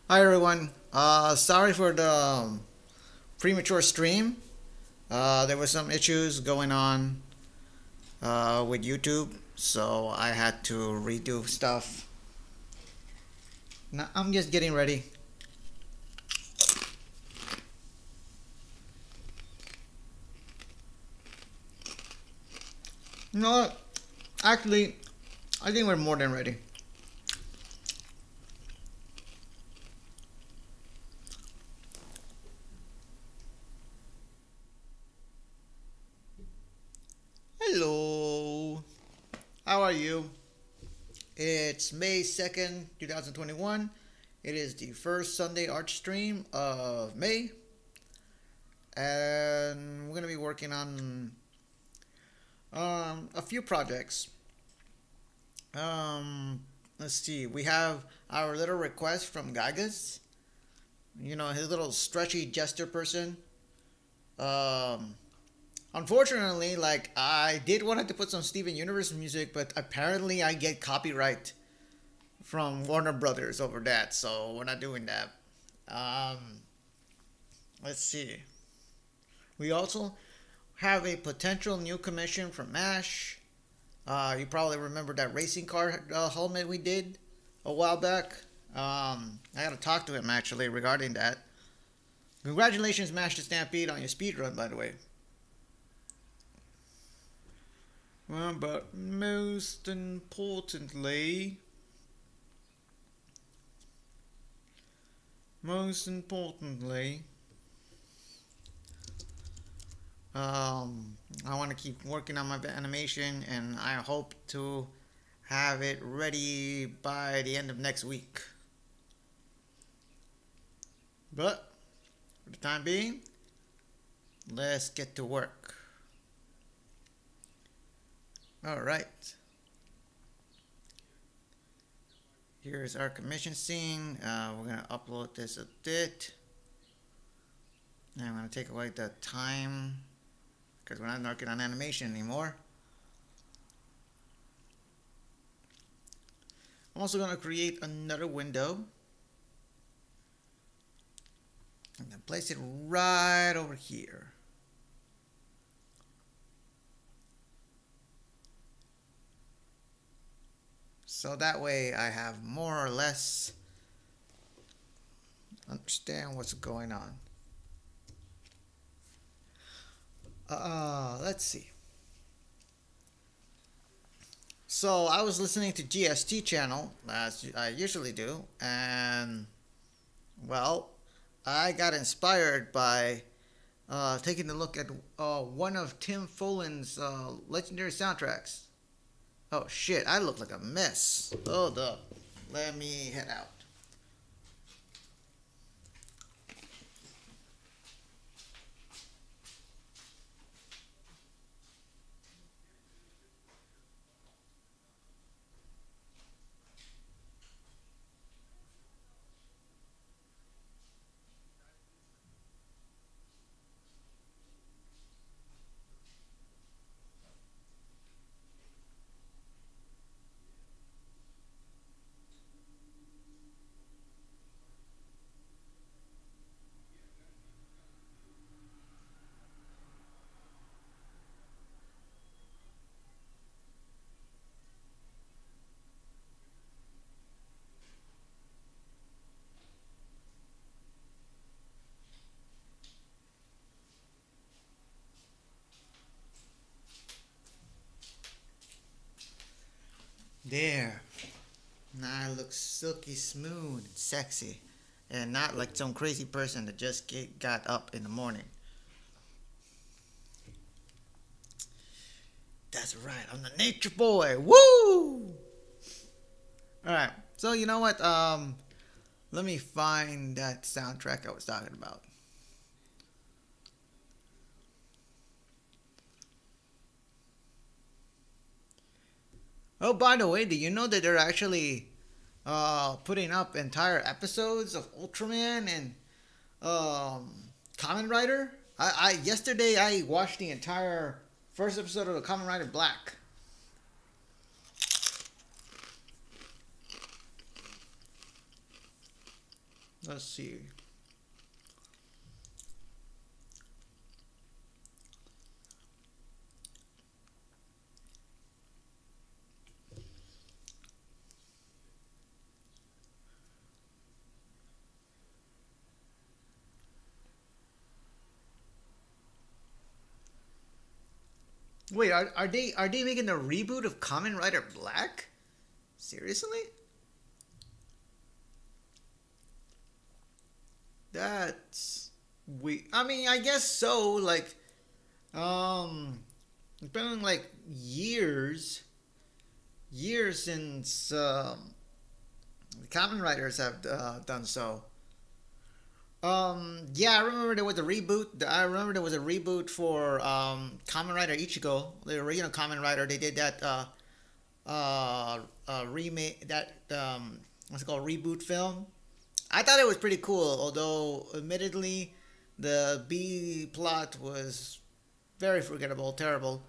Hi everyone. Sorry for the premature stream. There were some issues going on with YouTube, so I had to redo stuff. Now I'm just getting ready. You know what? Actually, I think we're more than ready. Hello. How are you? It's May 2nd, 2021. It is the first Sunday art stream of May, and we're going to be working on a few projects. Um, let's see. We have our little request from Gagas. You know, his little stretchy jester person. Um, Unfortunately, like I did wanted to put some Steven Universe music, but apparently I get copyright from Warner Brothers over that, so we're not doing that. Um, let's see. We also have a potential new commission from Mash. You probably remember that racing car helmet we did a while back. I got to talk to him actually regarding that. Congratulations, Mash the Stampede, on your speed run, by the way. Well, but most importantly, I want to keep working on my animation, and I hope to have it ready by the end of next week. But for the time being, let's get to work. All right. Here's our commission scene. We're gonna upload this a bit. And I'm gonna take away the time because we're not working on animation anymore. I'm also gonna create another window and then place it right over here. So that way I have more or less understand what's going on. Let's see. So I was listening to GST channel as I usually do, and well, I got inspired by taking a look at one of Tim Follins' legendary soundtracks. Oh shit, I look like a mess. Hold up. Let me head out. There. Now I look silky smooth and sexy. And not like some crazy person that just got up in the morning. That's right, I'm the nature boy. Woo! Alright, so you know what? Let me find that soundtrack I was talking about. Oh, by the way, do you know that they're actually putting up entire episodes of Ultraman and Kamen Rider? I yesterday I watched the entire first episode of the Kamen Rider Black. Let's see. Wait, are they making a reboot of Kamen Rider Black? Seriously? That's we. I mean, I guess so. Like, it's been like years since the Kamen Riders have done so. Yeah, I remember there was a reboot. I remember there was a reboot for Kamen Rider Ichigo, the original Kamen Rider. They did that remake, that what's it called, reboot film. I thought it was pretty cool, although admittedly the B plot was very forgettable, terrible.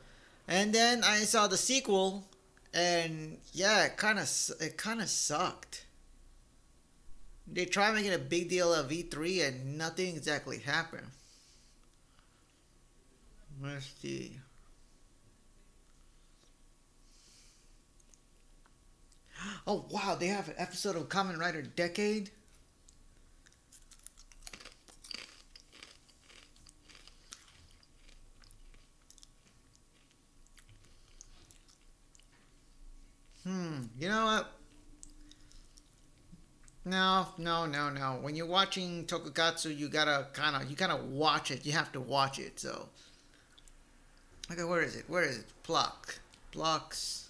And then I saw the sequel, and yeah, it kind of sucked. They tried making a big deal of V3, and nothing exactly happened. Let's see. Oh wow, they have an episode of Kamen Rider Decade. You know what? No, no, no, no. When you're watching Tokukatsu, you gotta watch it. You have to watch it. So, okay, where is it? Where is it? Blocks.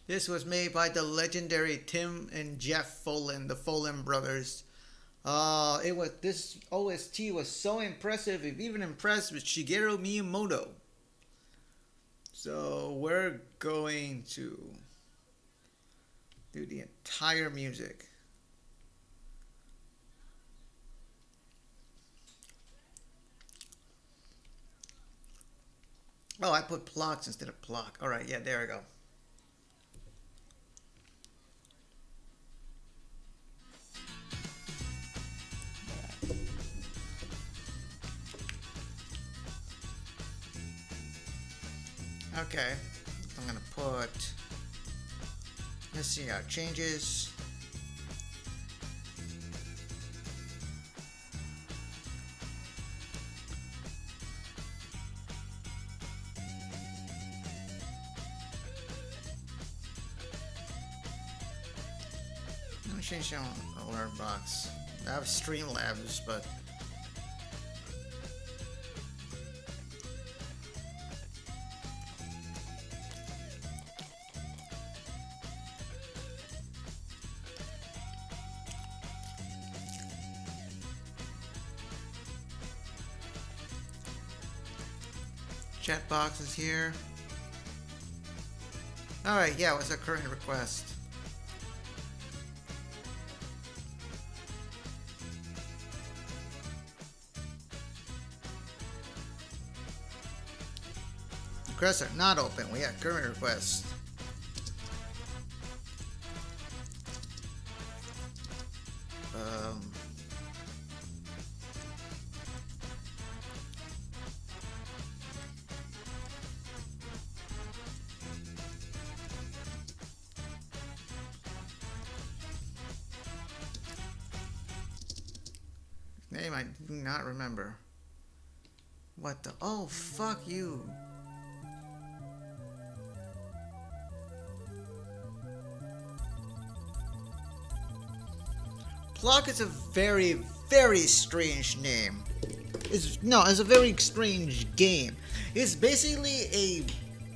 This was made by the legendary Tim and Jeff Folan, the Folan brothers. It was this OST was so impressive, it even impressed with Shigeru Miyamoto. So we're going to do the entire music. Oh, I put blocks instead of block. All right, yeah, there we go. Okay, I'm gonna put. Let's see how it changes. Let me change the alert box. I have Streamlabs, but chat box is here. Alright, yeah, what's our current request? Requests are not open. We have current requests. Um, Name I do not remember. What the? Oh, fuck you. Block is a very, very strange name. It's a very strange game. It's basically a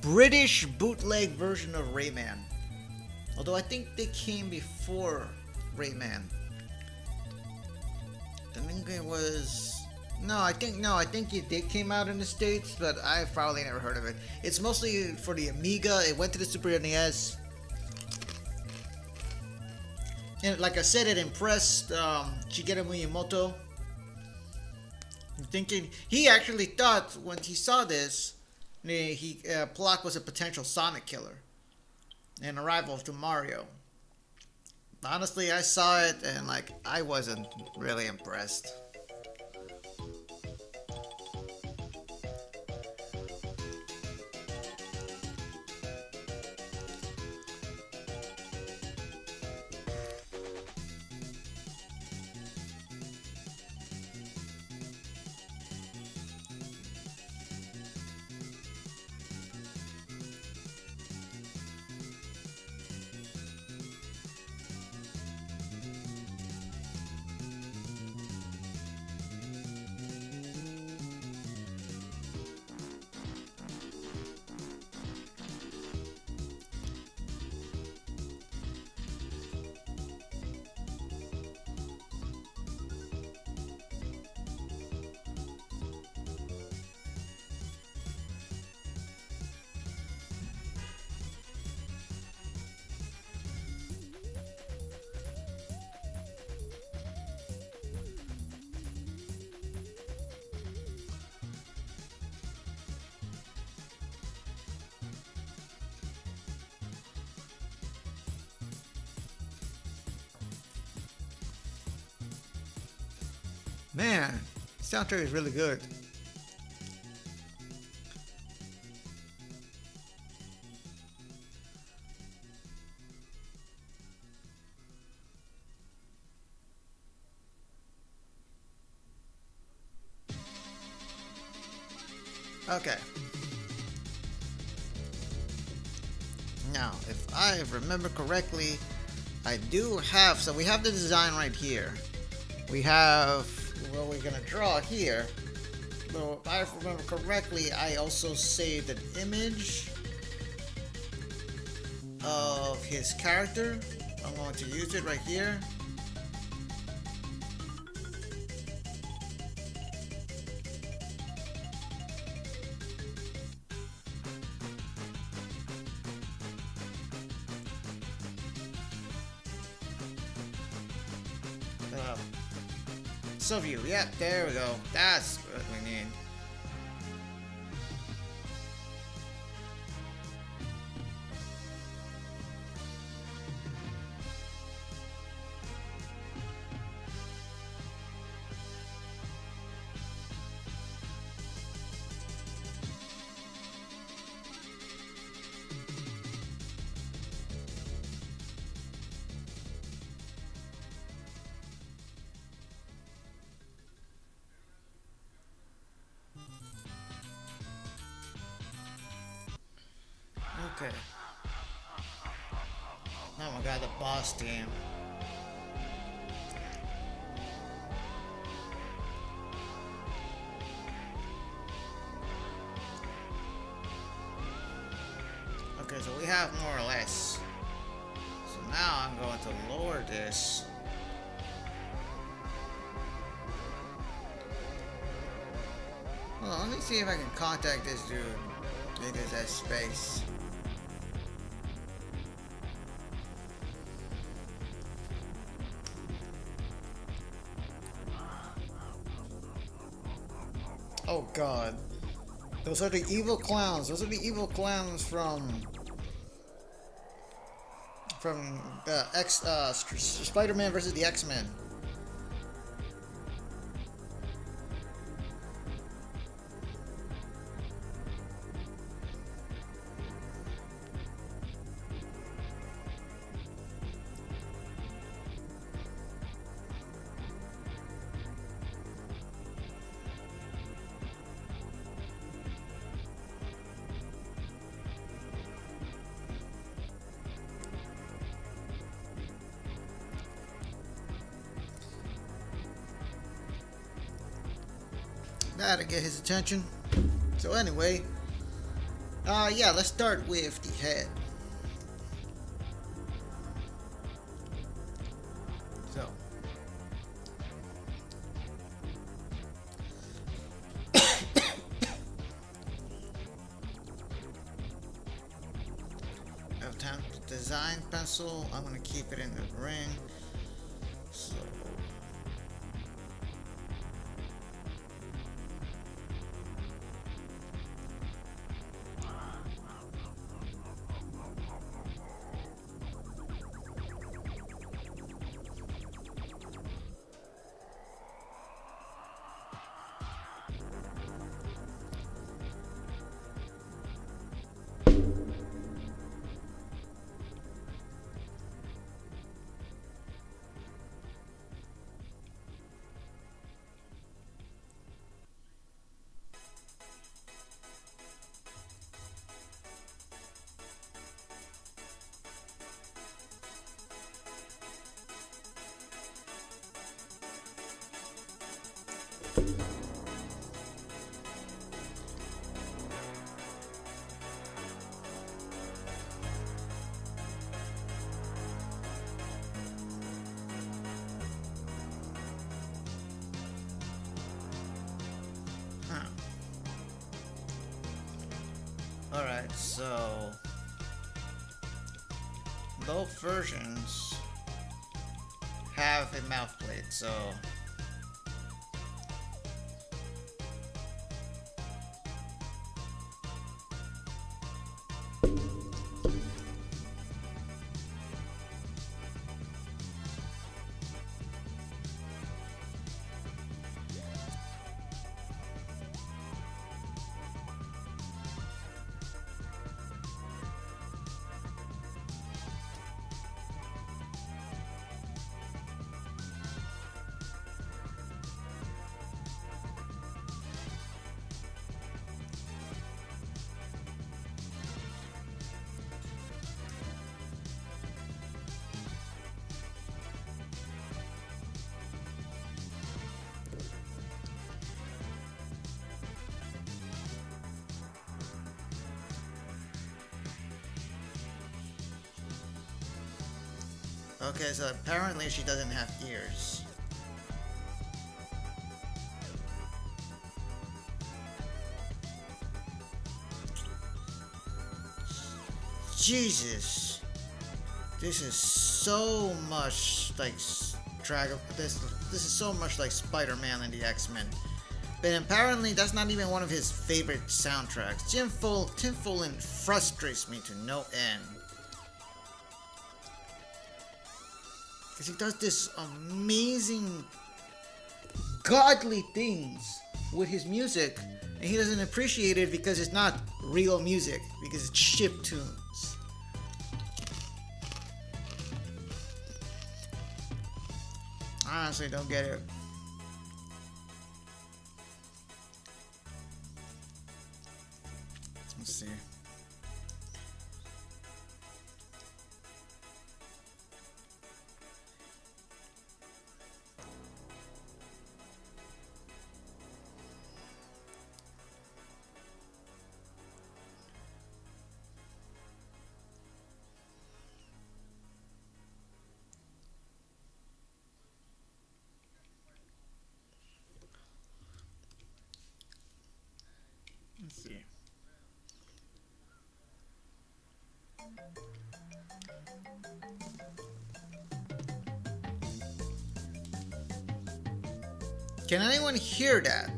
British bootleg version of Rayman. Although I think they came before Rayman. I think it was I think it came out in the States, but I've probably never heard of it. It's mostly for the Amiga. It went to the Super NES. And like I said, it impressed Shigeru Miyamoto. I'm thinking he actually thought when he saw this, Plot was a potential Sonic killer. and a rival to Mario. Honestly, I saw it and like I wasn't really impressed. Man, soundtrack is really good. Okay. Now, if I remember correctly, I do have. So we have the design right here. We have what we're gonna draw here. So if I remember correctly, I also saved an image of his character. I'm going to use it right here. Uh, View, yeah, there we go. That's what we need. Okay. Oh my god, the boss team. Okay, so we have more or less. So now I'm going to lower this. Well, let me see if I can contact this dude. It is that space. Oh god. Those are the evil clowns. Those are the evil clowns from the Spider-Man versus the X-Men. That'll get his attention. So anyway, yeah, let's start with the head. So, have time to design pencil. I'm gonna keep it in the ring. So. Alright, so both versions have a mouth plate, so okay, so apparently she doesn't have ears. Jesus, this is so much like This is so much like Spider-Man and the X-Men. But apparently, that's not even one of his favorite soundtracks. Tim Follin frustrates me to no end. Because he does this amazing, godly things with his music, and he doesn't appreciate it because it's not real music, because it's chip tunes. I honestly don't get it. Let's see. Let's see. Can anyone hear that?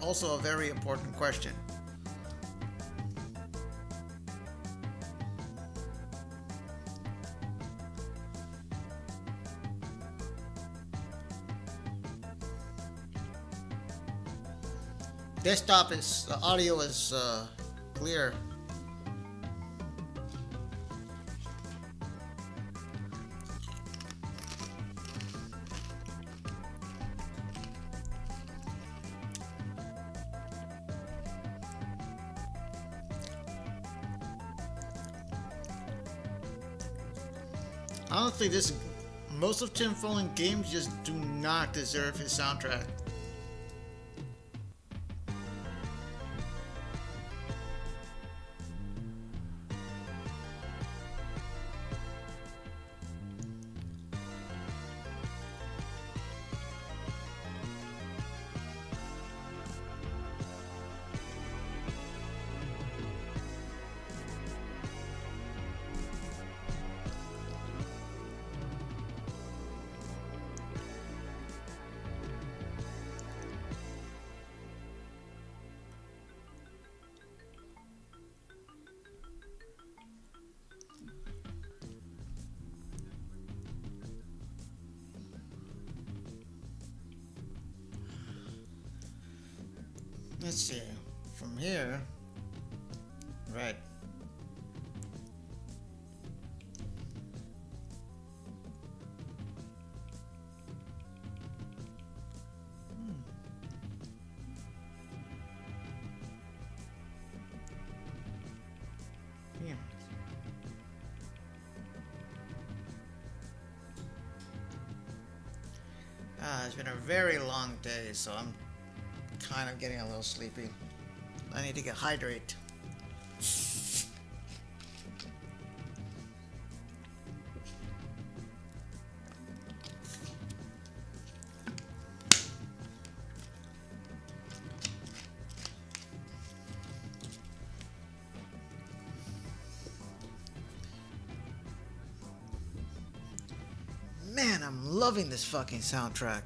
Also a very important question. Desktop is the audio is clear. Honestly, most of Tim Follin games just do not deserve his soundtrack. Let's see. From here, right. Yeah. It's been a very long day, so I'm kind of getting a little sleepy. I need to get hydrated. Man, I'm loving this fucking soundtrack.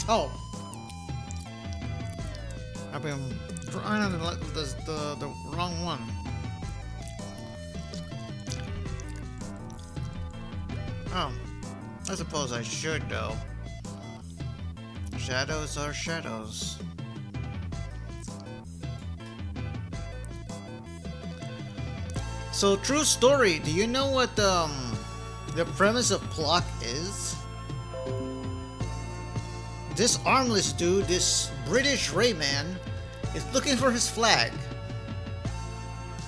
Oh, I've been trying on the wrong one. Oh, I suppose I should though. Shadows are shadows. So, true story. Do you know what the premise of Plot is? This armless dude, this British Rayman, is looking for his flag.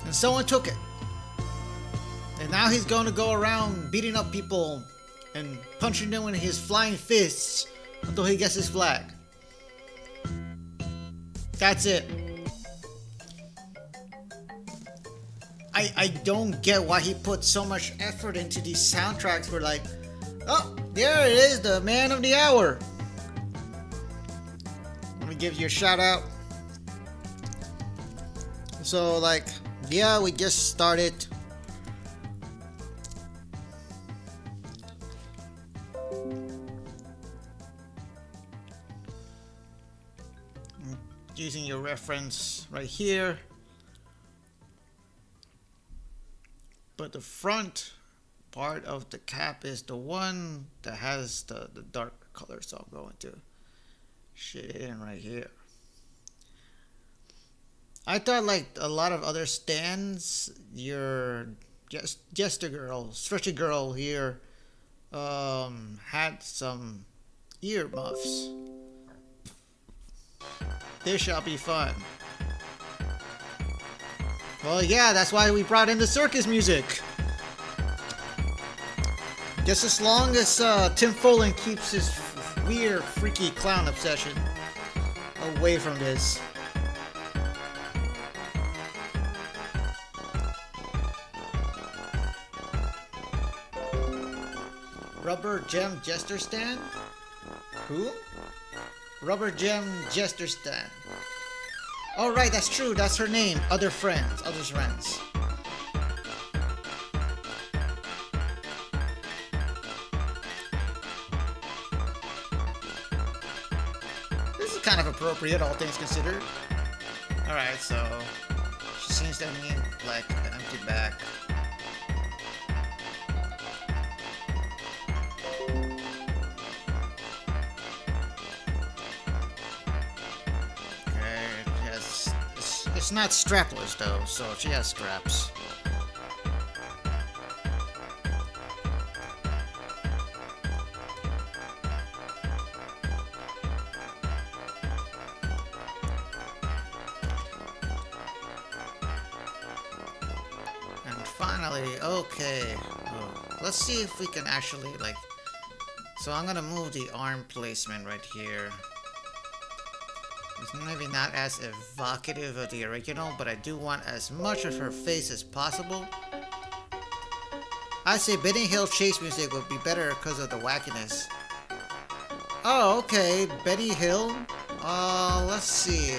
And someone took it. And now he's going to go around beating up people and punching them with his flying fists until he gets his flag. That's it. I don't get why he put so much effort into these soundtracks. We're like, oh, there it is, the man of the hour. Let me give you a shout out. So, like, yeah, we just started. Using your reference right here. But the front part of the cap is the one that has the dark color, so I'm going to shit it in right here. I thought like a lot of other stands, your Jester Girl, Stretchy Girl here had some ear muffs. This shall be fun. Well, yeah, that's why we brought in the circus music. Just as long as Tim Follin keeps his weird, freaky clown obsession away from this. Rubber Gem Jester Stand? Who? Rubber Gem Jester Stand. Oh, right, that's true. That's her name. Other friends. This is kind of appropriate, all things considered. Alright, so she seems to need like an empty bag. It's not strapless though, so she has straps. And finally, okay. Let's see if we can actually like... So I'm gonna move the arm placement right here. It's maybe not as evocative of the original, but I do want as much of her face as possible. I'd say Benny Hill chase music would be better because of the wackiness. Oh, okay, Benny Hill. Let's see.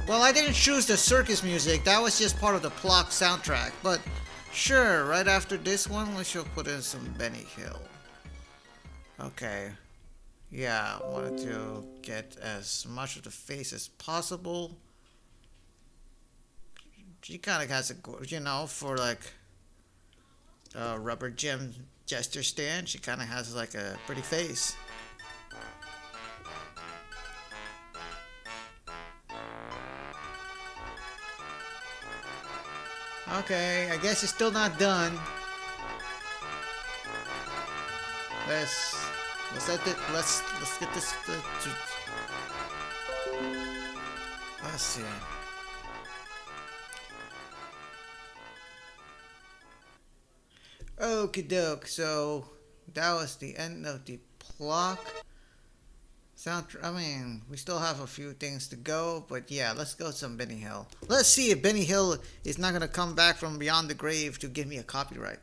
Well, I didn't choose the circus music. That was just part of the Plock soundtrack. But sure, right after this one, we shall put in some Benny Hill. Okay. Yeah, I wanted to get as much of the face as possible. She kind of has a, you know, for like Rubber Gem Jester Stand, she kind of has like a pretty face. Okay, I guess it's still not done. Let's get this. Let's see. Okie doke. So that was the end of the Plock I mean, we still have a few things to go, but yeah, let's go some Benny Hill. Let's see if Benny Hill is not gonna come back from beyond the grave to give me a copyright.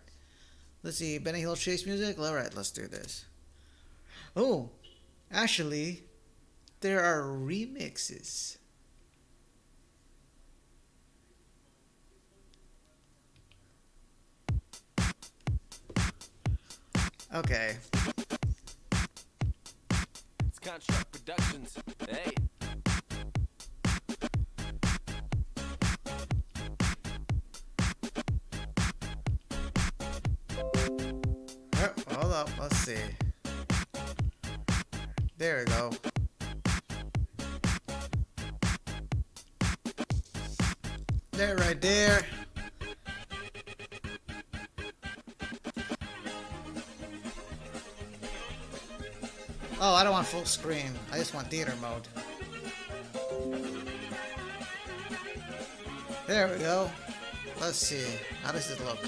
Let's see, Benny Hill chase music. All right, let's do this. Oh, actually, there are remixes. Okay. It's Construct Productions. Hey. Oh, hold up. Let's see. There we go. There, right there. Oh, I don't want full screen. I just want theater mode. There we go. Let's see. How does it look?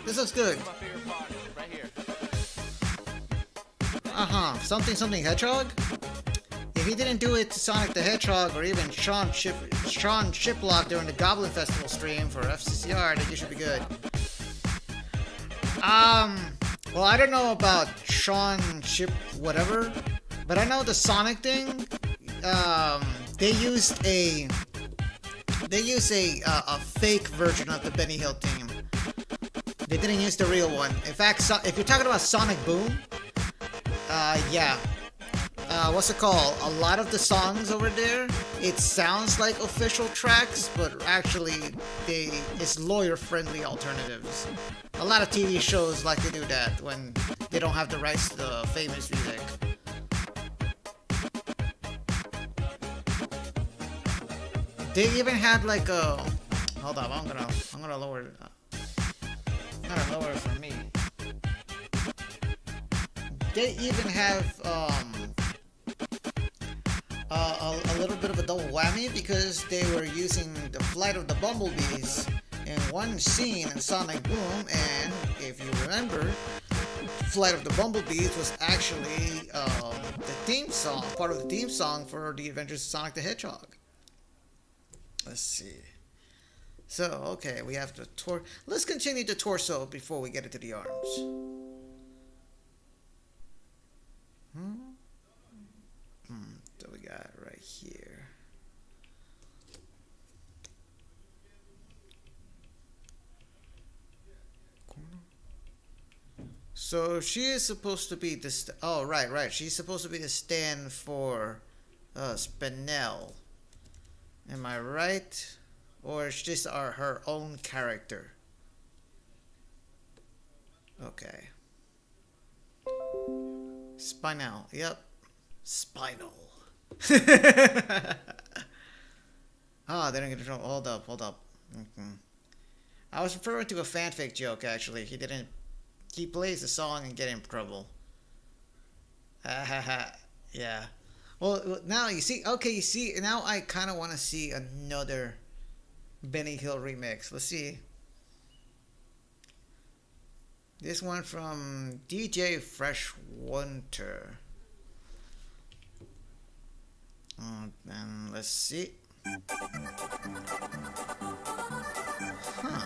This looks good. My favorite part, right here. Uh-huh. Something Hedgehog? If he didn't do it to Sonic the Hedgehog or even Sean Shiplock during the Goblin Festival stream for FCCR, then you should be good. Well, I don't know about Sean Ship whatever, but I know the Sonic thing. They used a fake version of the Benny Hill theme. They didn't use the real one. In fact, if you're talking about Sonic Boom, yeah. What's it called? A lot of the songs over there, it sounds like official tracks, but actually, it's lawyer-friendly alternatives. A lot of TV shows like to do that when they don't have the rights to the famous music. They even had like a. Hold up, I'm gonna lower it. I'm gonna lower it for me. They even have a little bit of a double whammy because they were using the Flight of the Bumblebees in one scene in Sonic Boom, and if you remember, Flight of the Bumblebees was actually the theme song, part of the theme song for the Adventures of Sonic the Hedgehog. Let's see. So, okay, we have the Let's continue the torso before we get into the arms. So we got right here. So she is supposed to be this. Oh, right. She's supposed to be the stand for Spinel. Am I right? Or is just her own character? Okay. Spinel. Yep. Spinal. Ah, they didn't get in trouble. Hold up. I was referring to a fanfic joke, actually. He plays the song and get in trouble. Yeah. Well, now you see, now I kind of want to see another Benny Hill remix. Let's see. This one from DJ Fresh Winter. And let's see. Huh.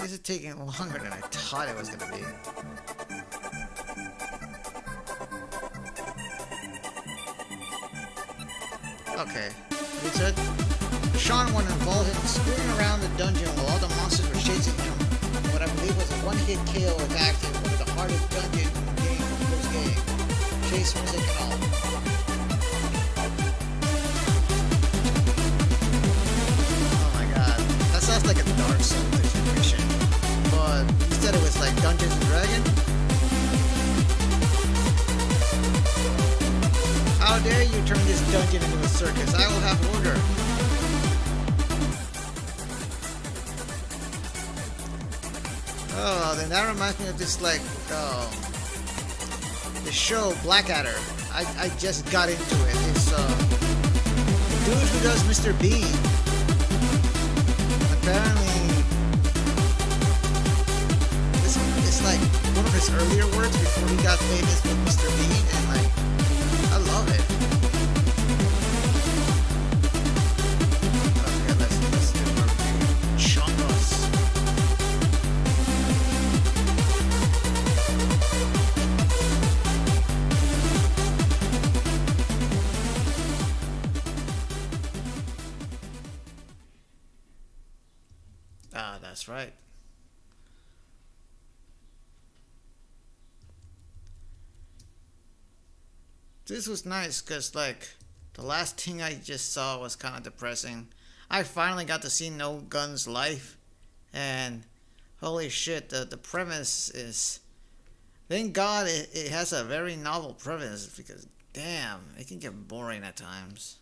This is taking longer than I thought it was gonna be. Okay. He said Sean was involved in screwing around the dungeon while all the monsters were chasing him. What I believe was a one-hit KO attack in one of the hardest dungeon games of this game. Chase music and all. Oh my god. That sounds like a Dark Souls situation. But you said it was like Dungeons and Dragons? How dare you turn this dungeon into a circus? I will have order. Oh, then that reminds me of this like the show Blackadder. I just got into it. It's the dude who does Mr. Bean. Apparently, this is like one of his earlier works before he got famous with Mr. Bean, and like I love it. Okay, let's do our chungus. Ah, that's right. This was nice because, like, the last thing I just saw was kind of depressing. I finally got to see No Guns live, and holy shit, the premise is. Thank God it has a very novel premise because, damn, it can get boring at times.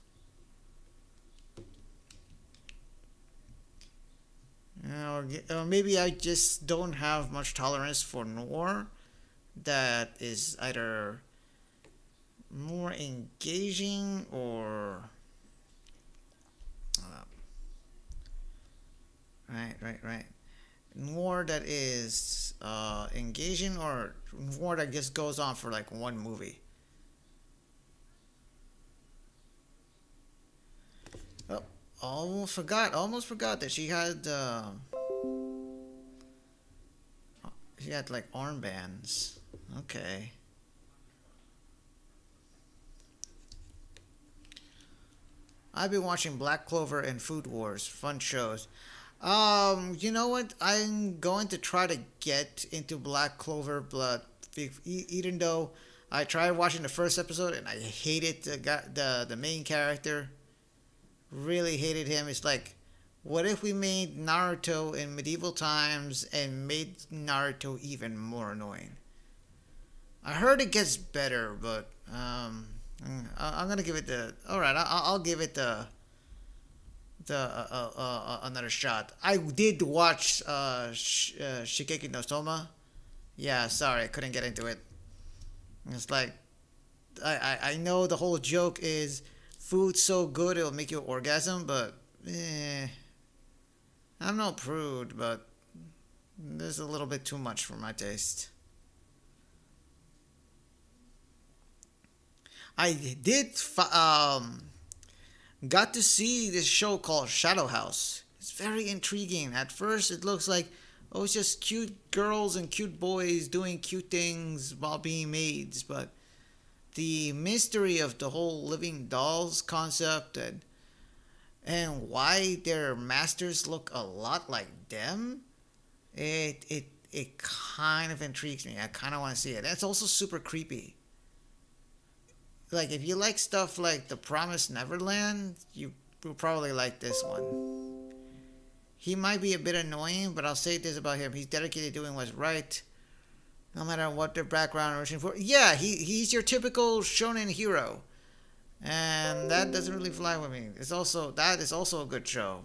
Or maybe I just don't have much tolerance for noir that is either more engaging or right noir that is engaging or noir that just goes on for like one movie. Oh, almost forgot that she had like armbands. Okay. I've been watching Black Clover and Food Wars, fun shows. You know what? I'm going to try to get into Black Clover, but even though I tried watching the first episode and I hated the main character, really hated him. It's like, what if we made Naruto in medieval times and made Naruto even more annoying? I heard it gets better, but I'm gonna give it the. All right, I'll give it the another shot. I did watch Shigeki no Soma. Yeah, sorry, I couldn't get into it. It's like I know the whole joke is food's so good it'll make you orgasm, but I'm no prude, but there's a little bit too much for my taste. I did got to see this show called Shadow House. It's very intriguing. At first, it looks like it's just cute girls and cute boys doing cute things while being maids, but the mystery of the whole living dolls concept and why their masters look a lot like them, it kind of intrigues me. I kind of want to see it. It's also super creepy. Like, if you like stuff like The Promised Neverland, you will probably like this one. He might be a bit annoying, but I'll say this about him. He's dedicated to doing what's right, no matter what their background or origin for. Yeah, he's your typical shonen hero. And that doesn't really fly with me. That is also a good show.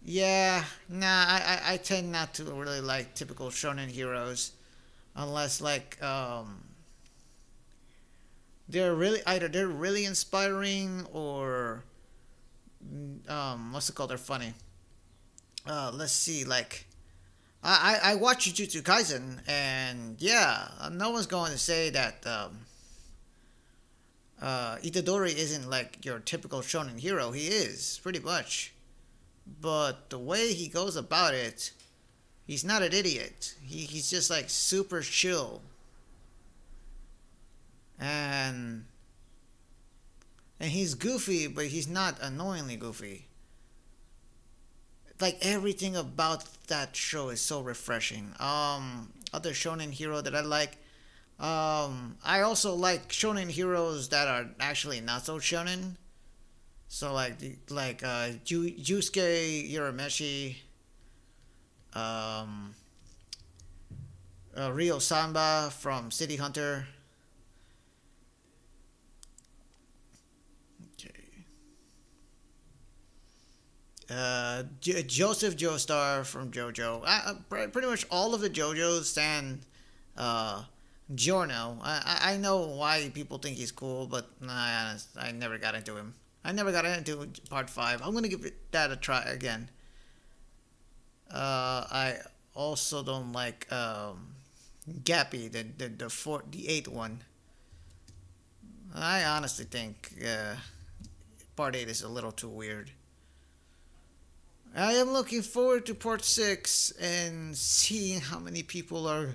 Yeah, nah, I tend not to really like typical shonen heroes. Unless, like, they're really inspiring or what's it called? They're funny. Let's see, like I watch Jujutsu Kaisen, and yeah, no one's going to say that Itadori isn't like your typical shonen hero. He is pretty much, but the way he goes about it He's not an idiot. He's just like super chill. And he's goofy, but he's not annoyingly goofy. Like everything about that show is so refreshing. Other shonen hero that I like. I also like shonen heroes that are actually not so shonen. So Yusuke Urameshi, um, Rio Samba from City Hunter. Okay. Joseph Joestar from JoJo. Pretty much all of the JoJos and uh, Giorno. I know why people think he's cool, but nah, I never got into him. I never got into part 5. I'm gonna give that a try again. I also don't like Gappy, the 8th one. I honestly think part 8 is a little too weird. I am looking forward to part 6 and seeing how many people are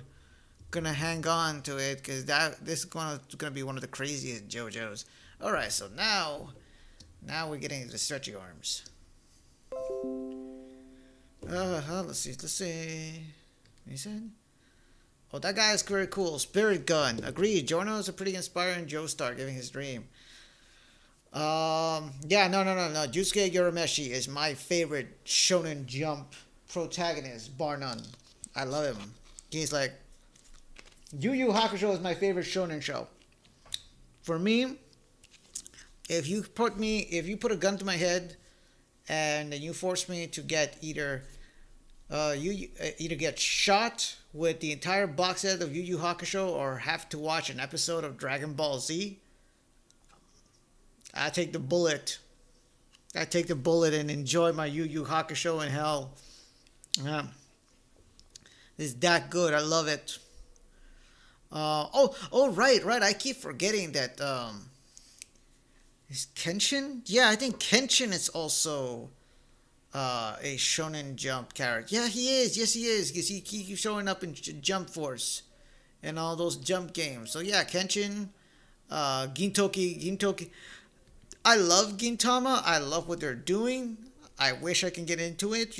gonna hang on to it, because this is gonna be one of the craziest JoJos. All right, so now we're getting into the stretchy arms. Let's see. He said, "Oh, that guy is very cool. Spirit Gun. Agreed. Giorno is a pretty inspiring Joestar giving his dream. Yeah, no. Yusuke Urameshi is my favorite Shonen Jump protagonist, bar none. I love him. He's like, Yu Yu Hakusho is my favorite Shonen show. For me, if you put a gun to my head, and then you force me to get either get shot with the entire box set of Yu Yu Hakusho or have to watch an episode of Dragon Ball Z, I take the bullet. I take the bullet and enjoy my Yu Yu Hakusho in hell. Yeah. It's that good. I love it. Right. I keep forgetting that. Is Kenshin? Yeah, I think Kenshin is also a Shonen Jump character. Yeah, he is. Yes, he is. Because he keeps showing up in Jump Force and all those jump games. So yeah, Kenshin, Gintoki. I love Gintama. I love what they're doing. I wish I can get into it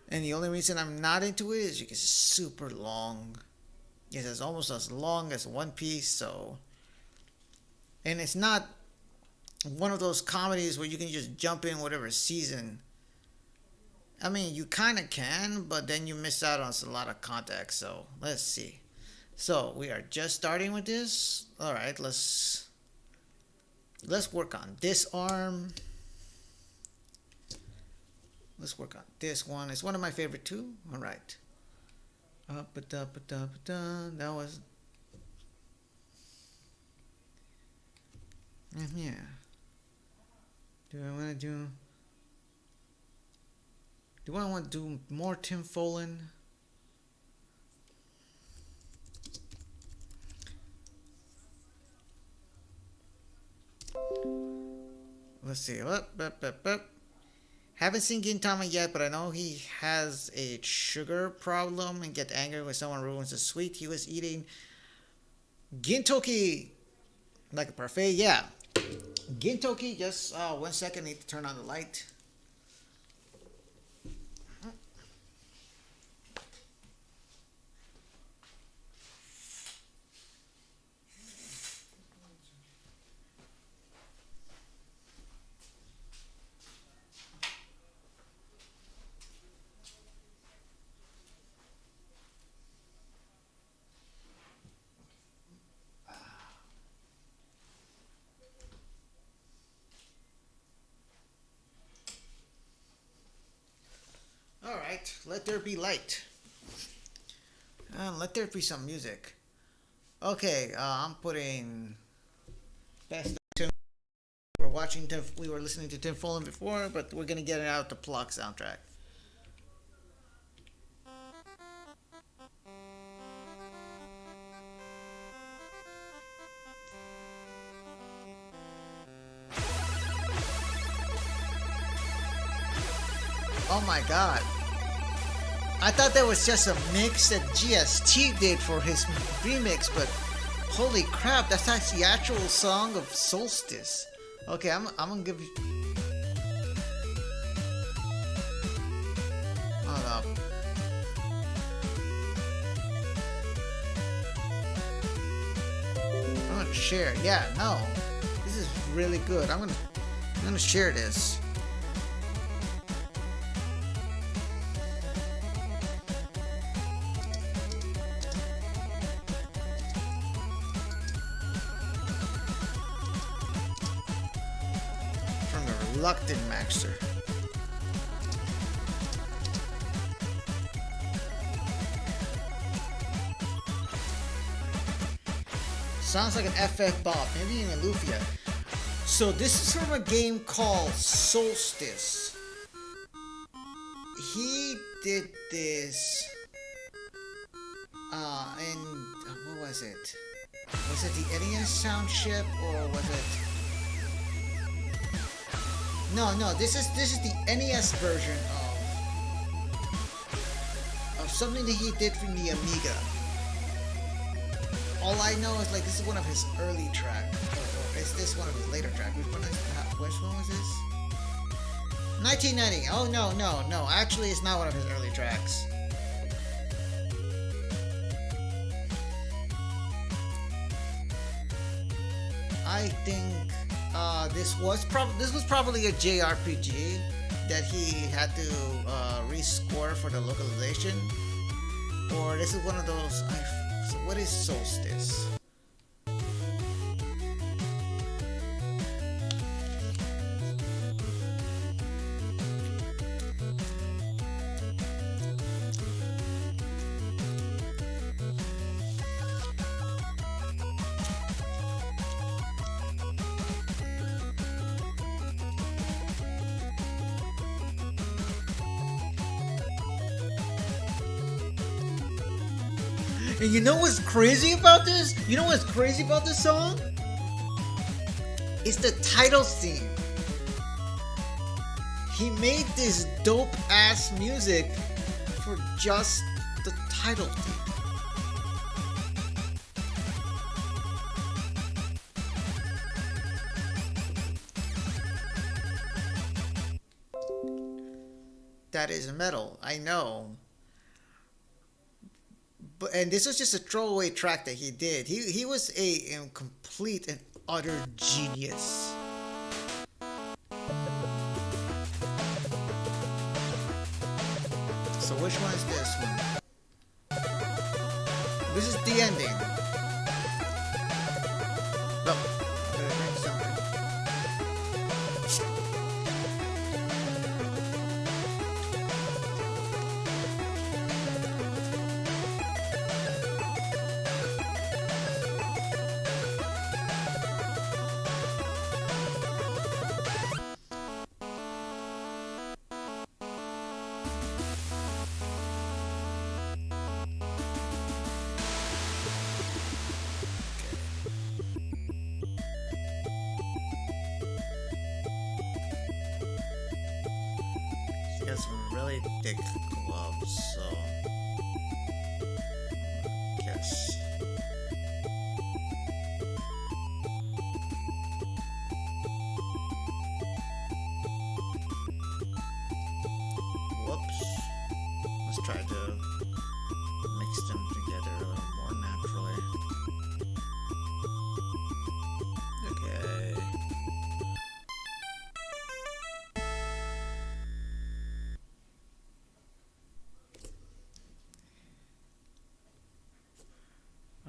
and the only reason I'm not into it is because it's super long. It's almost as long as One Piece. So, and it's not one of those comedies where you can just jump in whatever season. I mean, you kind of can, but then you miss out on a lot of context. So let's see. So we are just starting with this. All right, let's work on this arm. Let's work on this one. It's one of my favorite too. All right. That was. Yeah. Do I want to do more Tim Follin? Let's see. Haven't seen Gintama yet, but I know he has a sugar problem and get angry when someone ruins a sweet he was eating. Gintoki, like a parfait, yeah. Gintoki, just 1 second, need to turn on the light. Alright, let there be light. Let there be some music. Okay, I'm putting best Tim. We were listening to Tim Follin before, but we're gonna get it out the Pluck soundtrack. Oh my god. I thought that was just a mix that GST did for his remix, but holy crap, that's the actual song of Solstice. Okay, I'm gonna give you. Hold up. I'm gonna share. Yeah, no, this is really good. I'm gonna share this. Reluctant Maxter. Sounds like an FF Bob, maybe even Lufia. So this is from a game called Solstice. He did this and what was it? Was it the NES sound chip or was it? No, this is the NES version of something that he did from the Amiga. All I know is like this is one of his early tracks, or is this one of his later tracks? Which one was this? 1990. Oh no. Actually, it's not one of his early tracks. I think this was probably a JRPG that he had to rescore for the localization, or this is one of those. So what is Solstice? And you know what's crazy about this? You know what's crazy about this song? It's the title theme. He made this dope ass music for just the title theme. That is metal, I know. And this was just a throwaway track that he did. He was a complete and utter genius. So which one is this one? This is the ending. Look. He has some really thick gloves, so I guess. Whoops. Let's try to mix them together a little more naturally. Okay.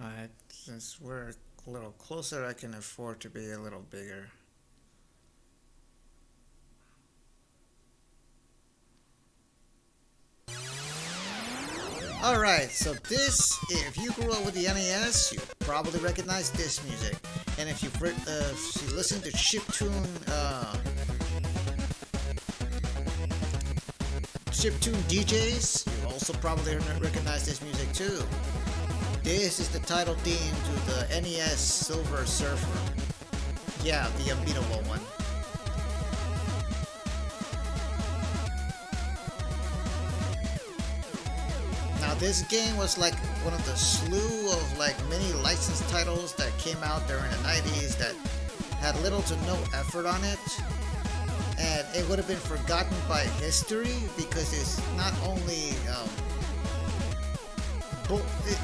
Alright, since we're a little closer, I can afford to be a little bigger. Alright, so this, if you grew up with the NES, you probably recognize this music. And if you listen to chiptune DJs, you also probably recognize this music too. This is the title theme to the NES Silver Surfer. Yeah, the unbeatable one. this game was like one of the slew of like many licensed titles that came out during the 90s that had little to no effort on it, and it would have been forgotten by history because it's not only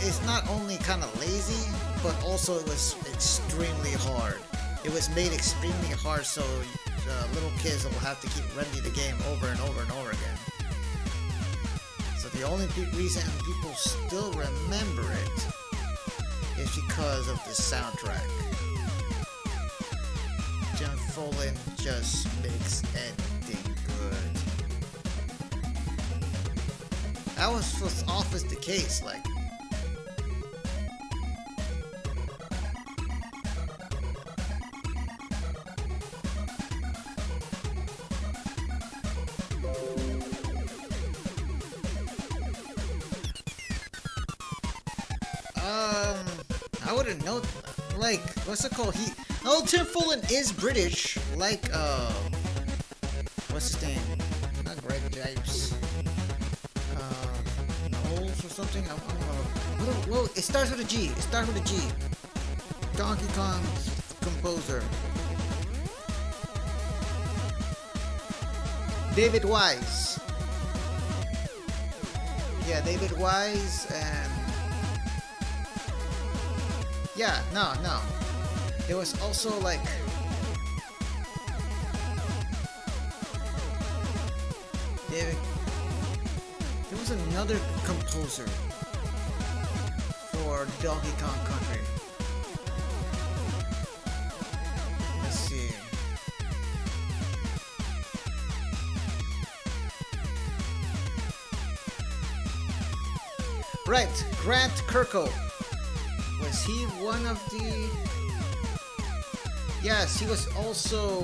it's not only kind of lazy, but also it was extremely hard. It was made extremely hard, so little kids will have to keep running the game over and over and over again. So the only reason people still remember it is because of the soundtrack. Jim Follin just makes anything good. That was always the case, like. I wouldn't know. Like, what's it called? Tim Follin is British. Like, what's his name? Not Greg Jipes. Knowles or something? I don't know. Whoa, it starts with a G. Donkey Kong's composer. David Wise. Yeah, David Wise and... Yeah, no. There was also like... There was another composer for Donkey Kong Country. Let's see. Right, Grant Kirkhope. Was he one of the... Yes, he was also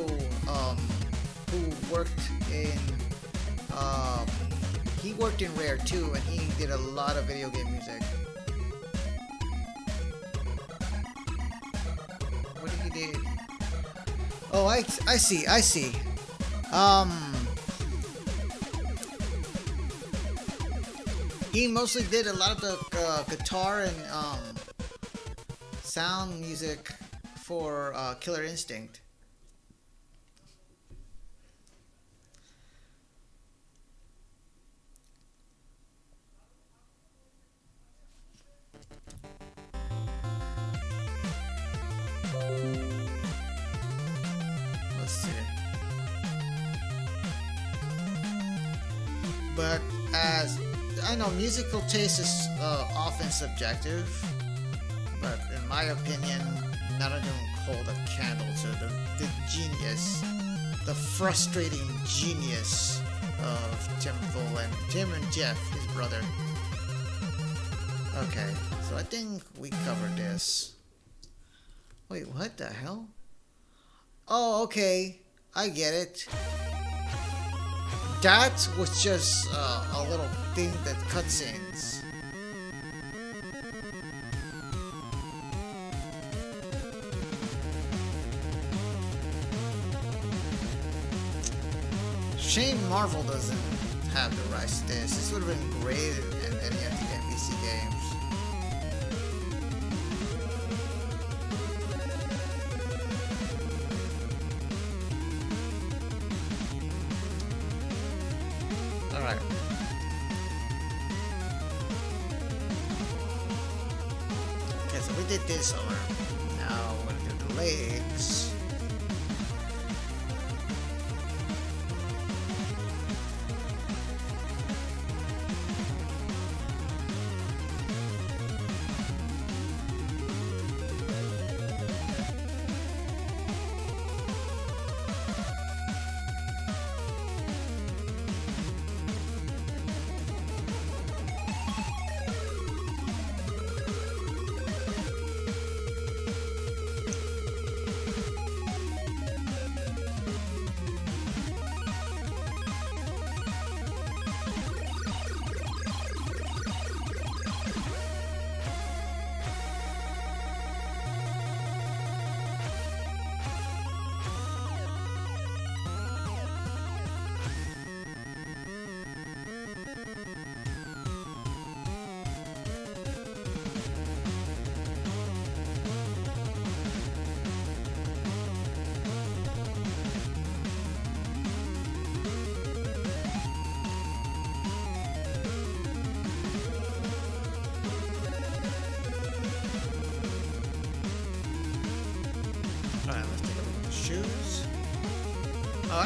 who worked in he worked in Rare too, and he did a lot of video game music. What did he do? Oh, I see. He mostly did a lot of the guitar and sound music for Killer Instinct. Let's see. But as I know, musical taste is often subjective. But in my opinion, none of them hold a candle to the genius, the frustrating genius of Tim Follin. Tim and Jeff, his brother. Okay, so I think we covered this. Wait, what the hell? Oh, okay, I get it. That was just a little thing that cutscenes. Shame Marvel doesn't have the rights to this. This would have been great in any of the NBC games. Alright. Okay, so we did this arm. Now we're gonna do the legs.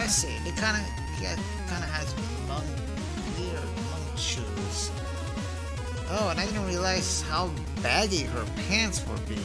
I see. They kind of has weird monk shoes. Oh, and I didn't realize how baggy her pants would be.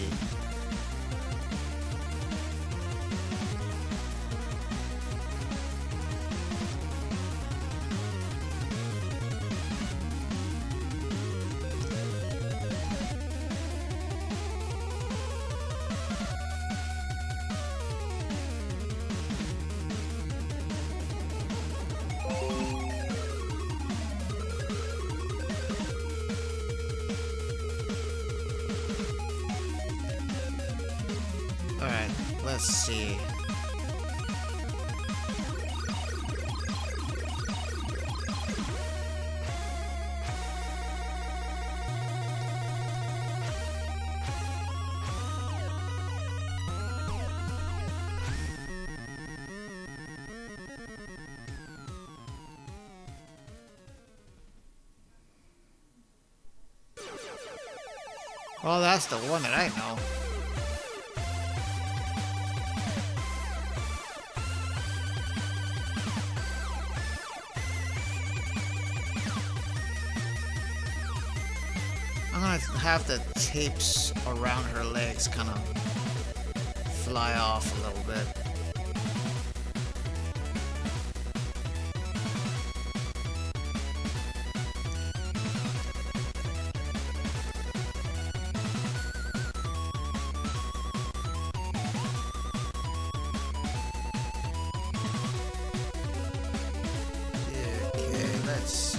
Alright, let's see. Well, that's the one that I know. I'm gonna have the tapes around her legs kind of fly off a little bit. Okay, let's see.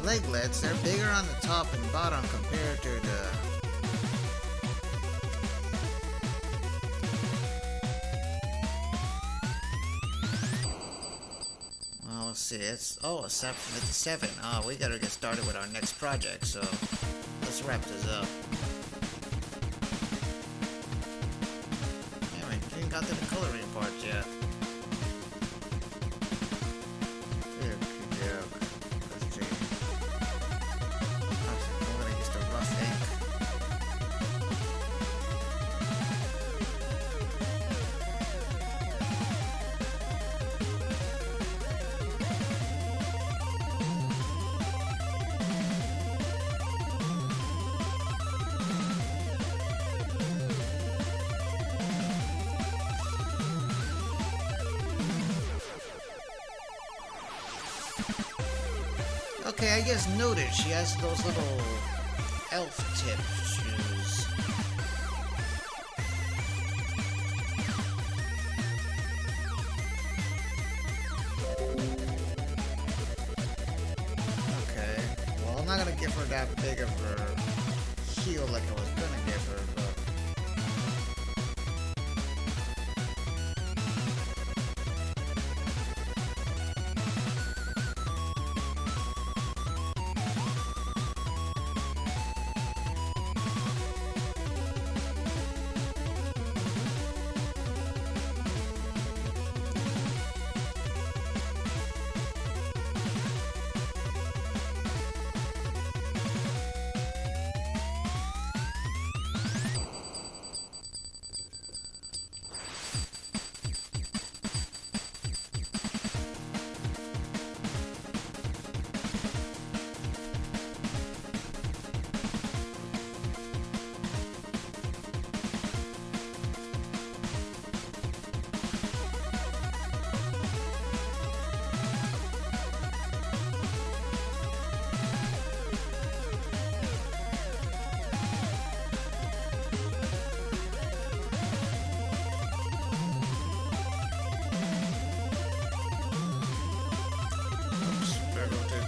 Leglets, they're bigger on the top and bottom compared to the... Well, let's see, it's... Oh, it's 7:57. Oh, we gotta get started with our next project, so... Let's wrap this up. Yeah, we ain't got to the coloring part yet. Okay, I just noticed she has those little elf tip shoes. Okay, well, I'm not gonna give her that big of a heel like I was gonna give her, but...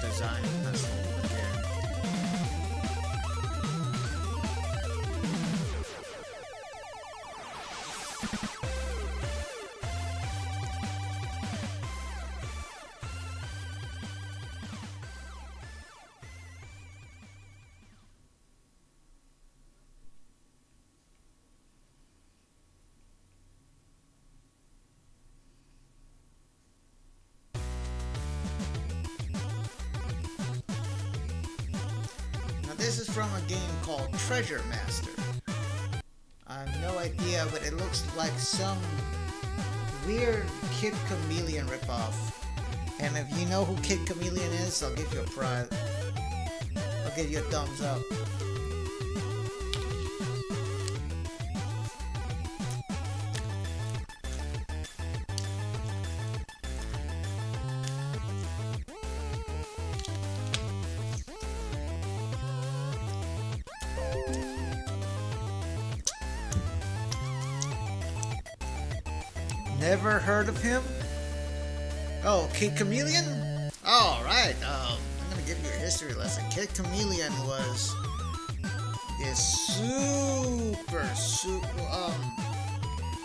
Design. That's the one again. This is from a game called Treasure Master. I have no idea, but it looks like some weird Kid Chameleon ripoff. And if you know who Kid Chameleon is, I'll give you a prize. I'll give you a thumbs up. Never heard of him? Oh, Kid Chameleon? Alright, I'm gonna give you a history lesson. Kid Chameleon was this super,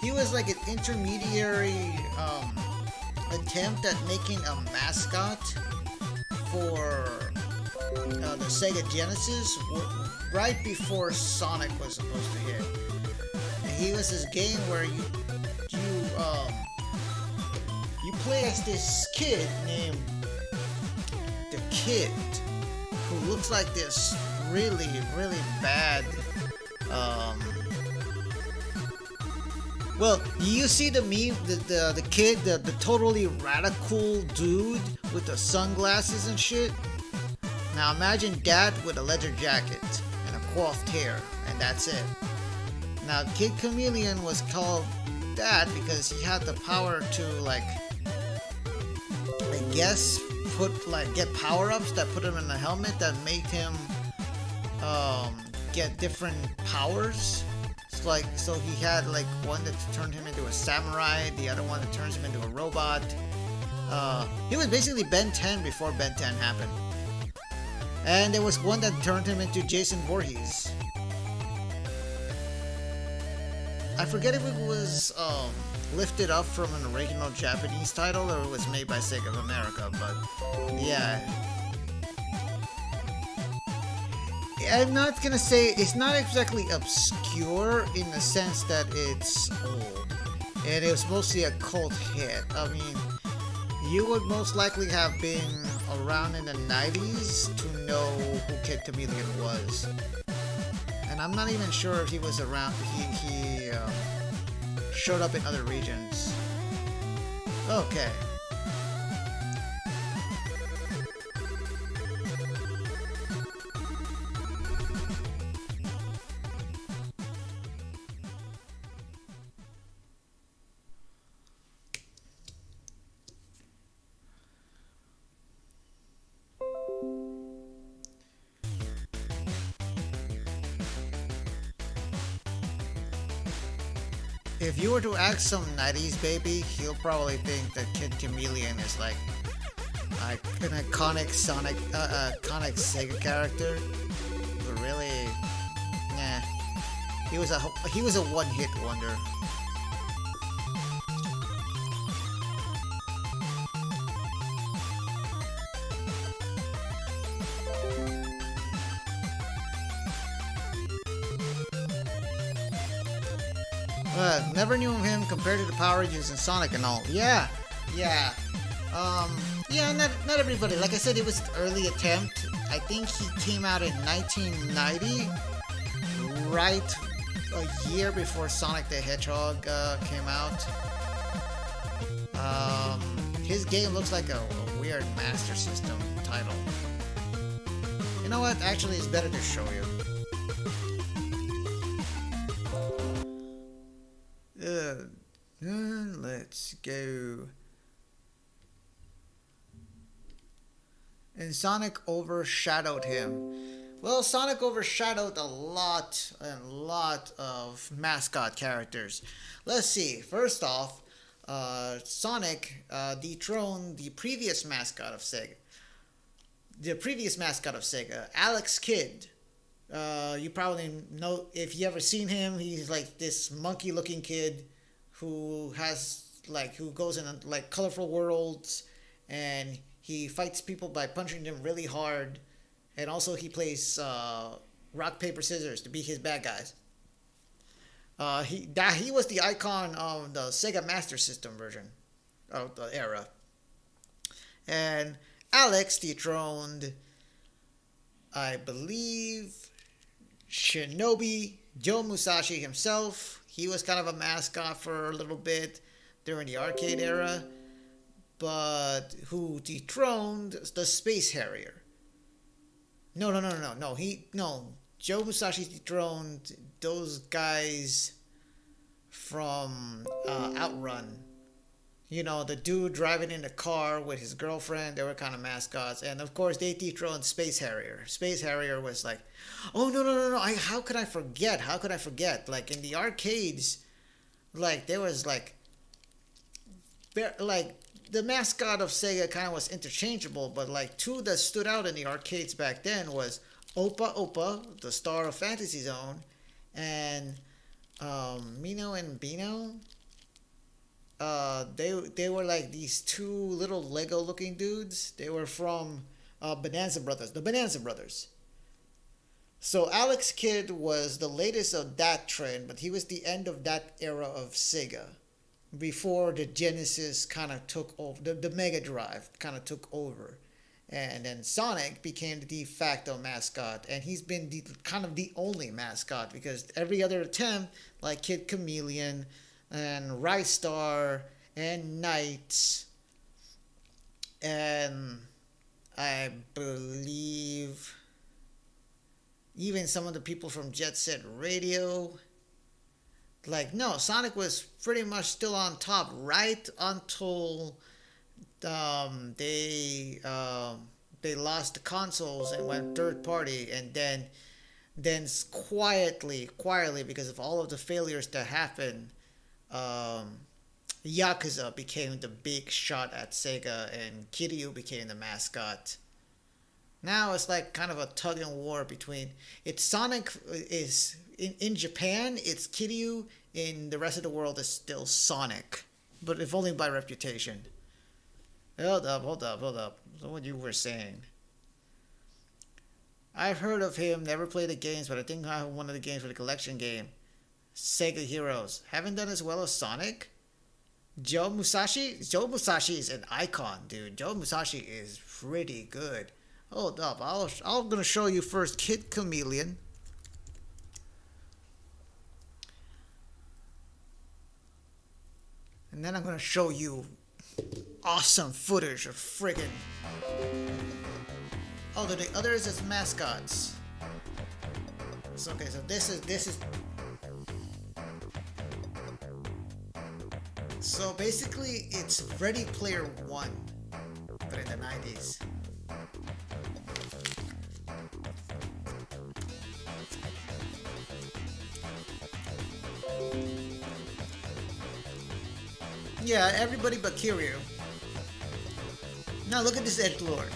he was like an intermediary, attempt at making a mascot for the Sega Genesis right before Sonic was supposed to hit. And he was this game where you play as this kid named the Kid, who looks like this really bad. Well, you see the meme, the kid, the totally radical dude with the sunglasses and shit. Now imagine that with a leather jacket and a coiffed hair, and that's it. Now Kid Chameleon was called that because he had the power to, like, I guess get power-ups that put him in a helmet that made him get different powers. So he had like one that turned him into a samurai, the other one that turns him into a robot. He was basically Ben 10 before Ben 10 happened. And there was one that turned him into Jason Voorhees. I forget if it was lifted up from an original Japanese title or it was made by Sega of America, but yeah. I'm not gonna say it's not exactly obscure in the sense that it's old, and it was mostly a cult hit. I mean, you would most likely have been around in the 90s to know who Kid Chameleon was. And I'm not even sure if he was around, he showed up in other regions. Okay. If you were to ask some 90s baby, he'll probably think that Kid Chameleon is like an iconic iconic Sega character. But really, nah. He was a one-hit wonder. Never knew him compared to the Power Rangers and Sonic and all. Yeah. Yeah, not everybody. Like I said, it was an early attempt. I think he came out in 1990, right a year before Sonic the Hedgehog came out. His game looks like a weird Master System title. You know what? Actually, it's better to show you. Let's go. And Sonic overshadowed him. Well, Sonic overshadowed a lot of mascot characters. Let's see. First off, Sonic dethroned the previous mascot of Sega. Alex Kidd. You probably know, if you ever seen him, he's like this monkey-looking kid who goes in like colorful worlds, and he fights people by punching them really hard, and also he plays rock paper scissors to beat his bad guys. He was the icon of the Sega Master System version of the era, and Alex dethroned, I believe, Shinobi Joe Musashi himself. He was kind of a mascot for a little bit. during the arcade era, but who dethroned the Space Harrier. No. Joe Musashi dethroned those guys from Outrun. You know, the dude driving in the car with his girlfriend, they were kind of mascots. And of course, they dethroned Space Harrier. Space Harrier was like, oh, no. How could I forget? Like, in the arcades, like, there was like the mascot of Sega kind of was interchangeable, but like two that stood out in the arcades back then was Opa Opa, the star of Fantasy Zone, and Mino and Bino. They were like these two little Lego looking dudes. They were from Bonanza Brothers, the Bonanza Brothers. So Alex Kidd was the latest of that trend, but he was the end of that era of Sega, before the Genesis kind of took over, the Mega Drive kind of took over. And then Sonic became the de facto mascot, and he's been kind of the only mascot, because every other attempt, like Kid Chameleon and Rice Star and Knights, and I believe even some of the people from Jet Set Radio, like, no, Sonic was pretty much still on top right until they lost the consoles and went third party, and then quietly, because of all of the failures that happened, Yakuza became the big shot at Sega, and Kiryu became the mascot. Now it's like kind of a tug and war between, it's Sonic is in Japan, it's Kiryu. In the rest of the world, it's still Sonic, but if only by reputation. Hold up. So what you were saying? I've heard of him, never played the games, but I think I have one of the games for the collection game. Sega Heroes. Haven't done as well as Sonic? Joe Musashi? Joe Musashi is an icon, dude. Joe Musashi is pretty good. Hold up, I'm gonna show you first Kid Chameleon. And then I'm gonna show you awesome footage of friggin'. Oh, the others as mascots. So, okay, so this is. So basically, it's Ready Player One, but in the 90s. Yeah, everybody but Kiryu. Now look at this edgelord.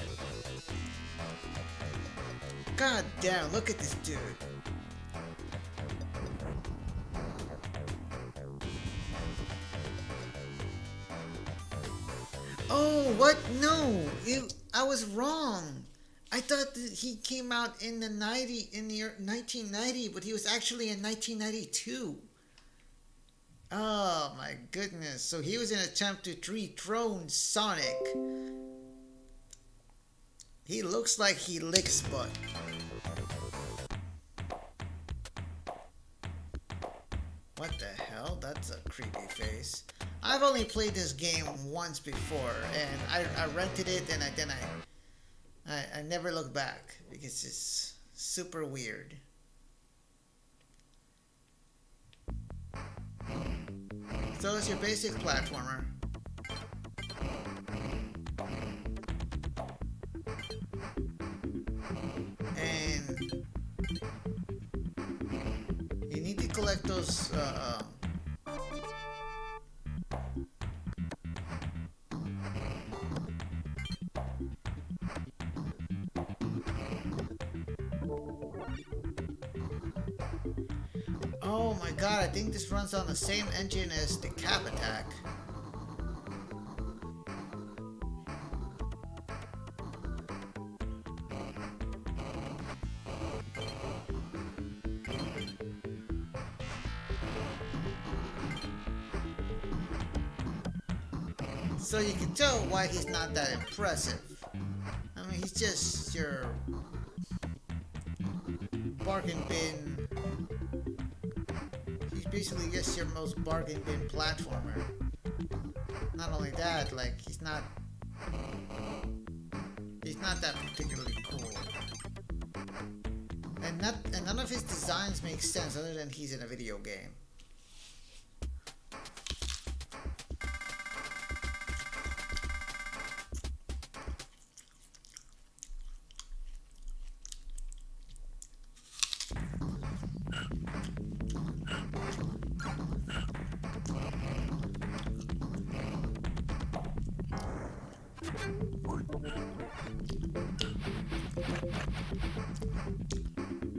God damn, look at this dude. Oh, what? No, I was wrong. I thought that he came out in the 1990, but he was actually in 1992. Oh my goodness. So he was in an attempt to dethrone Sonic. He looks like he licks butt. What the hell? That's a creepy face. I've only played this game once before, and I rented it, and I never looked back because it's super weird. So it's your basic platformer. And you need to collect those oh my god, I think this runs on the same engine as the Cap Attack. So you can tell why he's not that impressive. I mean, he's just your bargain bin. He's basically just your most bargain bin platformer. not only that, like he's not that particularly cool. And none of his designs make sense other than he's in a video game.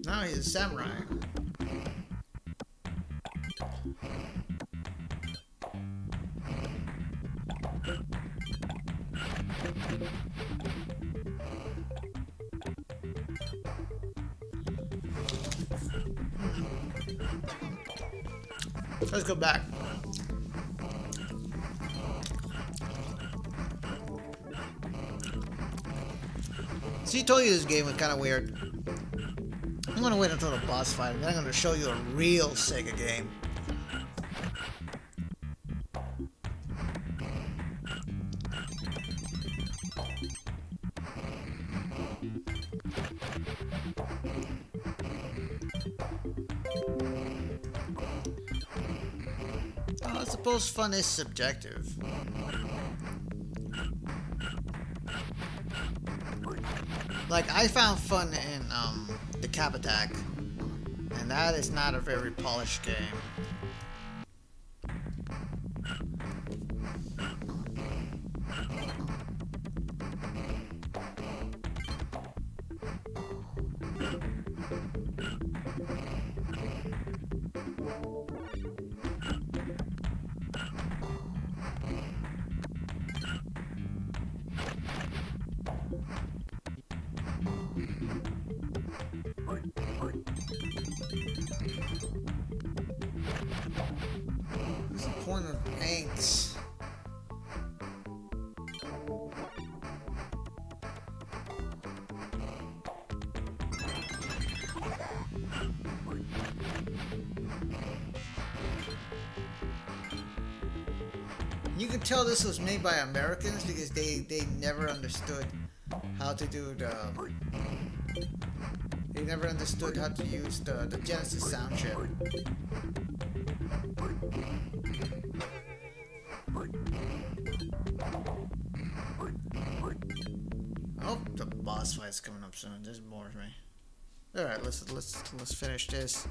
Now he's a samurai. Let's go back. See, I told you this game was kind of weird. I'm gonna wait until the boss fight, and then I'm gonna show you a real Sega game. I suppose fun is subjective. Like, I found fun in the Cap Attack, and that is not a very polished game. What's the point of Hanks? You can tell this was made by Americans because they never understood how to do they never understood how to use the Genesis sound chip. Oh, the boss fight's coming up soon. This bores me. All right, let's finish this.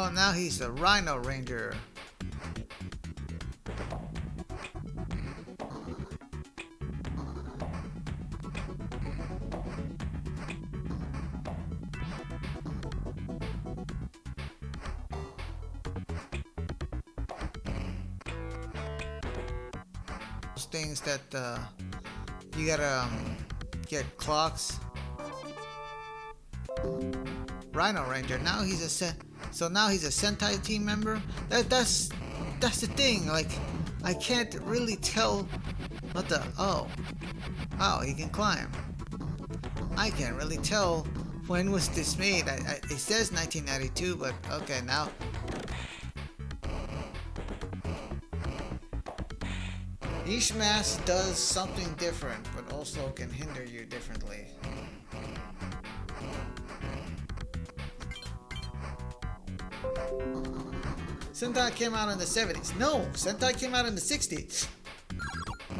Oh, now he's the Rhino Ranger. Those things that you gotta get clocks. Rhino Ranger. Now he's a So now he's a Sentai team member. That's the thing. Like, I can't really tell what the oh he can climb. I can't really tell when was this made. It says 1992, but okay now. Each mask does something different, but also can hinder you differently. Sentai came out in the 70s. No, Sentai came out in the 60s.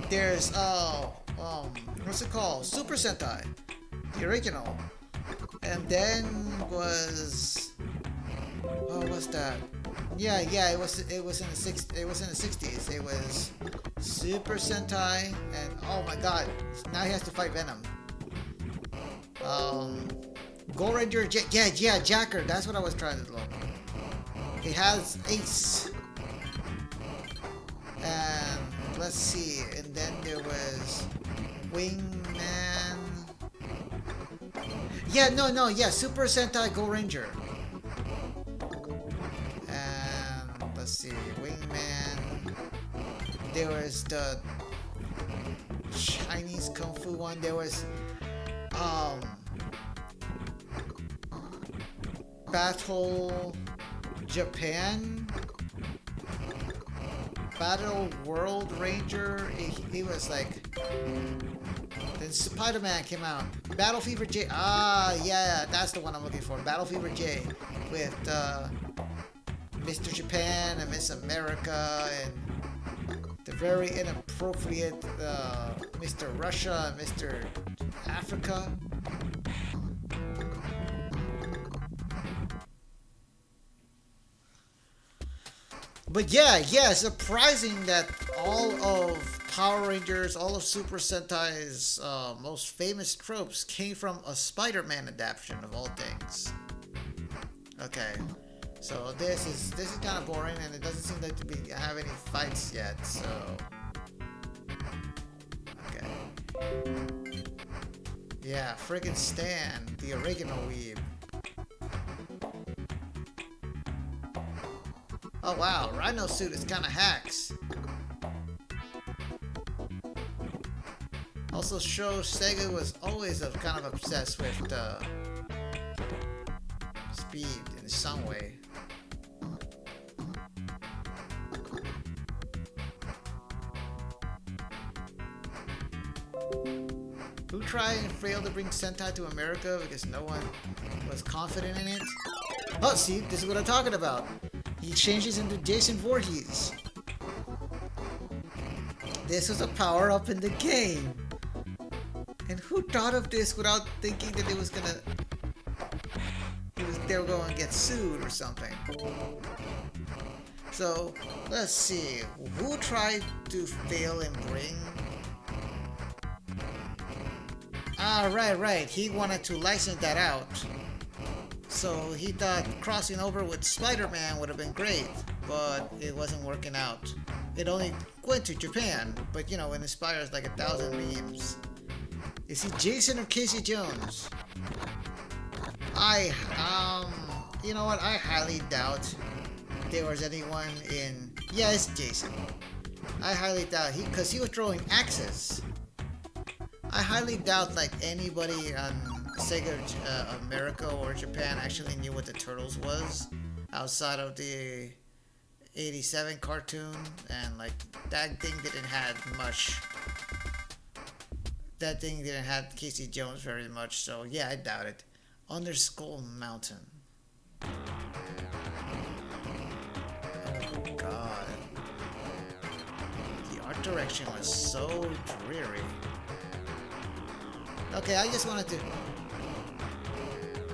There's what's it called? Super Sentai, the original. And then was what's that? Yeah, it was in the 60s. It was in the 60s. It was Super Sentai, and oh my God, now he has to fight Venom. Go Ranger, Jacker. That's what I was trying to look. He has Ace, and let's see, and then there was Wingman. Yeah, no, Super Sentai Go Ranger. let's see, Wingman. There was the Chinese Kung Fu one. There was Battle Japan, Battle World Ranger. He was like. Then Spider-Man came out. Battle Fever J. Ah, yeah, that's the one I'm looking for. Battle Fever J with Mr. Japan and Miss America and the very inappropriate Mr. Russia and Mr. Africa. But yeah, surprising that all of Power Rangers, all of Super Sentai's most famous tropes came from a Spider-Man adaptation of all things. Okay, so this is kind of boring, and it doesn't seem like to have any fights yet. So okay, yeah, friggin' Stan, the oregano weeb. Oh wow, Rhino suit is kind of hacks. Also shows Sega was always kind of obsessed with speed in some way. Who tried and failed to bring Sentai to America because no one was confident in it? Oh, see, this is what I'm talking about. He changes into Jason Voorhees. This was a power-up in the game. And who thought of this without thinking that they were going to get sued or something? So, let's see. Who tried to fail and bring? Ah, right. He wanted to license that out. So he thought crossing over with Spider-Man would have been great, but it wasn't working out. It only went to Japan, but it inspires like 1,000 memes. Is he Jason or Casey Jones? You know what? I highly doubt there was anyone in. Yeah, it's Jason. I highly doubt because he was throwing axes. I highly doubt like anybody on Sega America or Japan actually knew what the Turtles was outside of the 87 cartoon, and like that thing didn't have much. That thing didn't have Casey Jones very much, so yeah, I doubt it. Under Skull Mountain. Oh god. The art direction was so dreary. Okay, I just wanted to...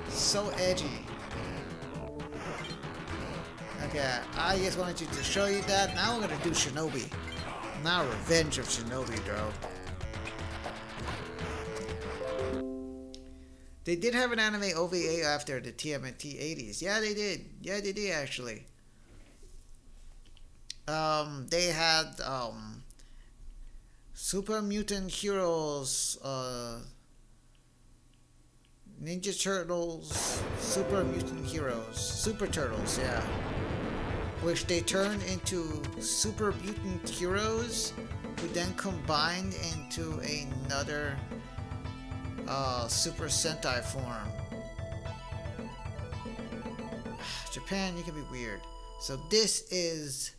So edgy. Okay, I just wanted to show you that. Now we're gonna do Shinobi. Now Revenge of Shinobi, bro. They did have an anime OVA after the TMNT 80s. Yeah, they did. Yeah, they did actually. They had Super Mutant Heroes, Ninja Turtles, Super Mutant Heroes, Super Turtles, yeah. Which they turned into Super Mutant Heroes, who then combined into another Super Sentai form. Japan, you can be weird. So this is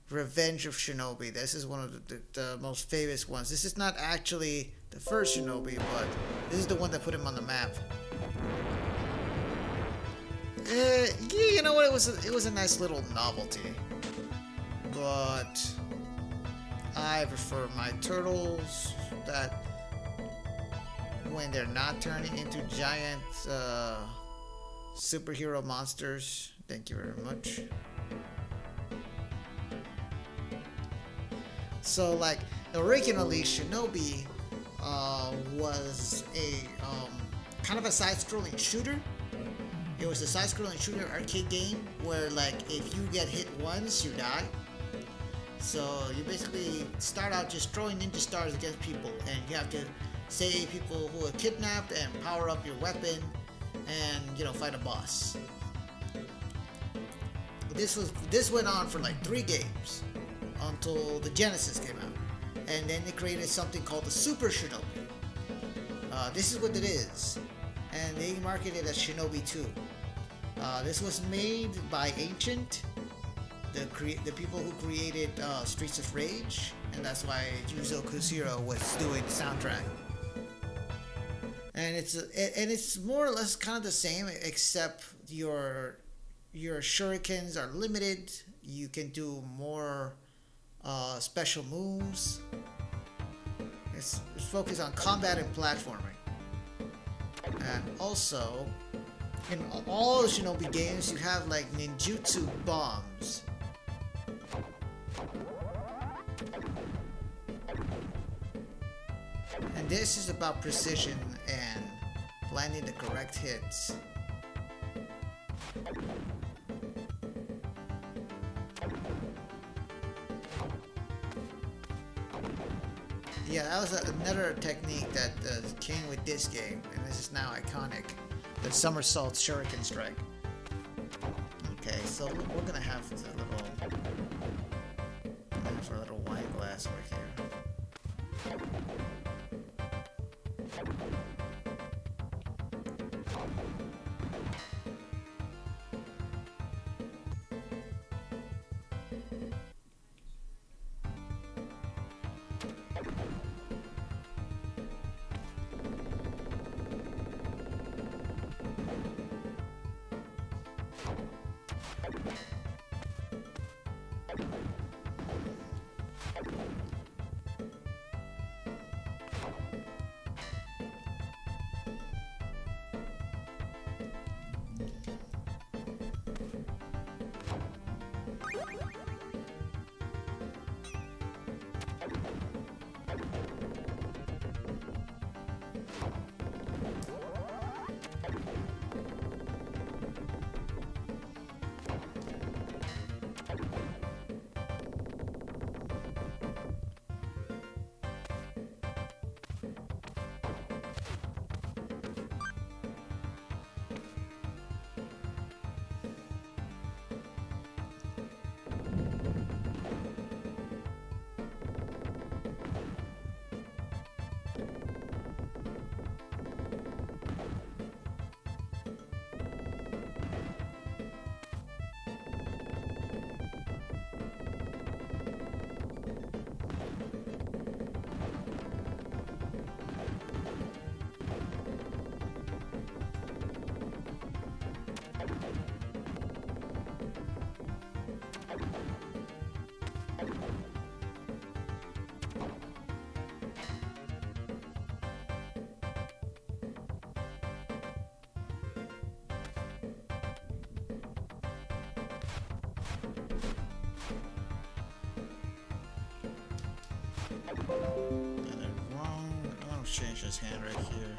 Revenge of Shinobi. This is one of the most famous ones. This is not actually the first Shinobi, but this is the one that put him on the map. Yeah, you know what? It was a nice little novelty, but I prefer my turtles that when they're not turning into giant superhero monsters. Thank you very much. So, like, originally Shinobi was a kind of a side-scrolling shooter. It was a side-scrolling shooter arcade game where, like, if you get hit once, you die. So you basically start out just throwing ninja stars against people, and you have to save people who are kidnapped and power up your weapon, and fight a boss. this went on for like 3 games until the Genesis came out, and then they created something called the Super Shinobi. This is what it is, and they marketed it as Shinobi 2. This was made by Ancient, the people who created Streets of Rage, and that's why Yuzo Koshiro was doing the soundtrack. And it's more or less kind of the same, except your shurikens are limited. You can do more special moves. It's focused on combat and platforming. And also, in all Shinobi games, you have like ninjutsu bombs. And this is about precision and landing the correct hits. Yeah, that was another technique that came with this game, and this is now iconic. The somersault shuriken strike. Okay, so we're gonna have a little wine glass over here. And then wrong. I want to change this hand right here.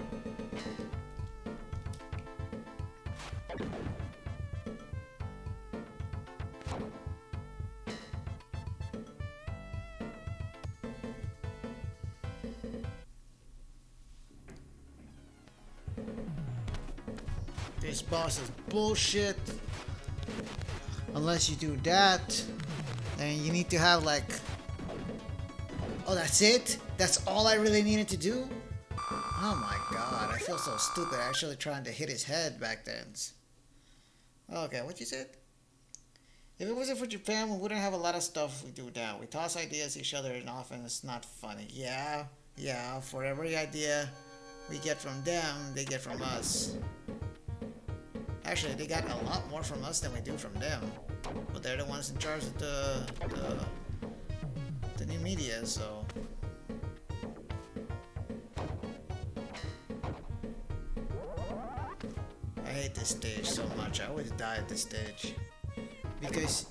This boss is bullshit. Unless you do that, then you need to have like... Oh, that's it? That's all I really needed to do? Oh my god, I feel so stupid actually trying to hit his head back then. Okay, what you said? If it wasn't for Japan, we wouldn't have a lot of stuff we do now. We toss ideas at each other and often it's not funny. Yeah, for every idea we get from them, they get from us. Actually, they got a lot more from us than we do from them. But they're the ones in charge of the new media, so... I hate this stage so much. I always die at this stage. Because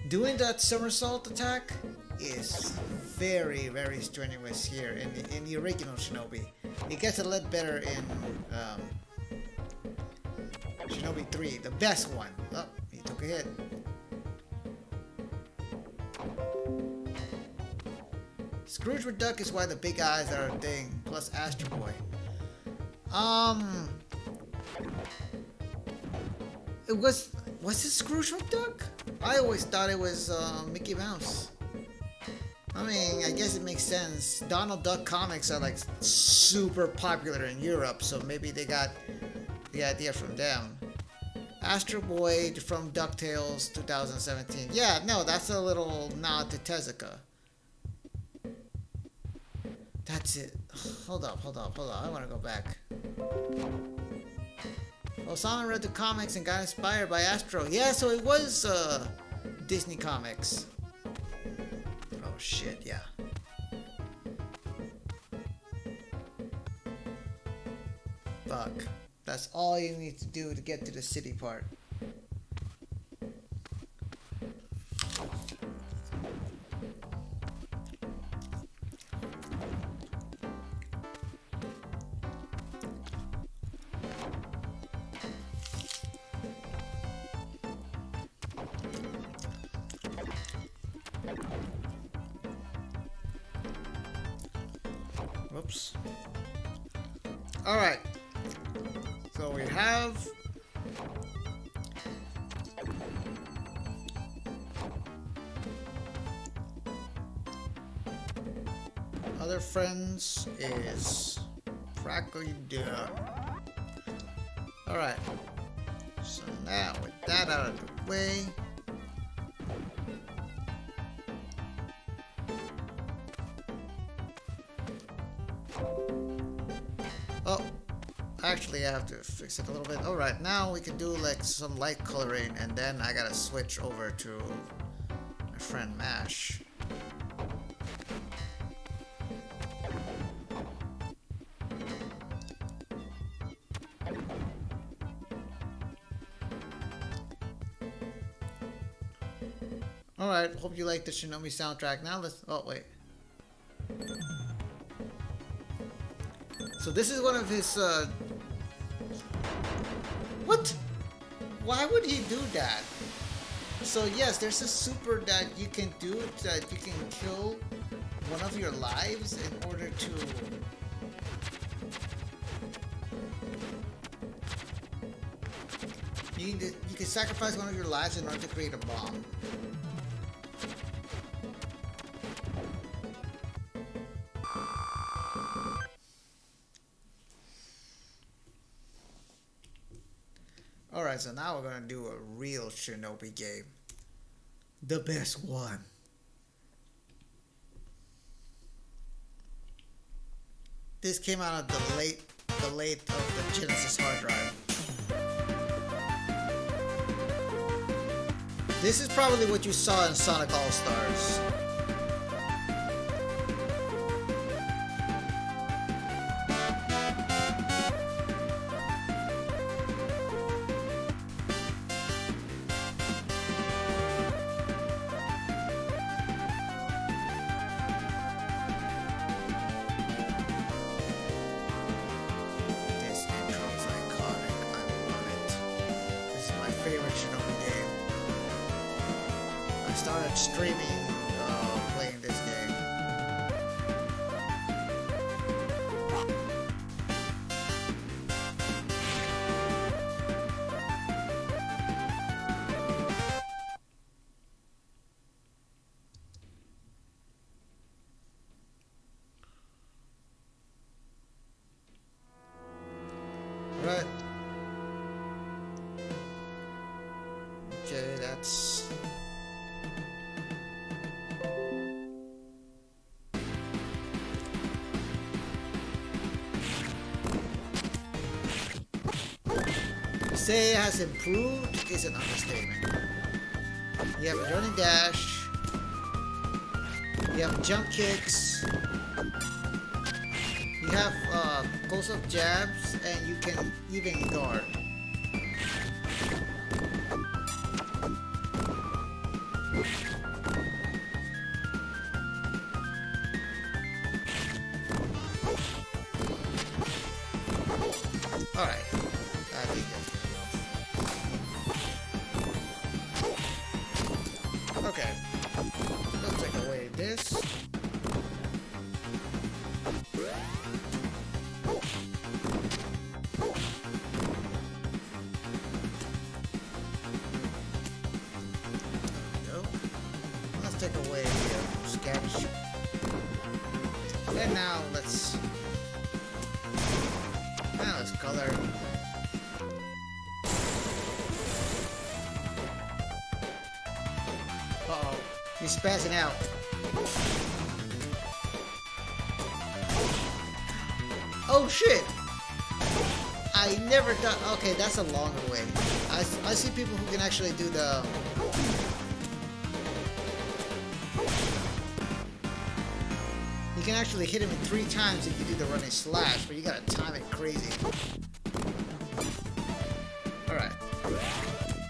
doing that somersault attack is very, very strenuous here in the original Shinobi. It gets a lot better in Shinobi 3, the best one. Oh, he took a hit. Scrooge McDuck is why the big eyes are a thing, plus Astro Boy. Was it Scrooge McDuck? I always thought it was Mickey Mouse. I mean, I guess it makes sense. Donald Duck comics are like super popular in Europe, so maybe they got the idea from them. Astro Boy from DuckTales 2017. Yeah, no, that's a little nod to Tezuka. That's it. Hold up. I want to go back. Osama read the comics and got inspired by Astro. Yeah, so it was Disney Comics. Oh shit, yeah. Fuck. That's all you need to do to get to the city part. Whoops. Alright. So we have other friends is Crackly Duh. Alright. So now with that out of the way, oh, actually I have to fix it a little bit. Alright, now we can do like some light coloring, and then I gotta switch over to my friend Mash. Alright, hope you like the Shinobi soundtrack. Now let's, oh wait. So this is one of his, what? Why would he do that? So yes, there's a super that you can do that you can kill one of your lives in order to... You can sacrifice one of your lives in order to create a bomb. Alright, so now we're gonna do a real Shinobi game. The best one. This came out of the late of the Genesis hard drive. This is probably what you saw in Sonic All-Stars. Started streaming, playing this game. Right. Okay, that's... Say it has improved is an understatement. You have a running dash, you have jump kicks, you have close-up jabs, and you can even guard. Alright. I think that's good enough. Okay. Let's take away this. take away the sketch. And now let's color. Uh-oh, he's spazzing out. Oh shit! I never done. Okay, that's a longer way. I see people who can actually do the. You can actually hit him in 3 times if you do the running slash, but you gotta time it crazy. Alright.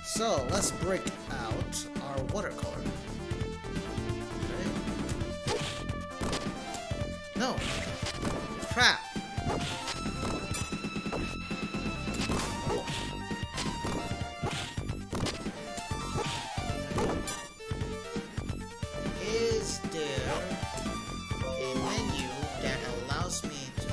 So, let's break out our watercolor. Okay. No! Crap! Is there a menu that allows me to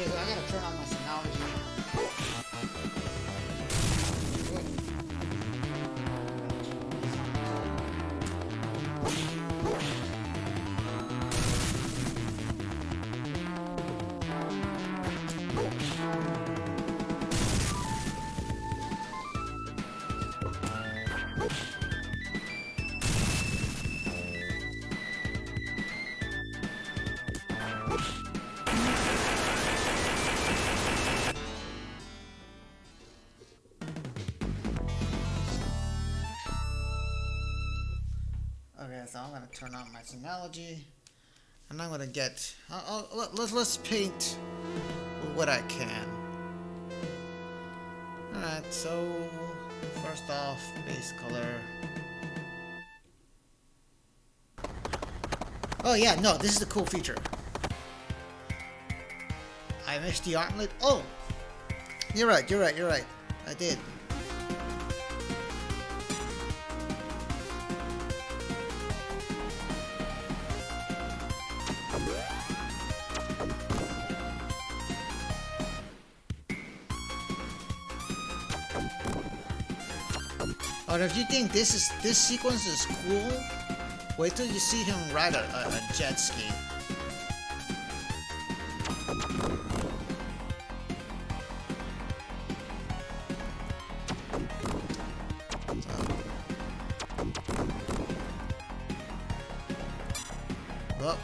Okay, so I gotta turn on my Synology. Okay, so I'm gonna turn on my Synology, and I'm gonna get. Let's paint what I can. All right, so first off, base color. Oh yeah, no, this is a cool feature. I missed the artlet. Oh, you're right. I did. Or if you think this sequence is cool, wait till you see him ride a jet ski. Well.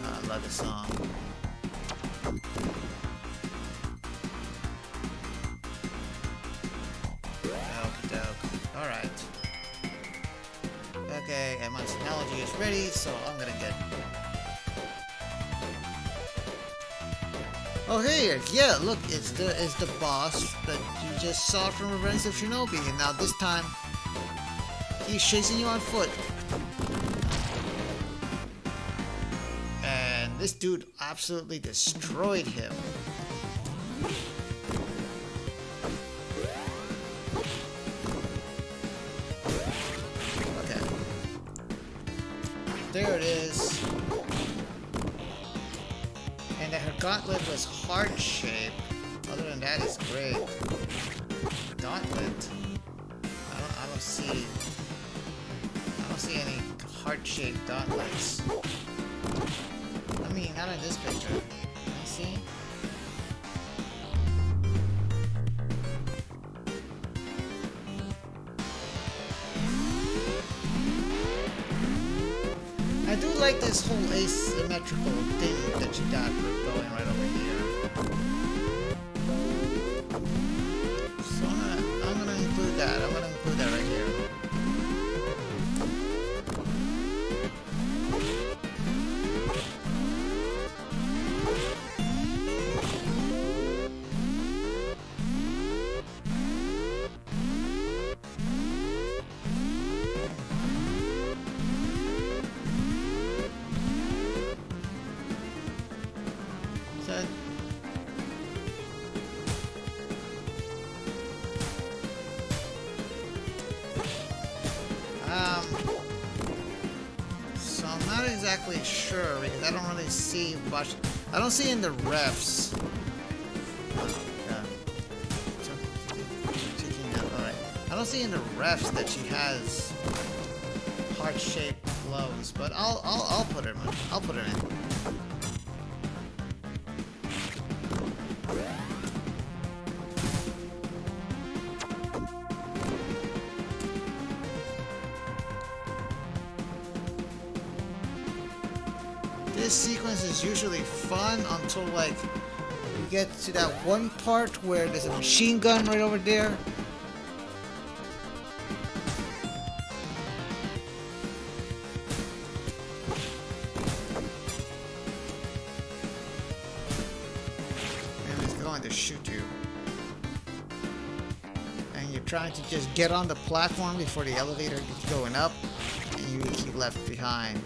I love this song. Alright. Okay, and my Synology is ready, so I'm gonna get Oh hey, yeah, look, it's the boss that you just saw from Revenge of Shinobi, and now this time he's chasing you on foot. And this dude absolutely destroyed him. Okay. There it is. And that her gauntlet was heart-shaped. Other than that, it's great. Gauntlet. I don't see any heart-shaped gauntlets. I mean, not in this picture. Let me see. I do like this whole asymmetrical thing that you got going right over here. So I'm gonna include that. I'm gonna include that right here. So I'm not exactly sure because I don't really see much. I don't see in the refs. Alright. I don't see in the refs that she has heart-shaped gloves, but I'll put it in. I'll put it in. This sequence is usually fun until like you get to that one part where there's a machine gun right over there. And it's going to shoot you. And you're trying to just get on the platform before the elevator gets going up, and you get left behind.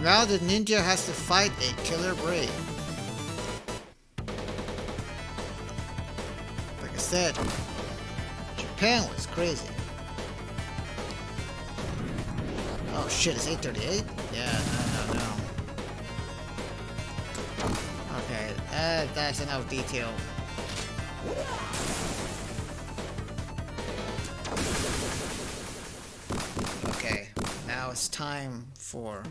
Now the ninja has to fight a killer brave. Like I said, Japan was crazy. Oh shit, it's 8:38? Yeah, no. Okay, that's enough detail. Okay, now it's time for...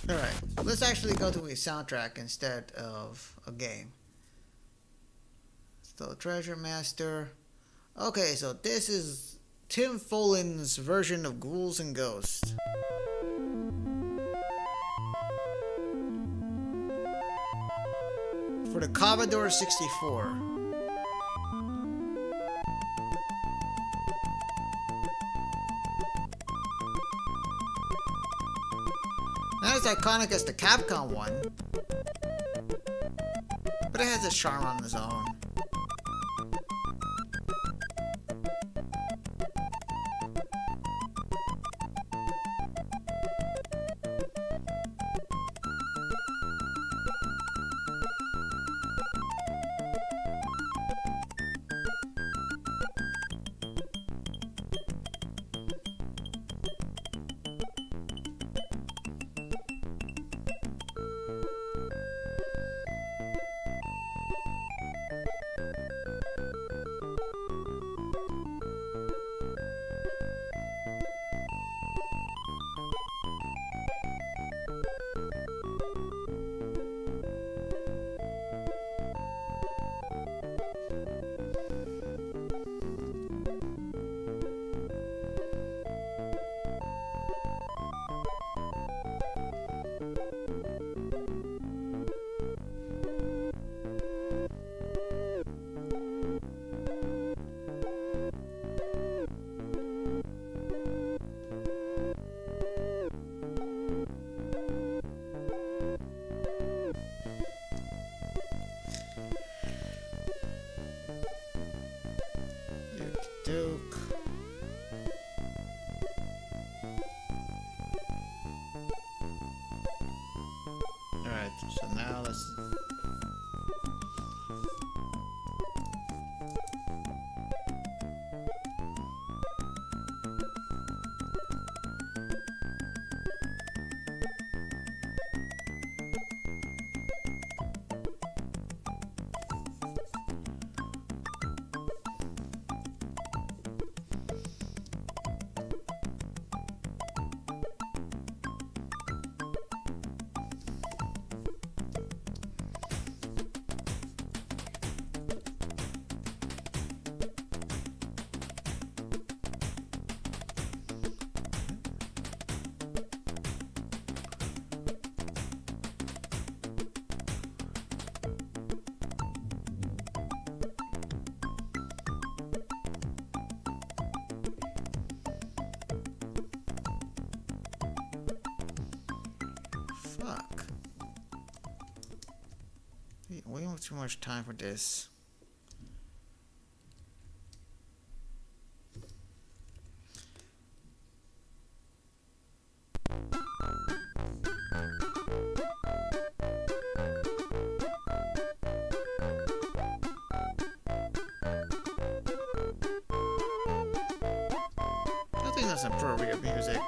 Alright, let's actually go to a soundtrack instead of a game. So, Treasure Master. Okay, so this is Tim Follins' version of Ghouls and Ghosts. For the Commodore 64. Not as iconic as the Capcom one, but it has a charm on its own. So now let's. Fuck. We don't have too much time for this. I think that's appropriate music,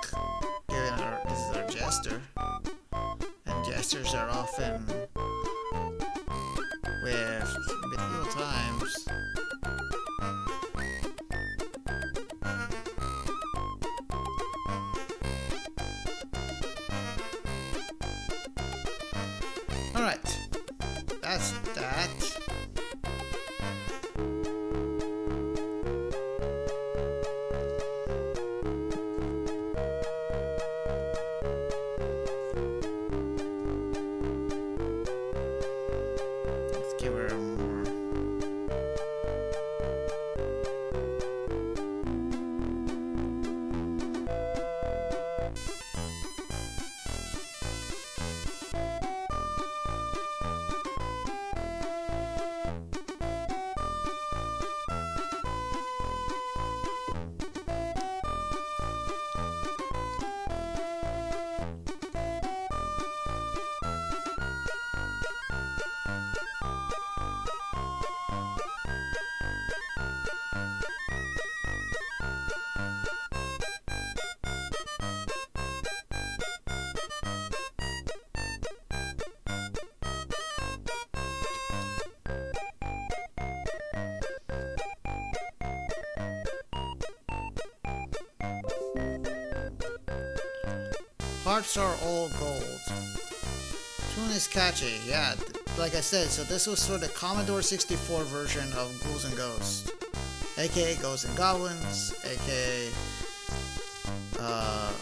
given this is our jester, and jesters are often with medieval times. All right, that's that. Give her more. Hearts are all gold. Tune is catchy, yeah. Like I said, so this was for the Commodore 64 version of Ghouls and Ghosts, aka Ghosts and Goblins, aka I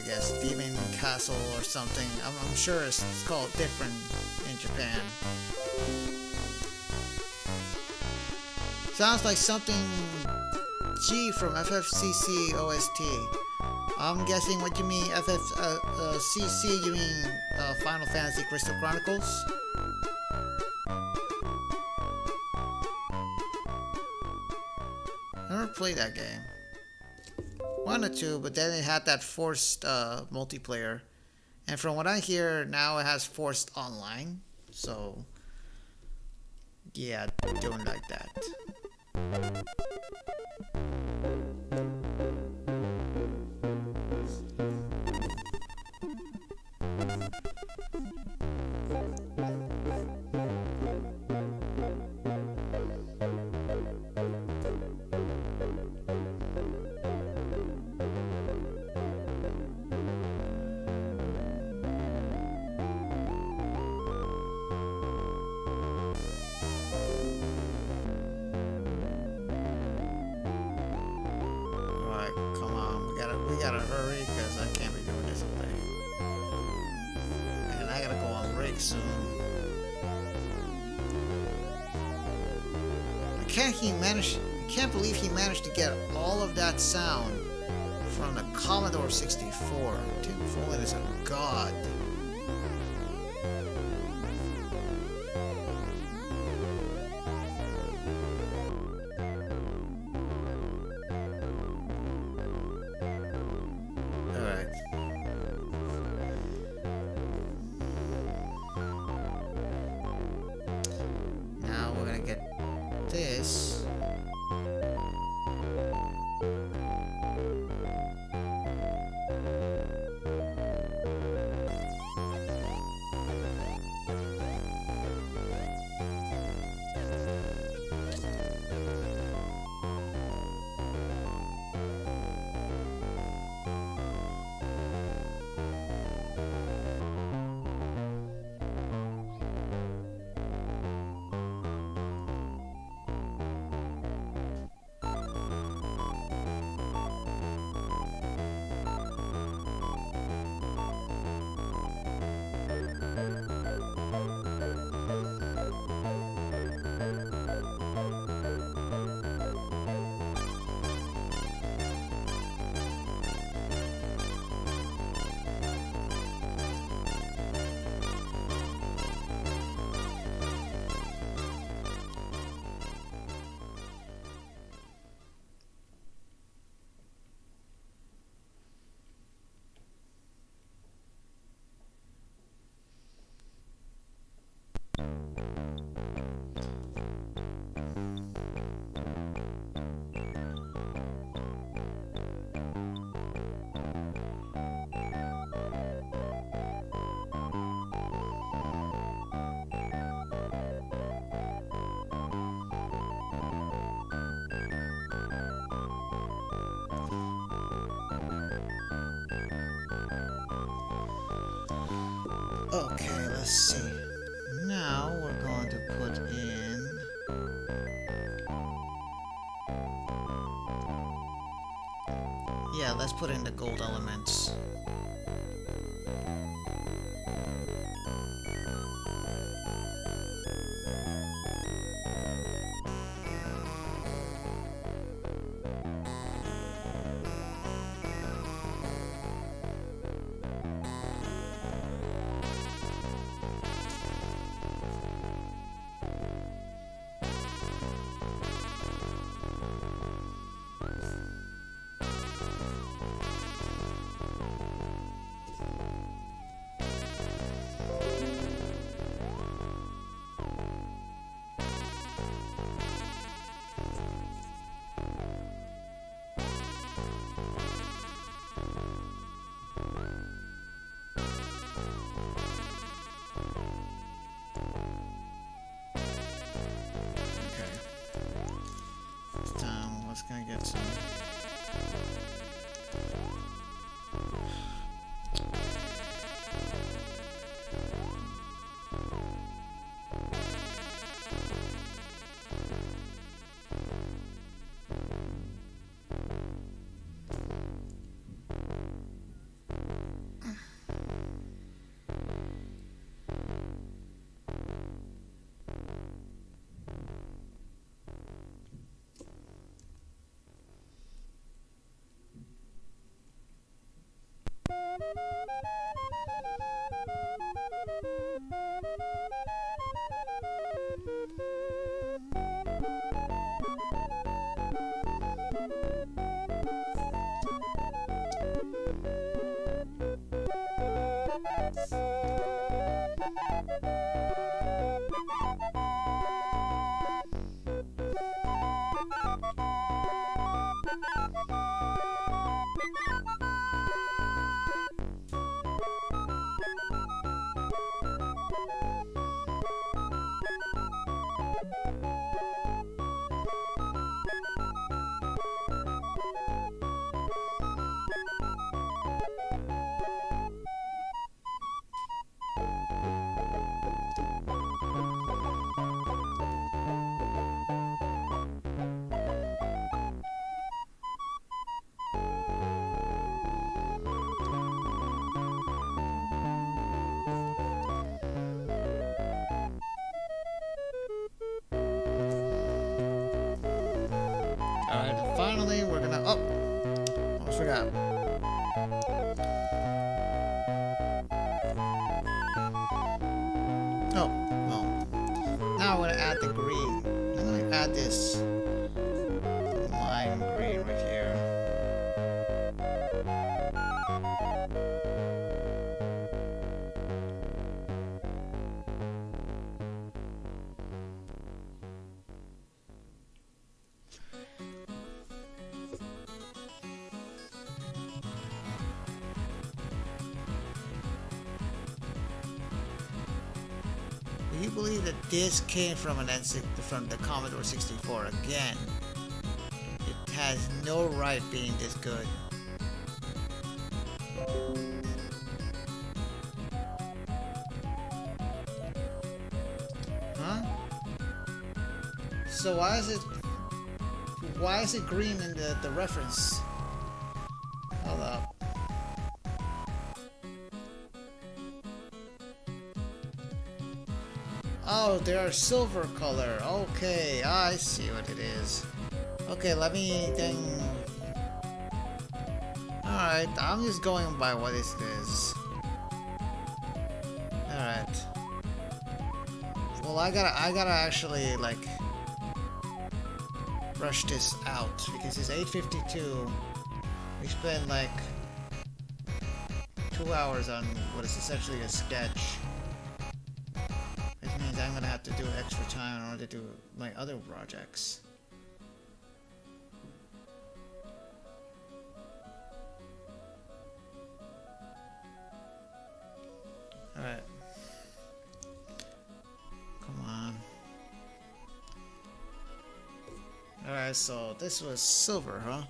guess Demon Castle or something. I'm sure it's called different in Japan. Sounds like something G from FFCC OST. I'm guessing what you mean FFCC, you mean Final Fantasy Crystal Chronicles? I never played that game. Wanted to, but then it had that forced multiplayer. And from what I hear, now it has forced online. So, yeah, don't like that. We gotta hurry because I can't be doing this all day. And I gotta go on break soon. I can't believe he managed to get all of that sound from the Commodore 64. Tim Foley is a god. Okay, let's see. Now we're going to put in. Yeah, let's put in the gold elements. Gonna get some. Alright, finally we're gonna. Oh! Almost forgot. Oh, well. Now I'm gonna add the green. I'm gonna add this lime green right here. Do you believe that this came from from the Commodore 64 again? It has no right being this good. Huh? So why is it green in the reference? Hold up. Oh, they are silver color. Okay, I see what it is. Okay, let me then. Alright, I'm just going by what it is. Alright. Well, I gotta actually, like, rush this out because it's 8:52. We spent like 2 hours on what is essentially a sketch. Which means I'm gonna have to do extra time in order to do my other projects. Alright. Come on. Alright, so this was silver, huh?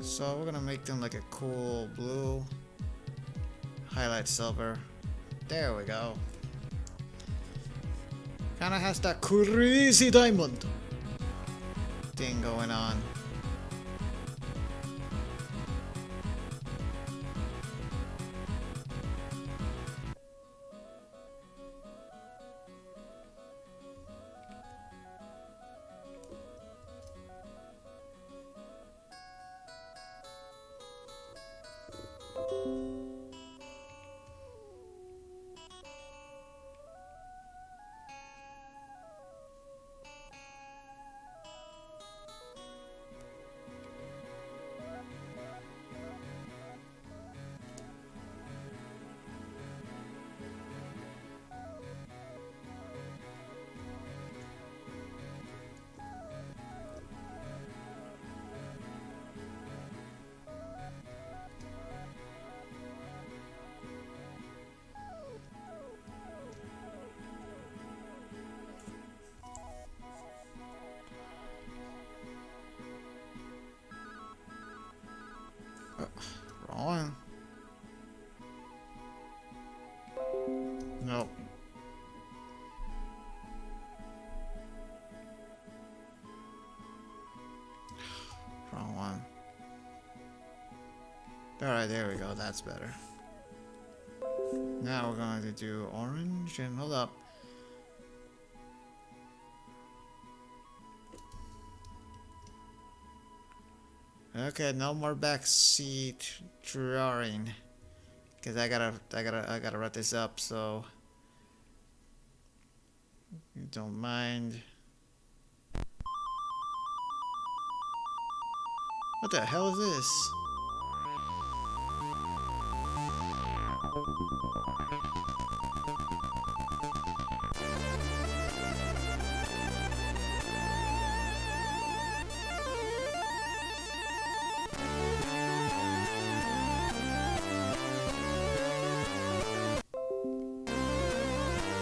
So we're gonna make them like a cool blue. Highlight silver. There we go. Kinda has that crazy diamond thing going on. Wrong. Nope. Wrong one. Alright, there we go. That's better. Now we're going to do orange and hold up. Okay, no more backseat drawing, because I gotta wrap this up. So, you don't mind? What the hell is this?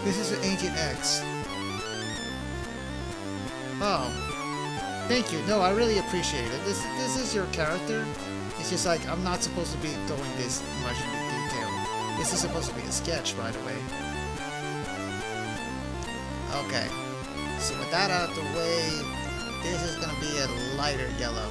This is an Ancient X. Oh, thank you. No, I really appreciate it. This is your character. It's just like I'm not supposed to be going this much into detail. This is supposed to be a sketch, by the way. Okay. So with that out of the way, this is gonna be a lighter yellow.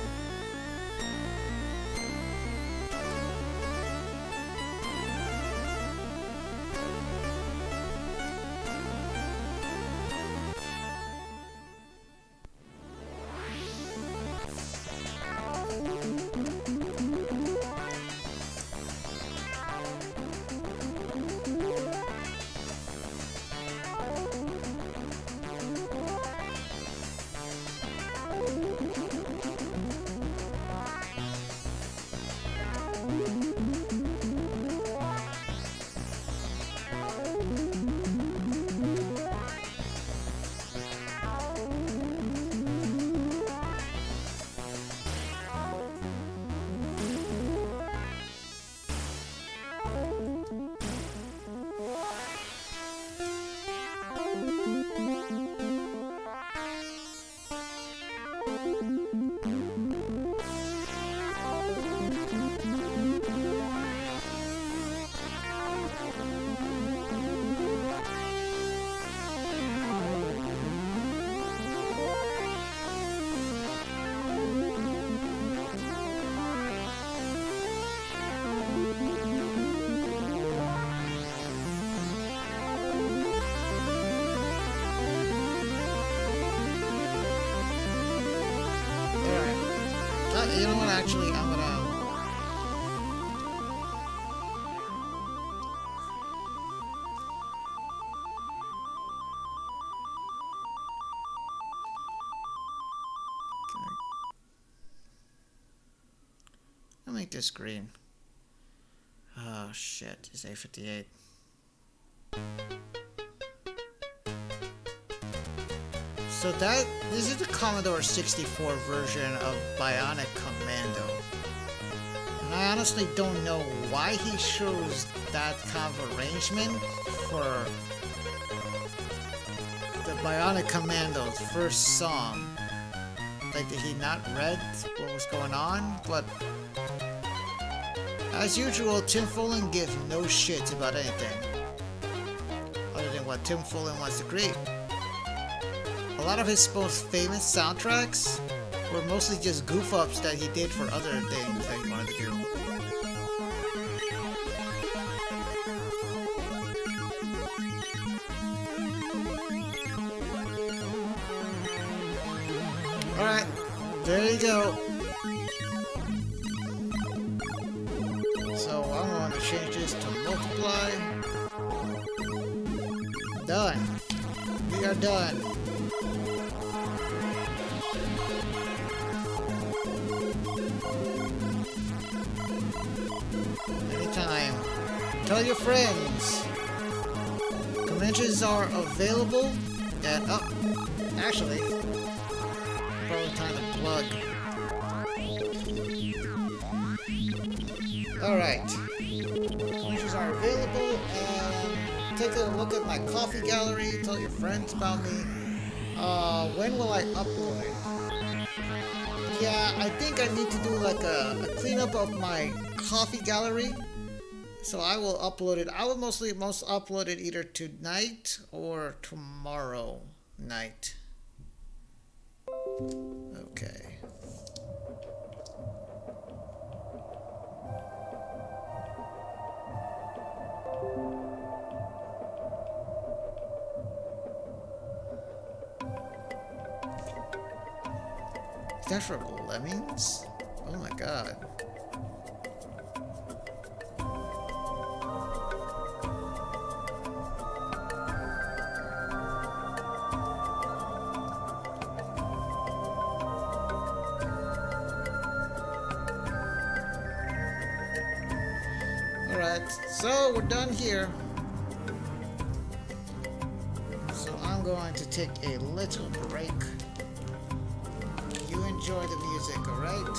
actually, I'm gonna. I'll make this green. Oh shit, it's 8:58. So this is the Commodore 64 version of Bionic Commando. And I honestly don't know why he chose that kind of arrangement for the Bionic Commando's first song. Like, did he not read what was going on? But as usual, Tim Follin gives no shit about anything other than what Tim Follin wants to create. A lot of his most famous soundtracks were mostly just goof-ups that he did for other things that he wanted to do. Alright, there you go. So I'm going to change this to multiply. Done. We are done. Anytime. Tell your friends. Conventions are available at actually, probably time to plug. Alright. Conventions are available, and take a look at my coffee gallery. Tell your friends about me. When will I upload it? Yeah, I think I need to do like a cleanup of my coffee gallery. So I will upload it. I will most upload it either tonight or tomorrow night. Okay. Is that for lemmings? Oh my god. Alright, so we're done here. So I'm going to take a little break. You enjoy the music, alright?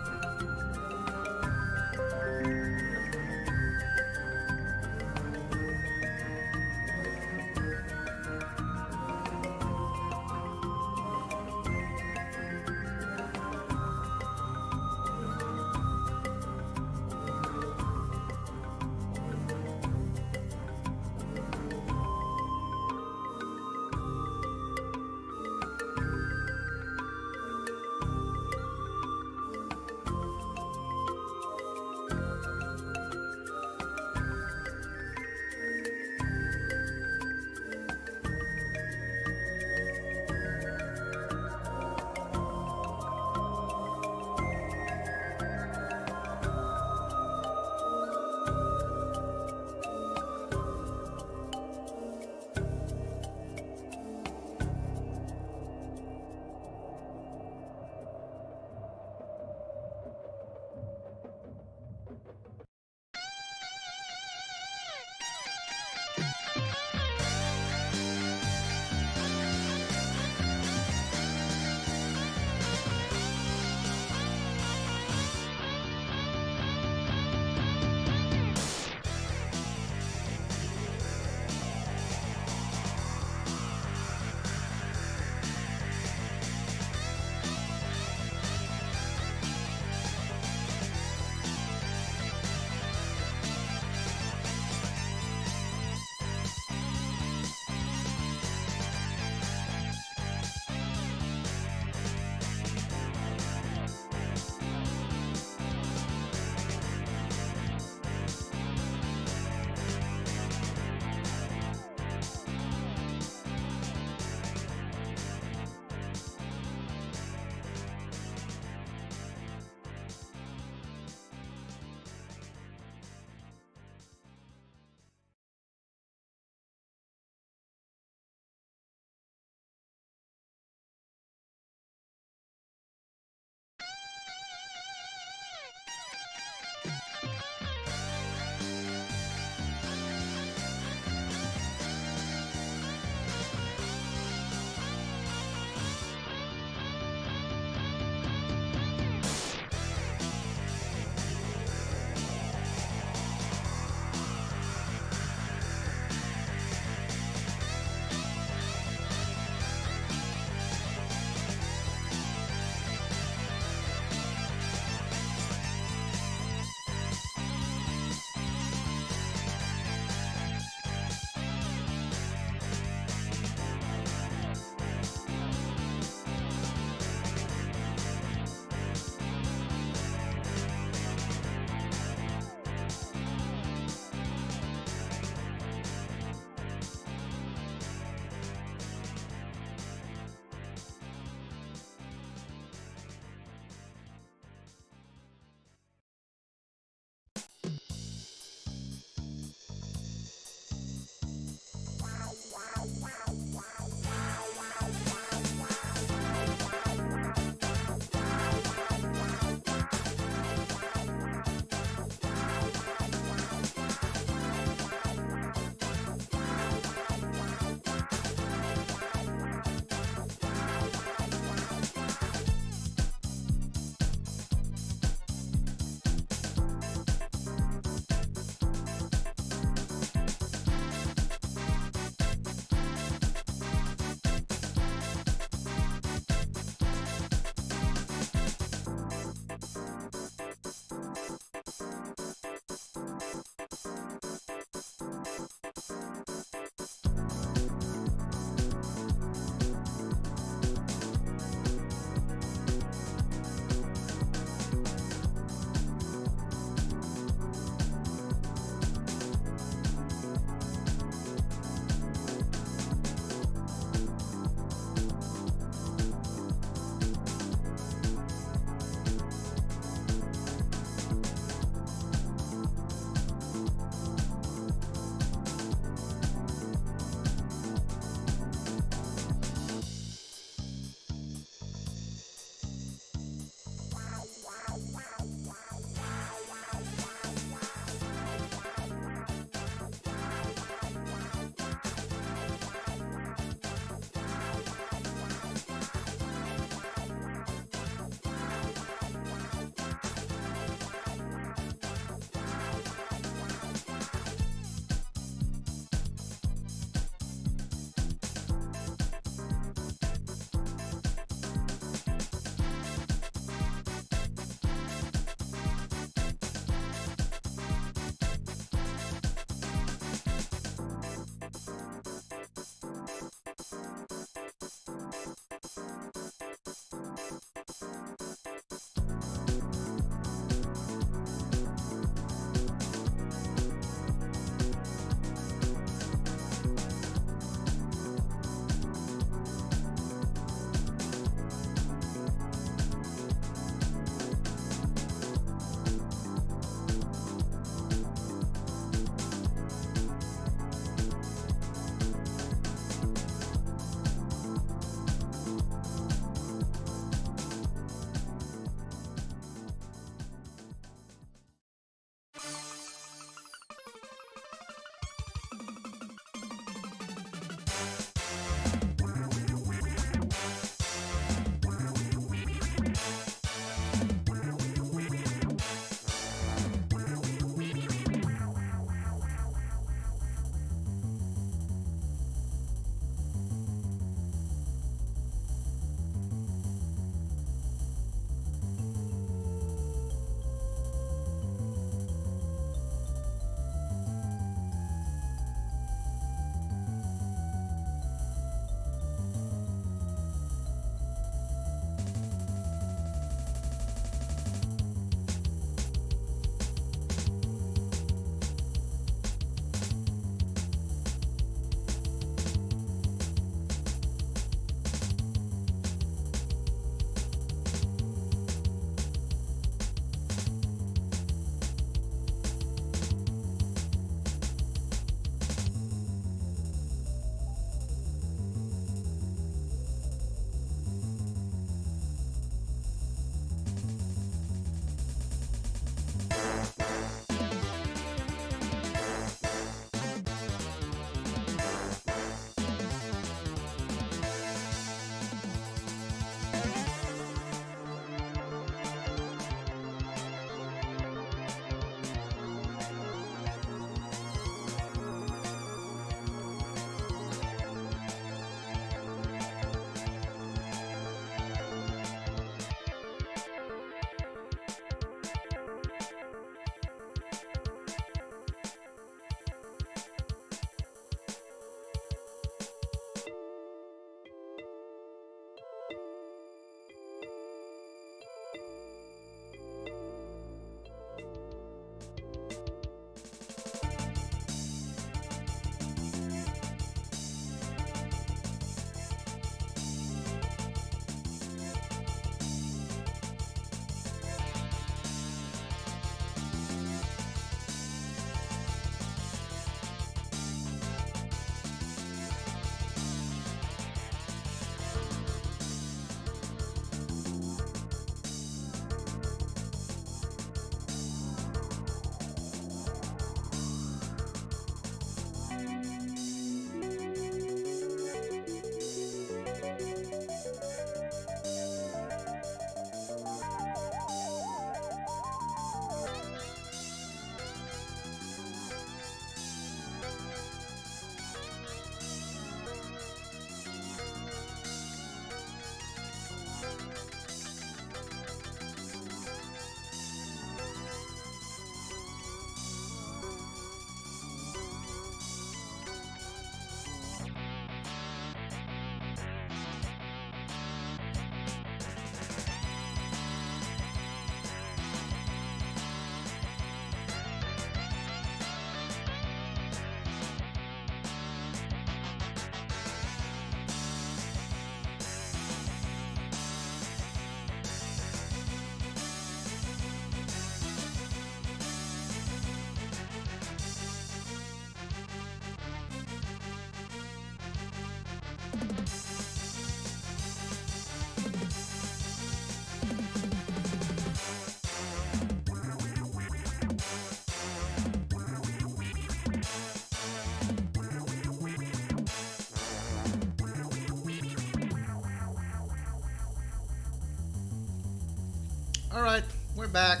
Alright, we're back.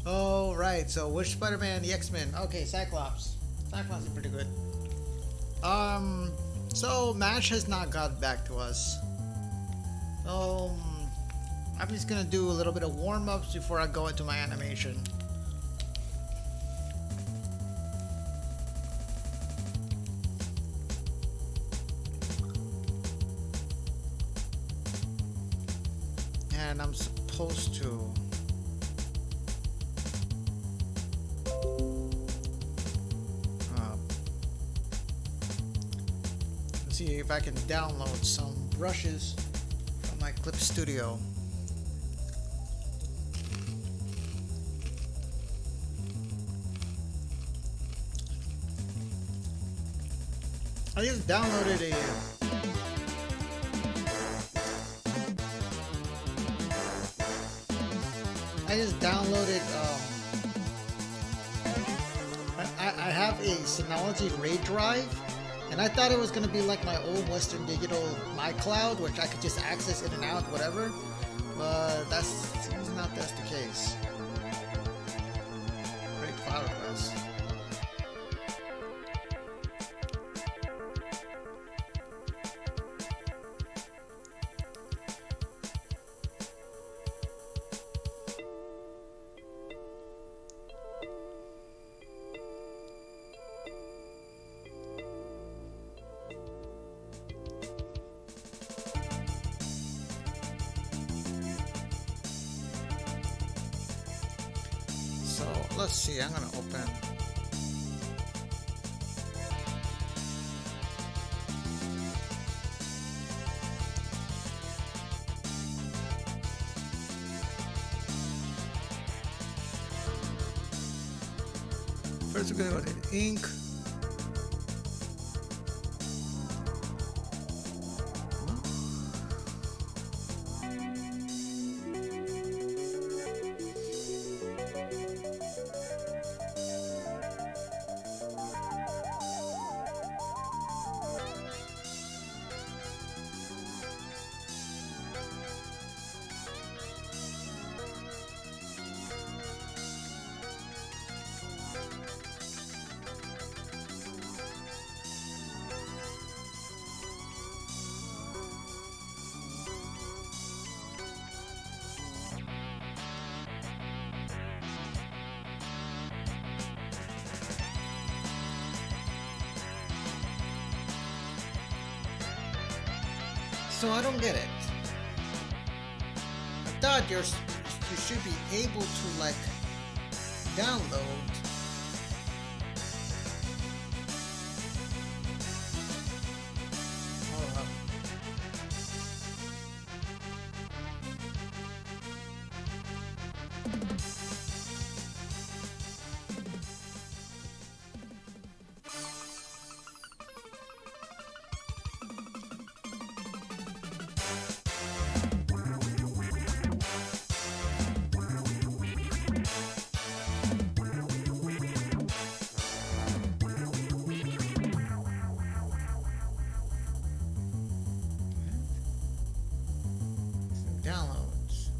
Oh, right. So, which Spider-Man? The X-Men. Okay, Cyclops. Cyclops is pretty good. So Mash has not got back to us. I'm just gonna do a little bit of warm-ups before I go into my animation. And I'm supposed to see if I can download some brushes from my Clip Studio. I just downloaded I have a Synology RAID drive, and I thought it was going to be like my old Western Digital MyCloud, which I could just access in and out, whatever, but seems not that's the case. Great file address. Let's see, I'm gonna open. First we're gonna go to ink. So I don't get it. I thought you should be able to like download. Hold up. Downloads.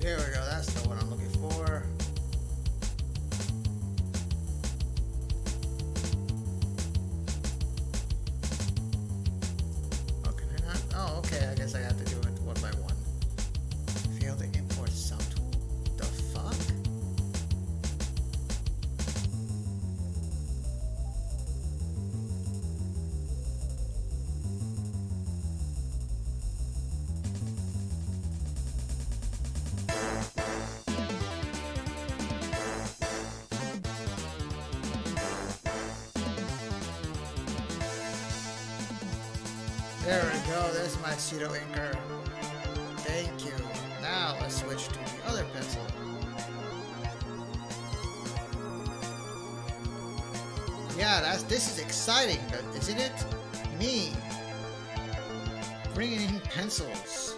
There we go, that's the one I'm looking for. Oh, okay, I guess I have to do it one by one. Fail to import sound tool? The fuck? There we go, there's my pseudo inker. Thank you. Now let's switch to the other pencil. Yeah, this is exciting, isn't it? Me, bringing in pencils.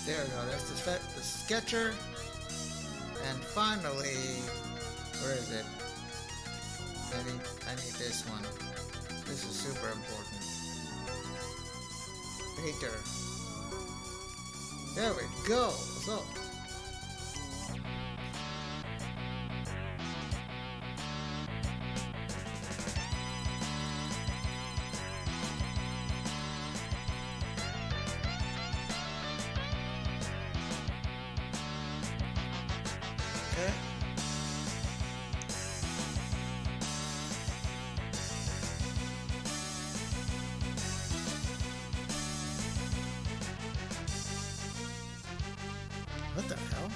There we go, that's the sketcher. And finally, where is it? I need this one. This is super important. Baker. There we go. So, okay. What the hell?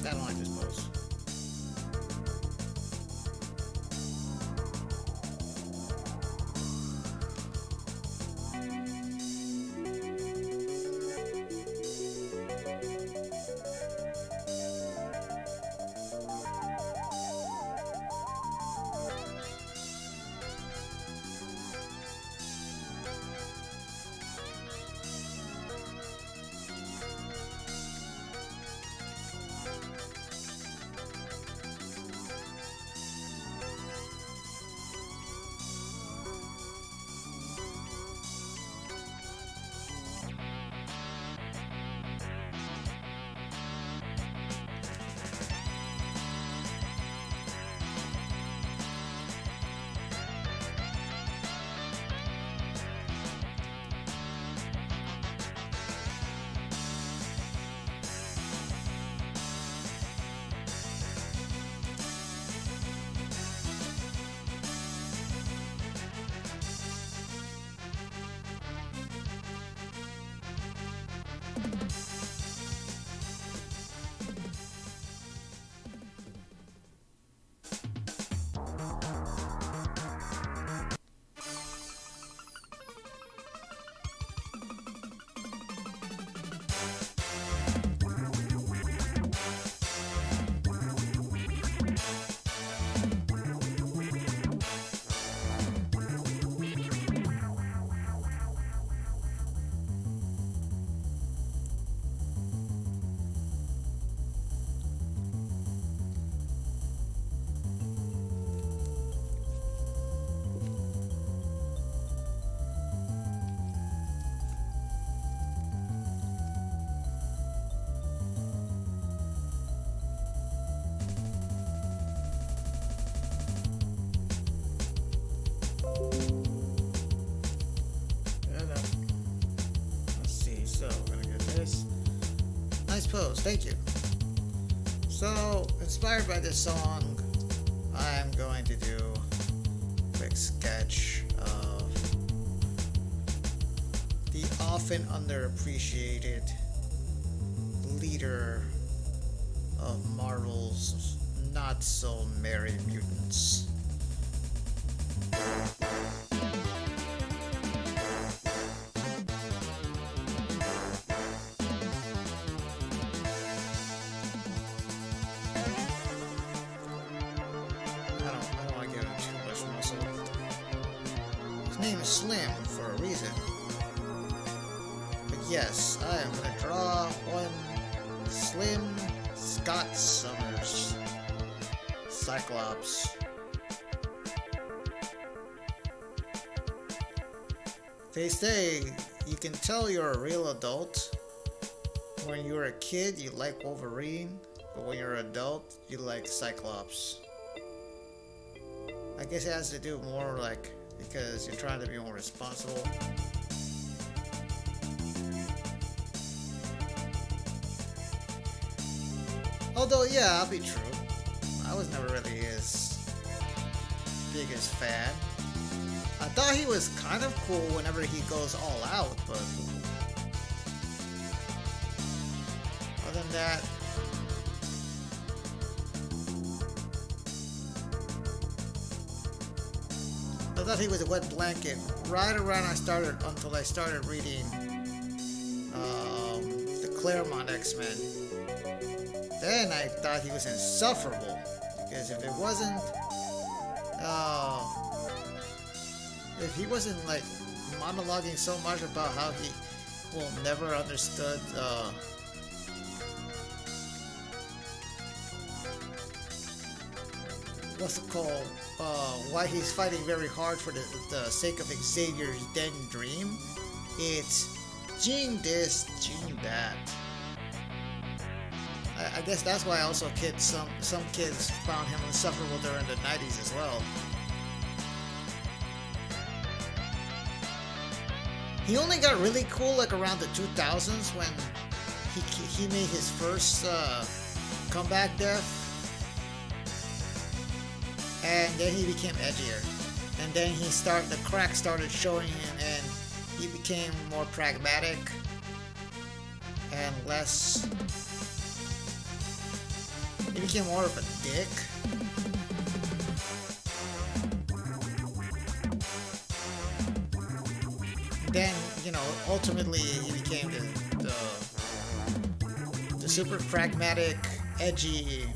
I don't like this pose. Nice pose, thank you. So, inspired by this song, I'm going to do a quick sketch of the often underappreciated leader of Marvel's not so merry mutants. I don't want to give him too much muscle. His name is Slim for a reason. But yes, I am going to draw one Slim Scott Summers Cyclops. They say you can tell you're a real adult when you're a kid, you like Wolverine, but when you're an adult, you like Cyclops. I guess it has to do more like because you're trying to be more responsible. Although, yeah, I'll be true. I was never really his biggest fan. I thought he was kind of cool whenever he goes all out, but other than that, I thought he was a wet blanket right around until I started reading the Claremont X-Men. Then I thought he was insufferable, because if he wasn't like monologuing so much about how he will never understood what's it called, why he's fighting very hard for the sake of Xavier's then dream. It's Gene this, Gene that. I guess that's why also some kids found him insufferable during the 90s as well. He only got really cool like around the 2000s when he made his first comeback death, and then he became edgier, and then the crack started showing him, and he became more pragmatic and less. He became more of a dick. Then, ultimately he became the super pragmatic, edgy,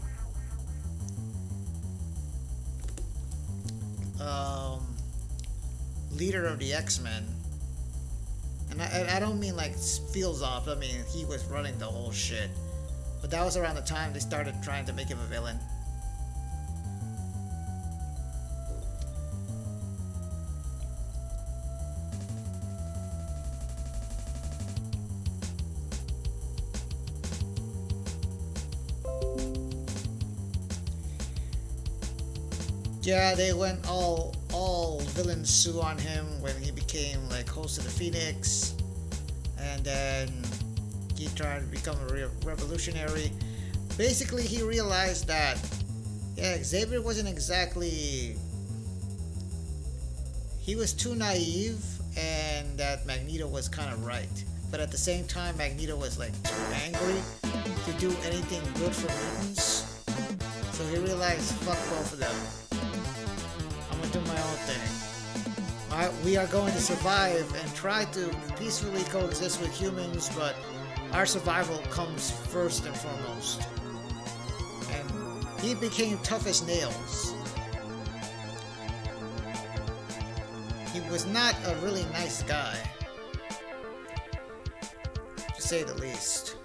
leader of the X-Men. And I don't mean like feels off, I mean he was running the whole shit. But that was around the time they started trying to make him a villain. Yeah, they went all villain sue on him when he became like host of the Phoenix, and then he tried to become a revolutionary. Basically, he realized that Xavier wasn't exactly. He was too naive, and that Magneto was kind of right. But at the same time, Magneto was like too angry to do anything good for mutants. So he realized, fuck both of them. I'm gonna do my own thing. We are going to survive and try to peacefully coexist with humans, but our survival comes first and foremost. And he became tough as nails. He was not a really nice guy, to say the least.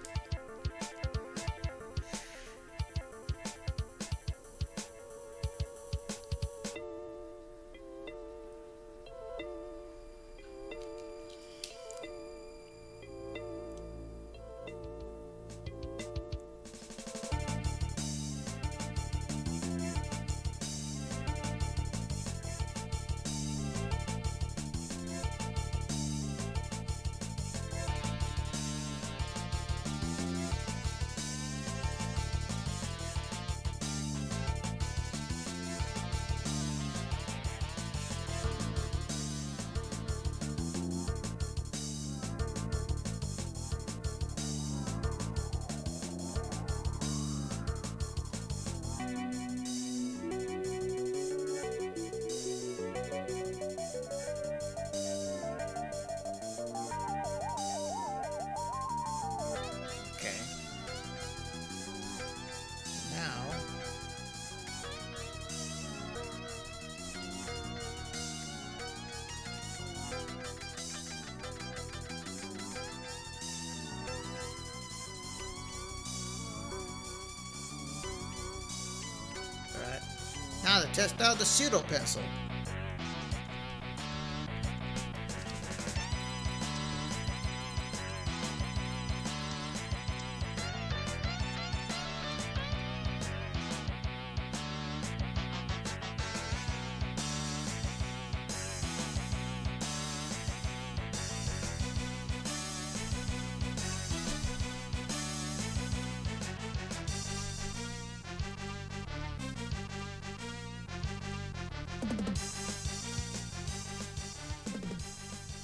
test out the pseudo pencil.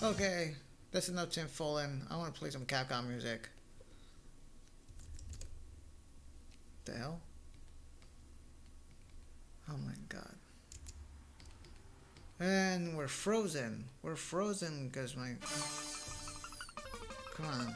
Okay, that's enough Tim Follin. I want to play some Capcom music. The hell? Oh my god. And we're frozen. We're frozen because my... Come on.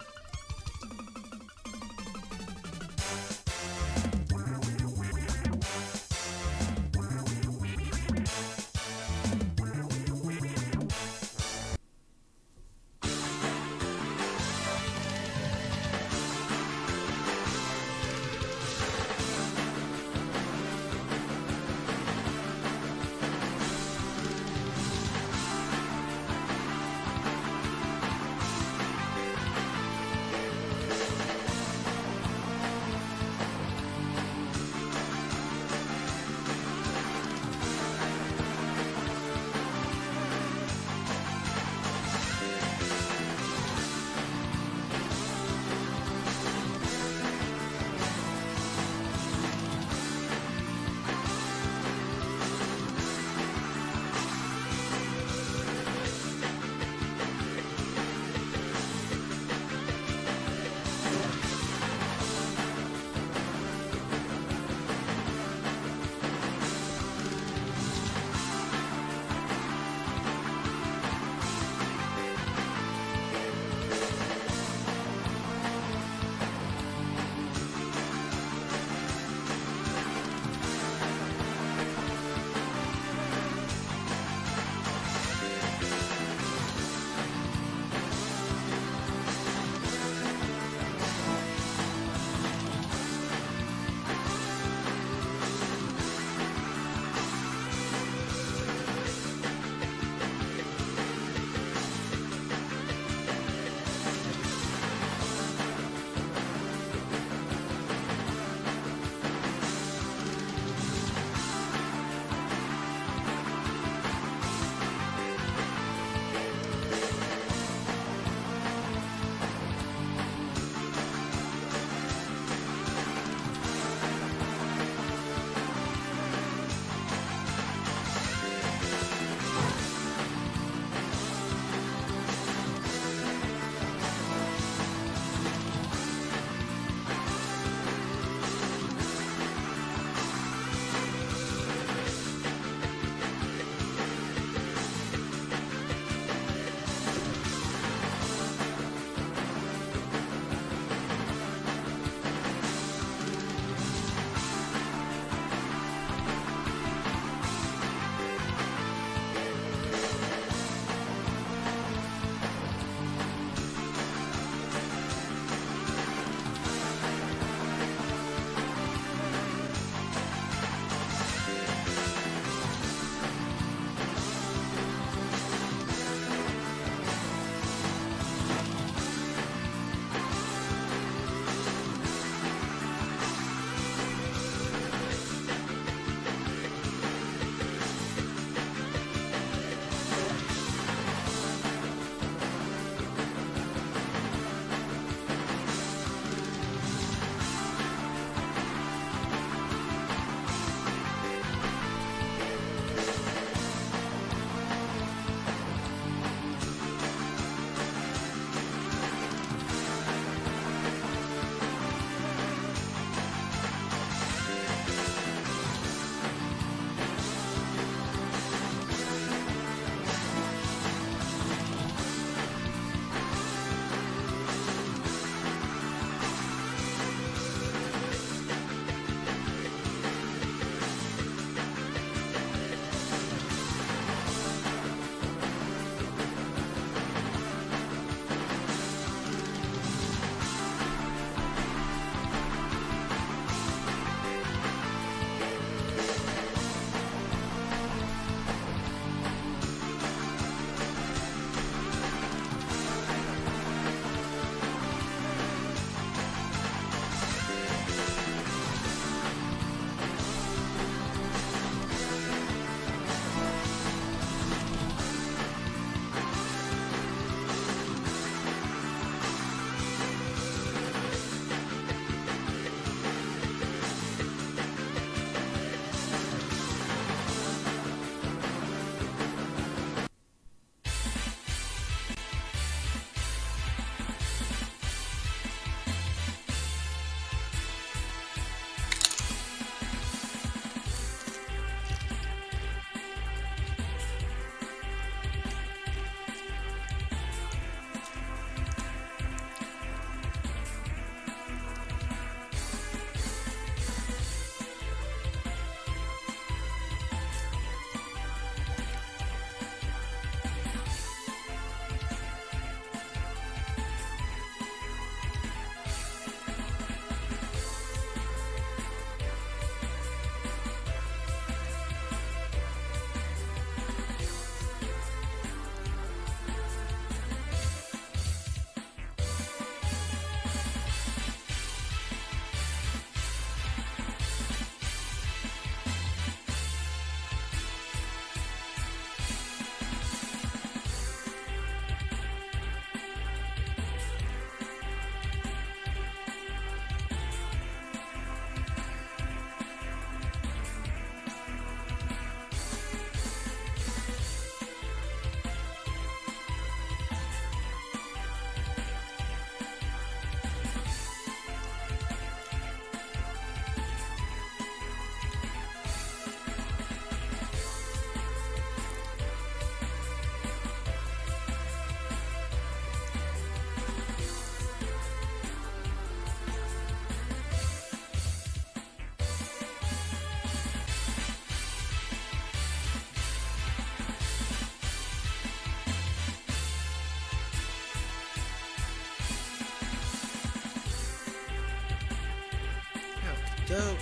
doke.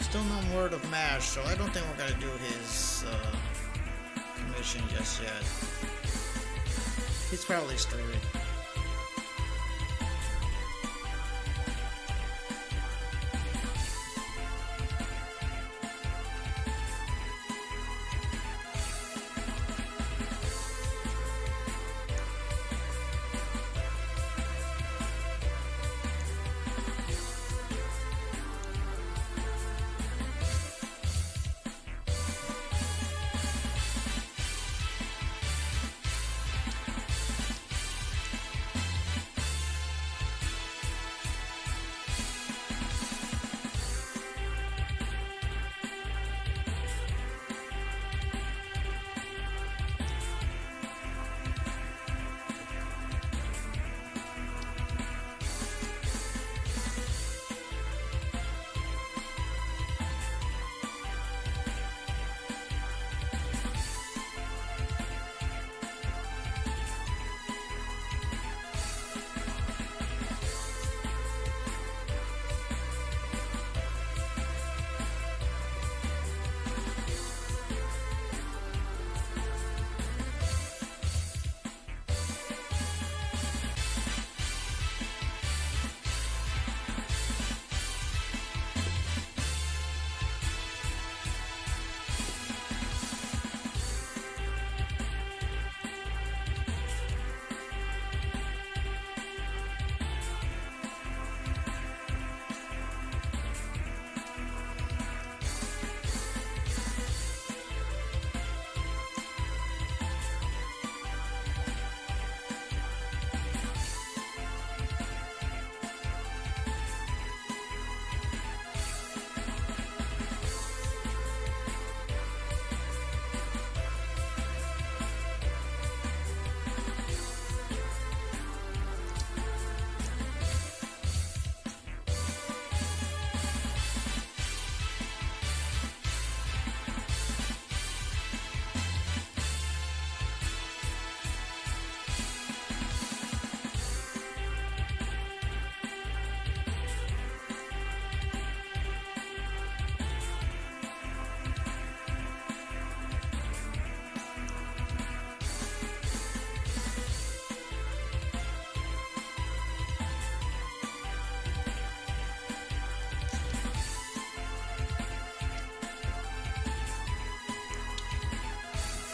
Still no word of Mash, so I don't think we're gonna do his commission just yet. He's probably straight.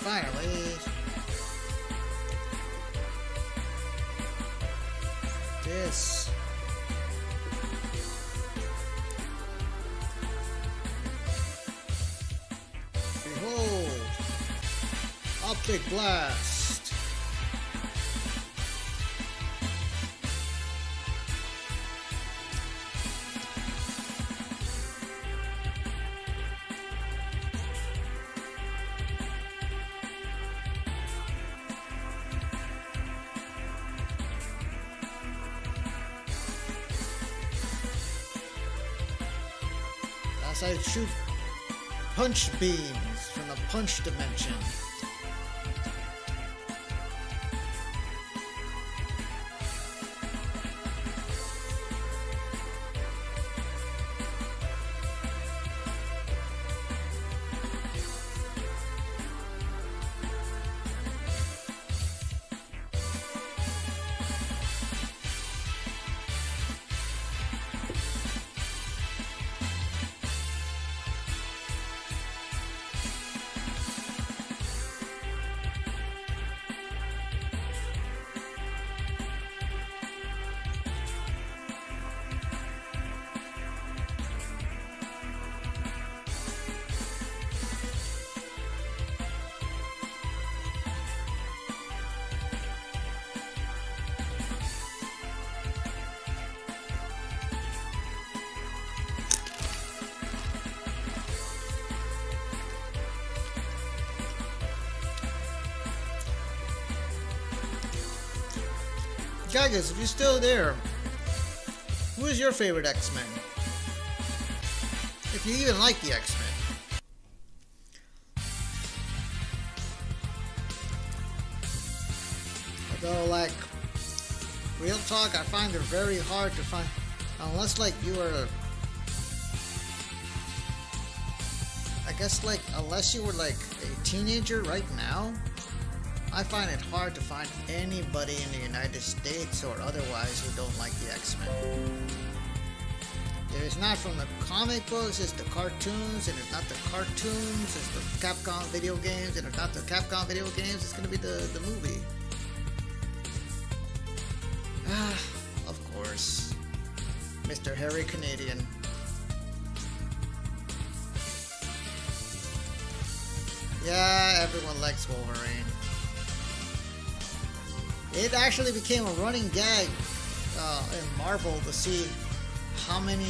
Finally. This. Behold. Optic Blast. As I shoot punch beams from the punch dimension. Gagas, if you're still there, who is your favorite X-Men? If you even like the X-Men. Although, like, real talk, I find it very hard to find Unless like you were, I guess like unless you were like a teenager right now, I find it hard to find anybody in the United States or otherwise who don't like the X-Men. If it's not from the comic books, it's the cartoons, and if not the cartoons, it's the Capcom video games, and if not the Capcom video games, it's gonna be the movie. Ah, of course. Mr. Harry Canadian. Yeah, everyone likes Wolverine. It actually became a running gag in Marvel to see how many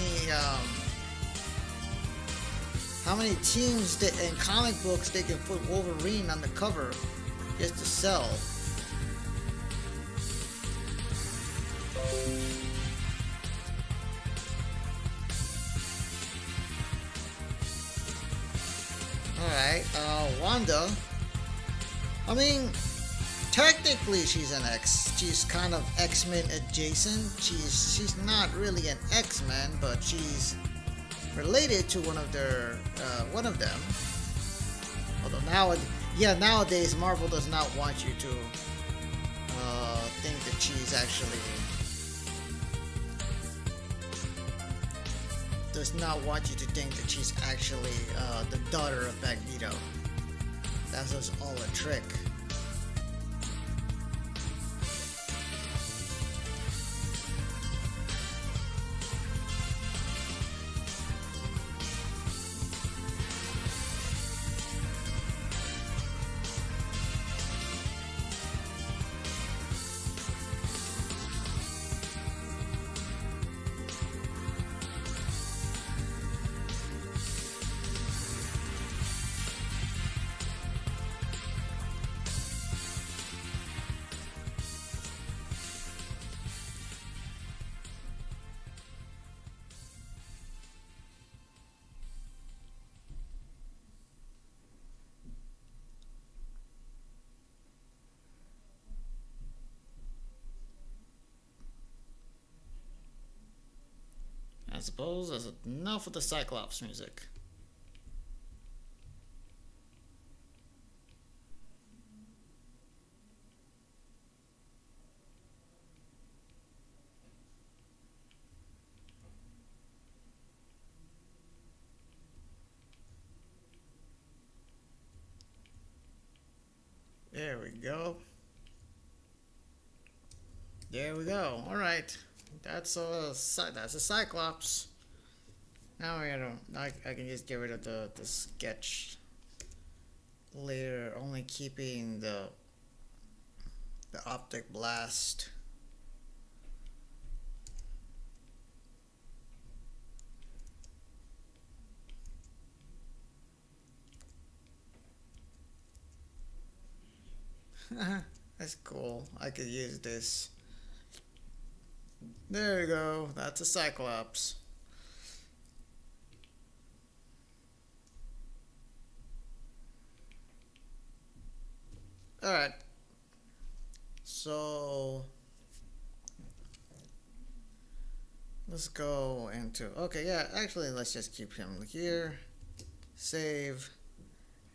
teams that in comic books they can put Wolverine on the cover just to sell. Alright, Wanda. I mean, technically she's an X. She's kind of X-Men adjacent. She's not really an X-Men, but she's related to one of them. Although nowadays Marvel does not want you to think that she's actually does not want you to think that she's actually the daughter of Magneto. That was all a trick. I suppose that's enough of the Cyclops music. There we go. There we go. All right. That's a Cyclops. Now I can just get rid of the sketch later, only keeping the optic blast. That's cool. I could use this. There you go. That's a Cyclops. Alright. So let's go into okay, yeah, actually let's just keep him here. Save.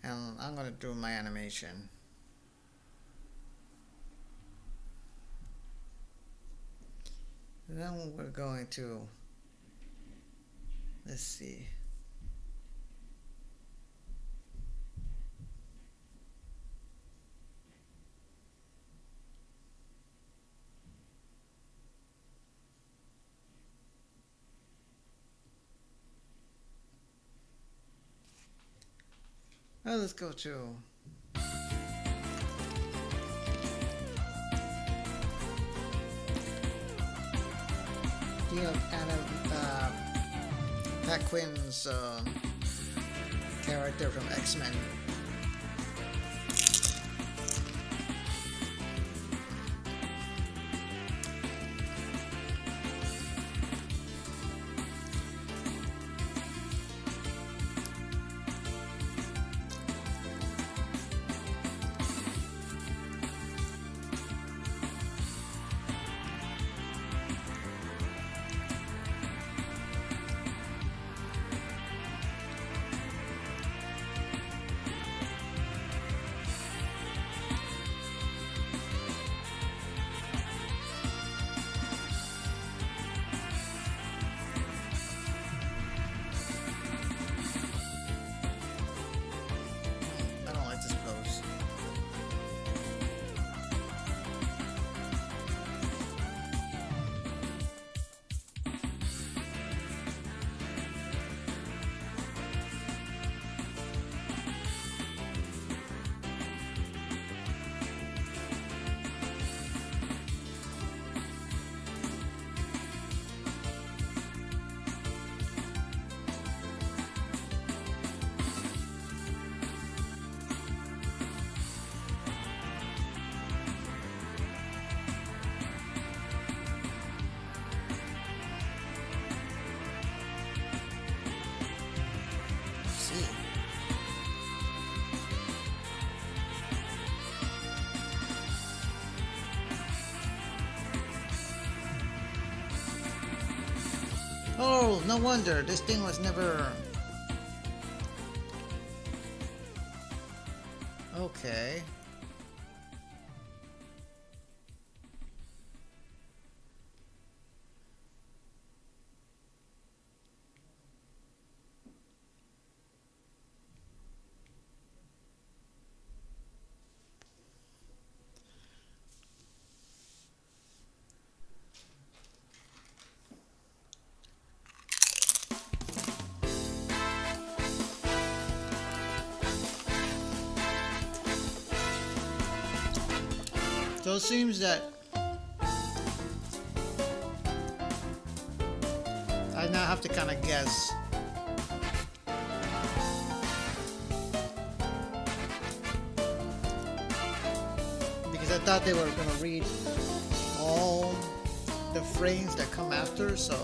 And I'm gonna do my animation. Then we're going to, let's see. Now let's go to Pat Quinn's character from X-Men. Oh, no wonder. This thing was never... Okay. So it seems that I now have to kind of guess. Because I thought they were going to read all the frames that come after, so...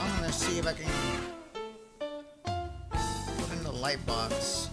I'm gonna see if I can put in the light box.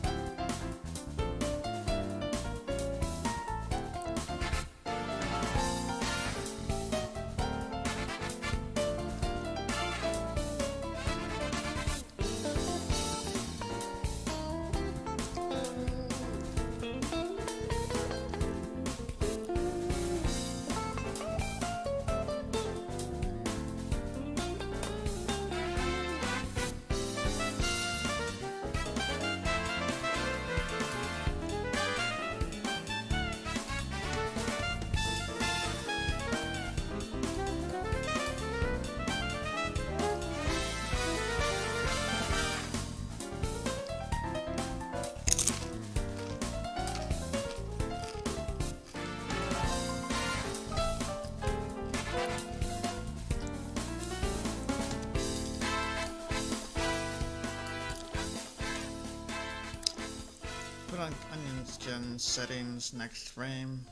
Put on onions gen settings, next frame,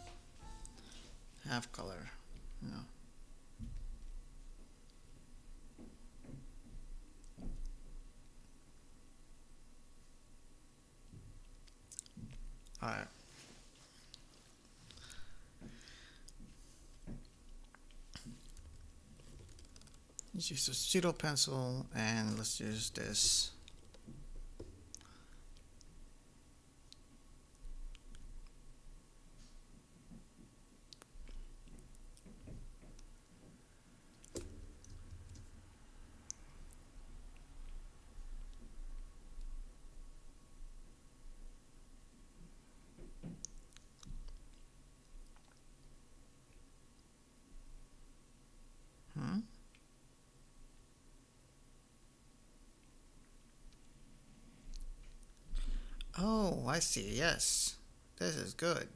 half color. No. Alright. Let's use a pseudo pencil and let's use this. Oh, I see. Yes. This is good.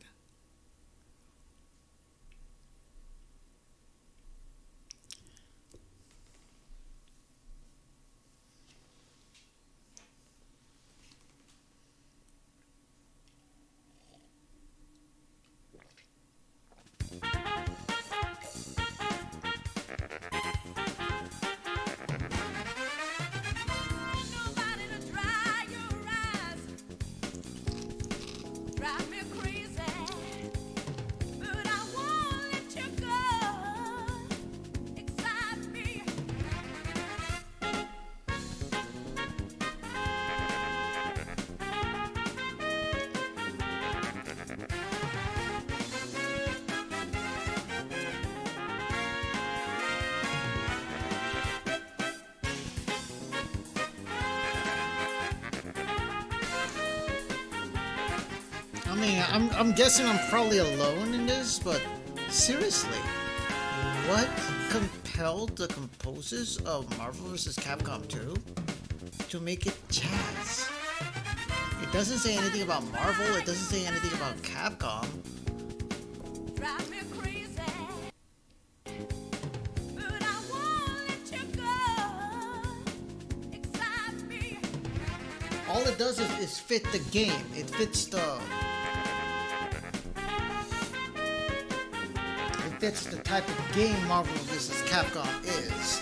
I mean, I'm guessing I'm probably alone in this, but seriously, what compelled the composers of Marvel vs. Capcom 2 to make it jazz. It doesn't say anything about Marvel, it doesn't say anything about Capcom. Drive me crazy, but I won't let you go. Excite me. All it does is fit the game. It fits the type of game Marvel vs. Capcom is.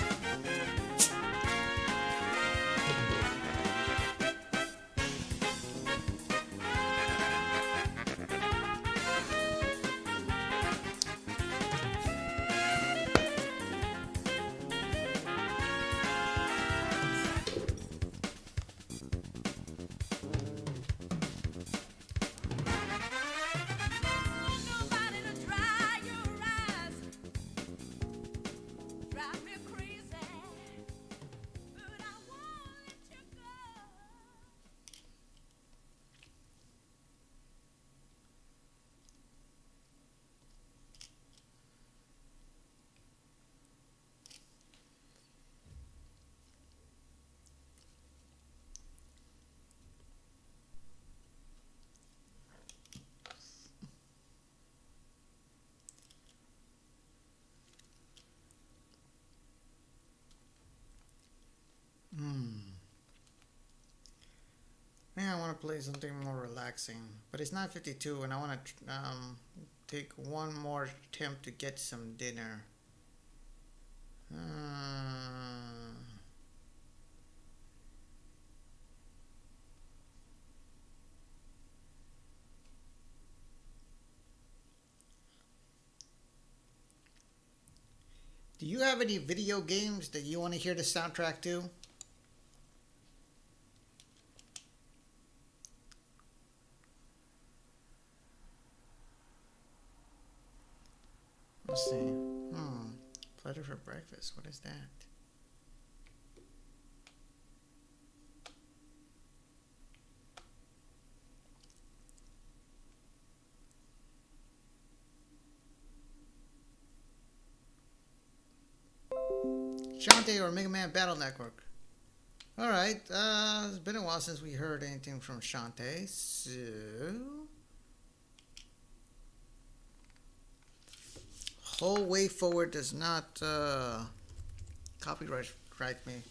Nobody to dry your eyes. Drive me crazy, but I won't let you go. Man, I want to play something more relaxing, but it's not 52, and I want to take one more attempt to get some dinner. Do you have any video games that you want to hear the soundtrack to? Let's see. Platter for breakfast. What is that? Shantae or Mega Man Battle Network. Alright, it's been a while since we heard anything from Shantae, so... Whole way forward does not copyright me.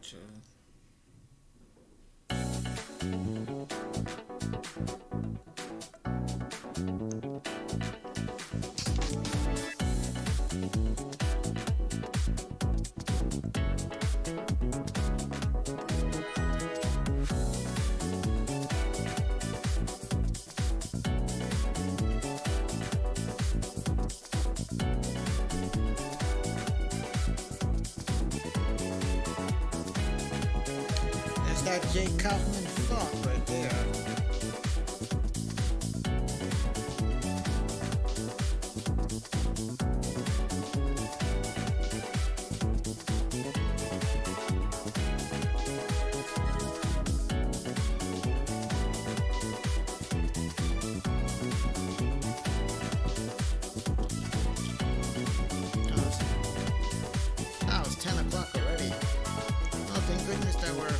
True. That's that Jay Kaufman thought right there. Now it's 10 o'clock already. Oh, thank goodness that we're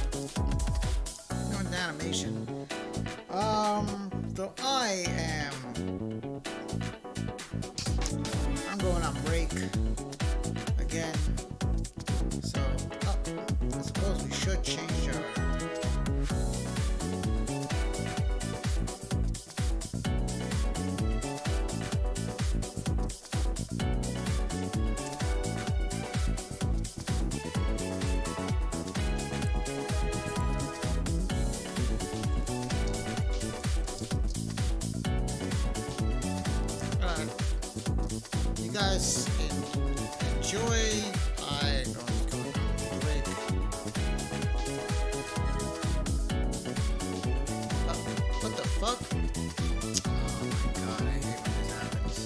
going to animation. So I'm going on break again. So, I suppose we should change our. You guys enjoy. I don't go on break. What the fuck? Oh my god, I hate when this happens.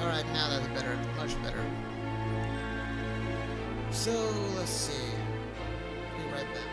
Alright, now that's better. Much better. So, let's see. Be right back.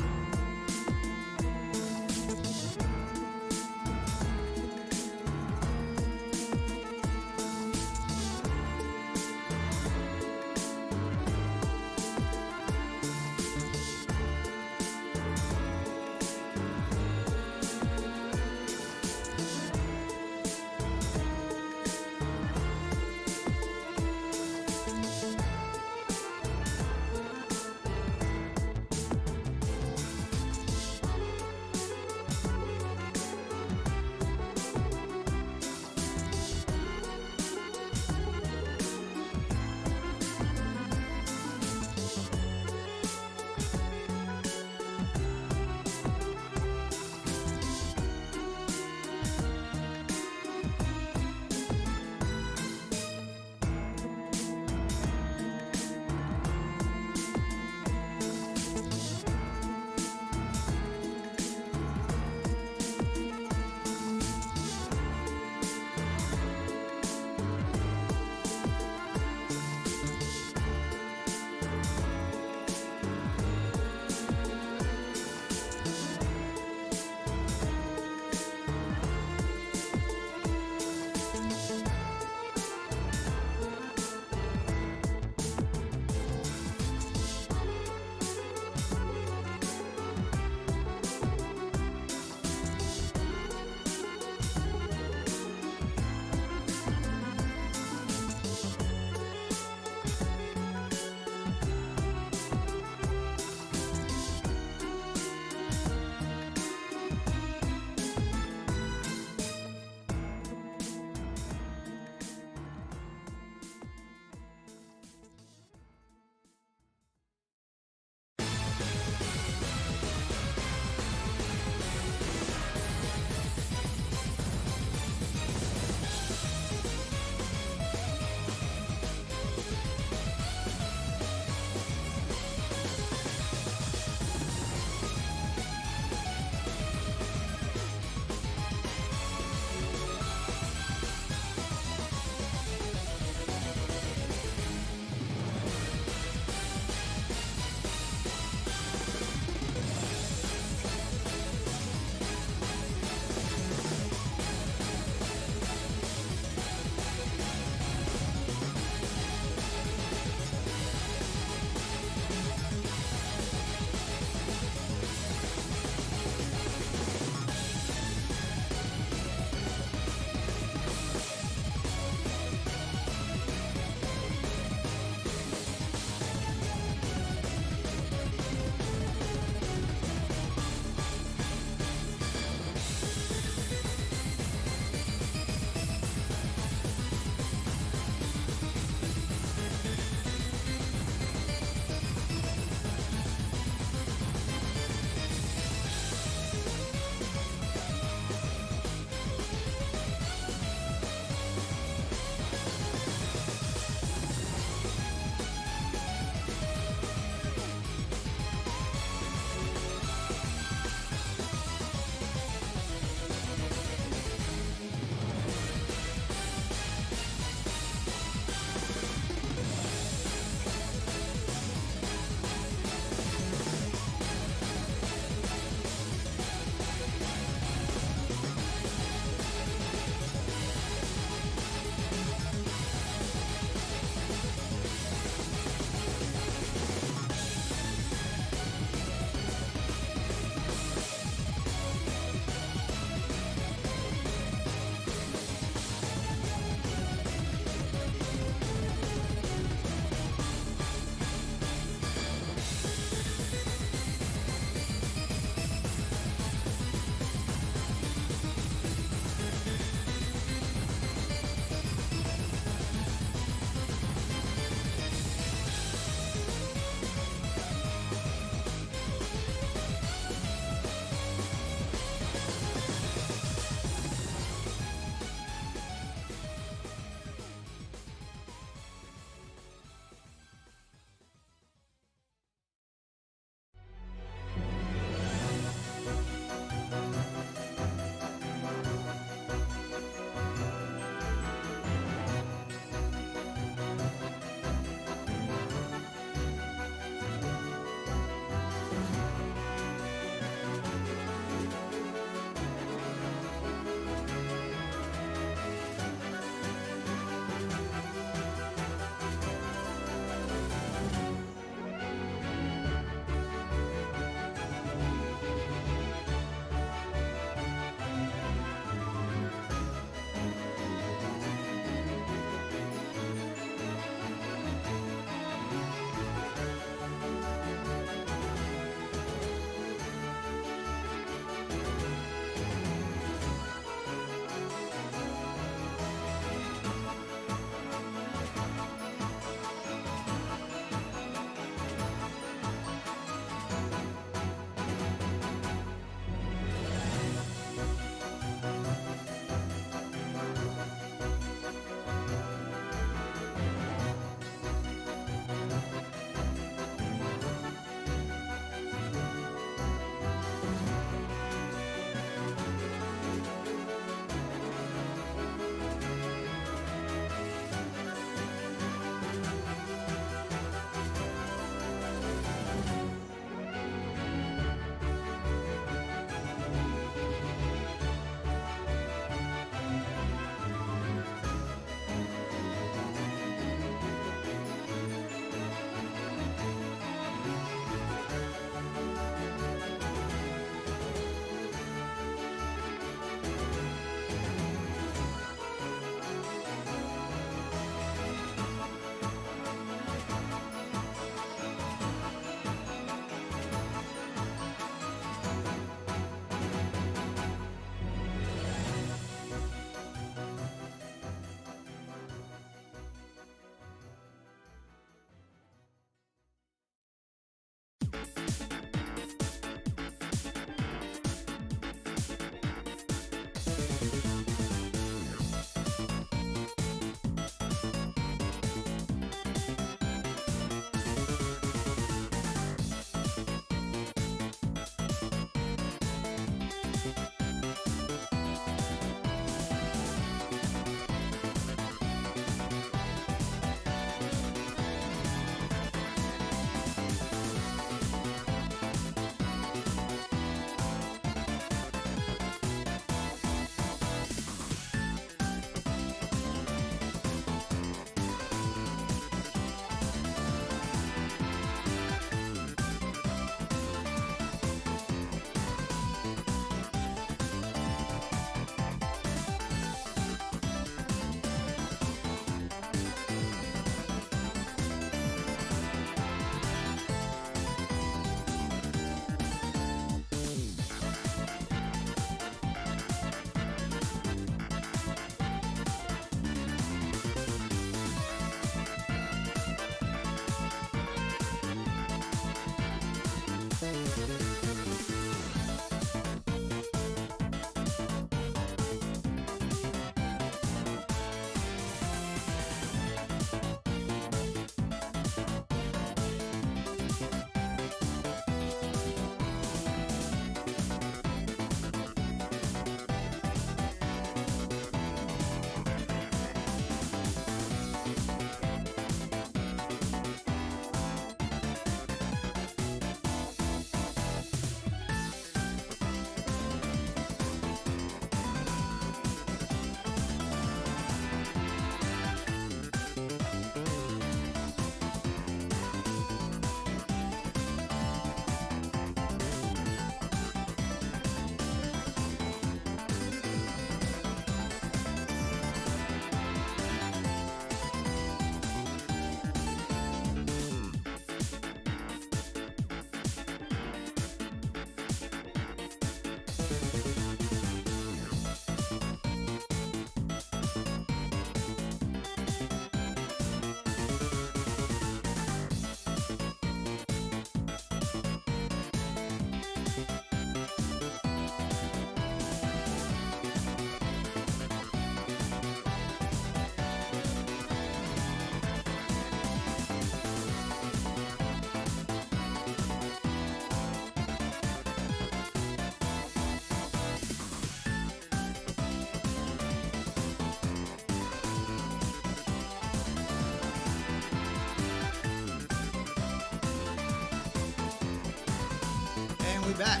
we back.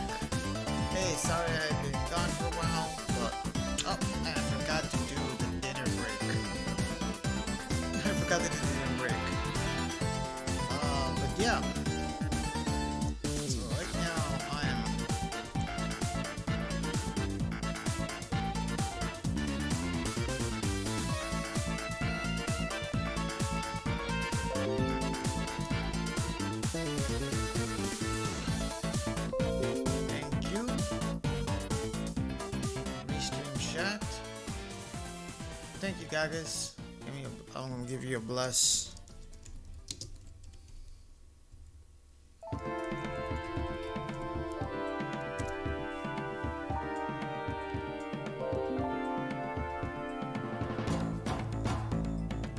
Hey, sorry I've been gone for a while, but oh, and I forgot to do the dinner break. I forgot to do the dinner break. But yeah. So right now I am. Thank you. Restream chat. Thank you, Gagas. I'm gonna give you a bless.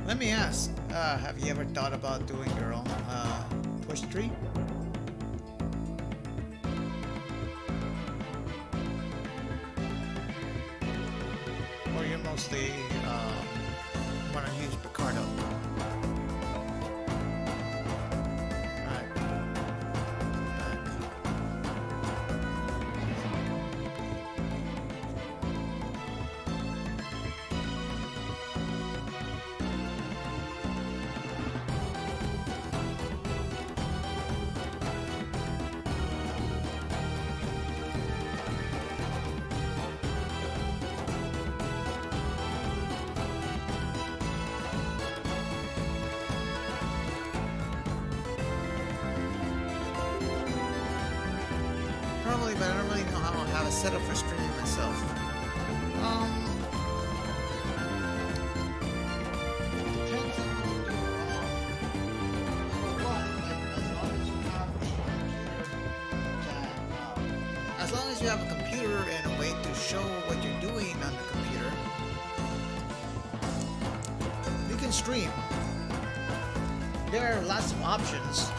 Let me ask, have you ever thought about doing your own Twitch stream? Or you mostly want to use Picardo? Alright. Back. Probably, but I don't really know how to set up for streaming myself. Depends on what you do. For one, like, as long as you have a computer and a way to show what you're doing on the computer, you can stream. There are lots of options.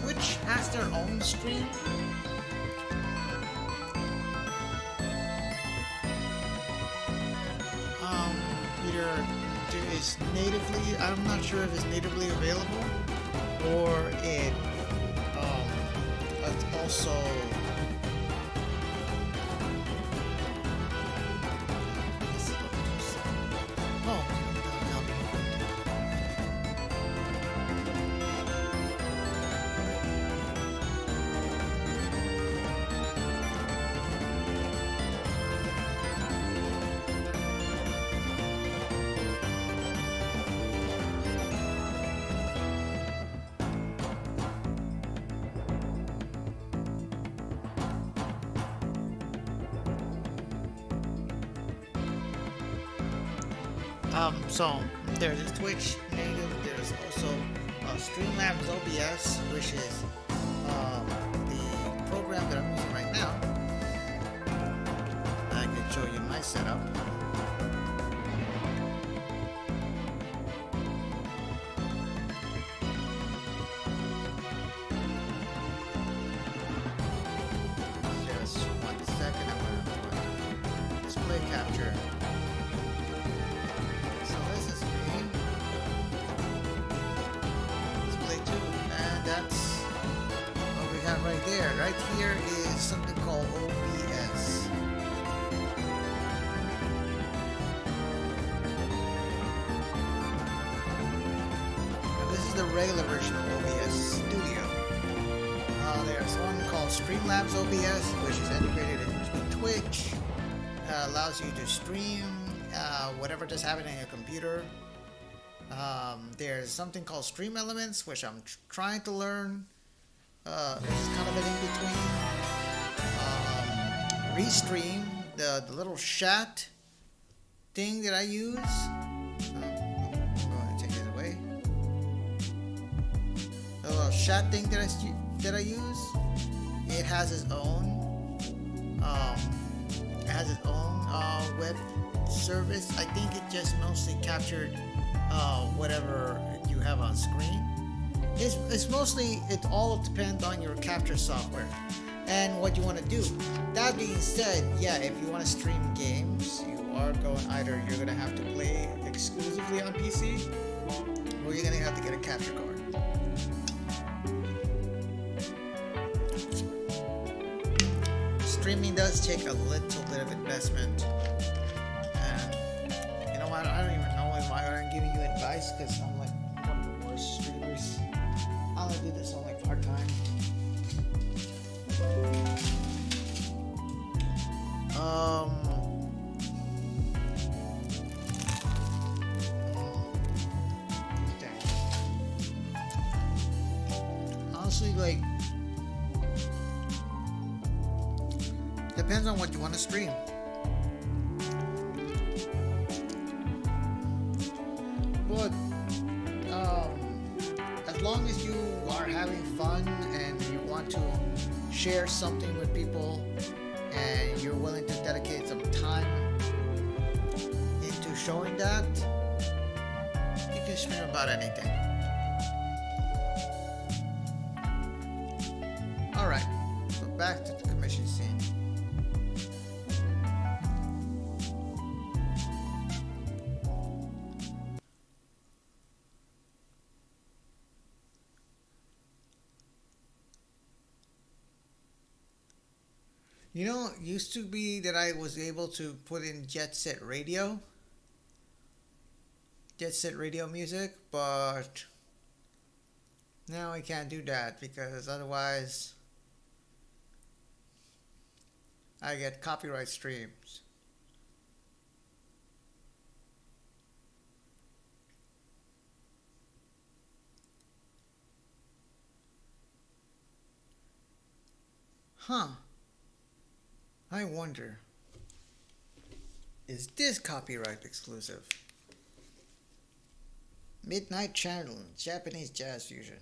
Twitch has their own stream. Either it is natively, I'm not sure if it's natively available, or it's also so there's Twitch native. There's also Streamlabs OBS, which is the program that I'm using right now. I can show you my setup. Just 1 second. I'm going to display capture. Right there, right here is something called OBS. Now, this is the regular version of OBS Studio. There's one called Streamlabs OBS, which is integrated into Twitch. Allows you to stream whatever just happened on your computer. There's something called Stream Elements, which I'm trying to learn. It's kind of an in between. Restream, the little chat thing that I use. I'm going to take it away. The little chat thing that I use. It has its own. Web service. I think it just mostly captured whatever you have on screen. It's mostly, it all depends on your capture software and what you want to do. That being said, yeah, if you want to stream games, you are going, either you're going to have to play exclusively on PC, or you're going to have to get a capture card. streaming does take a little bit of investment. And you know what? I don't even know why I'm giving you advice because I'm like one of the worst streamers. I only do this on like part time. Dang. Honestly, like, depends on what you want to stream. But as long as you are having fun and you want to share something with people and you're willing to dedicate some time into showing that, you can stream about anything. Alright, so back to the commission scene. You know, it used to be that I was able to put in Jet Set Radio music, but now I can't do that because otherwise I get copyright streams. Huh. I wonder, is this copyright exclusive? Midnight Channel, Japanese Jazz Fusion.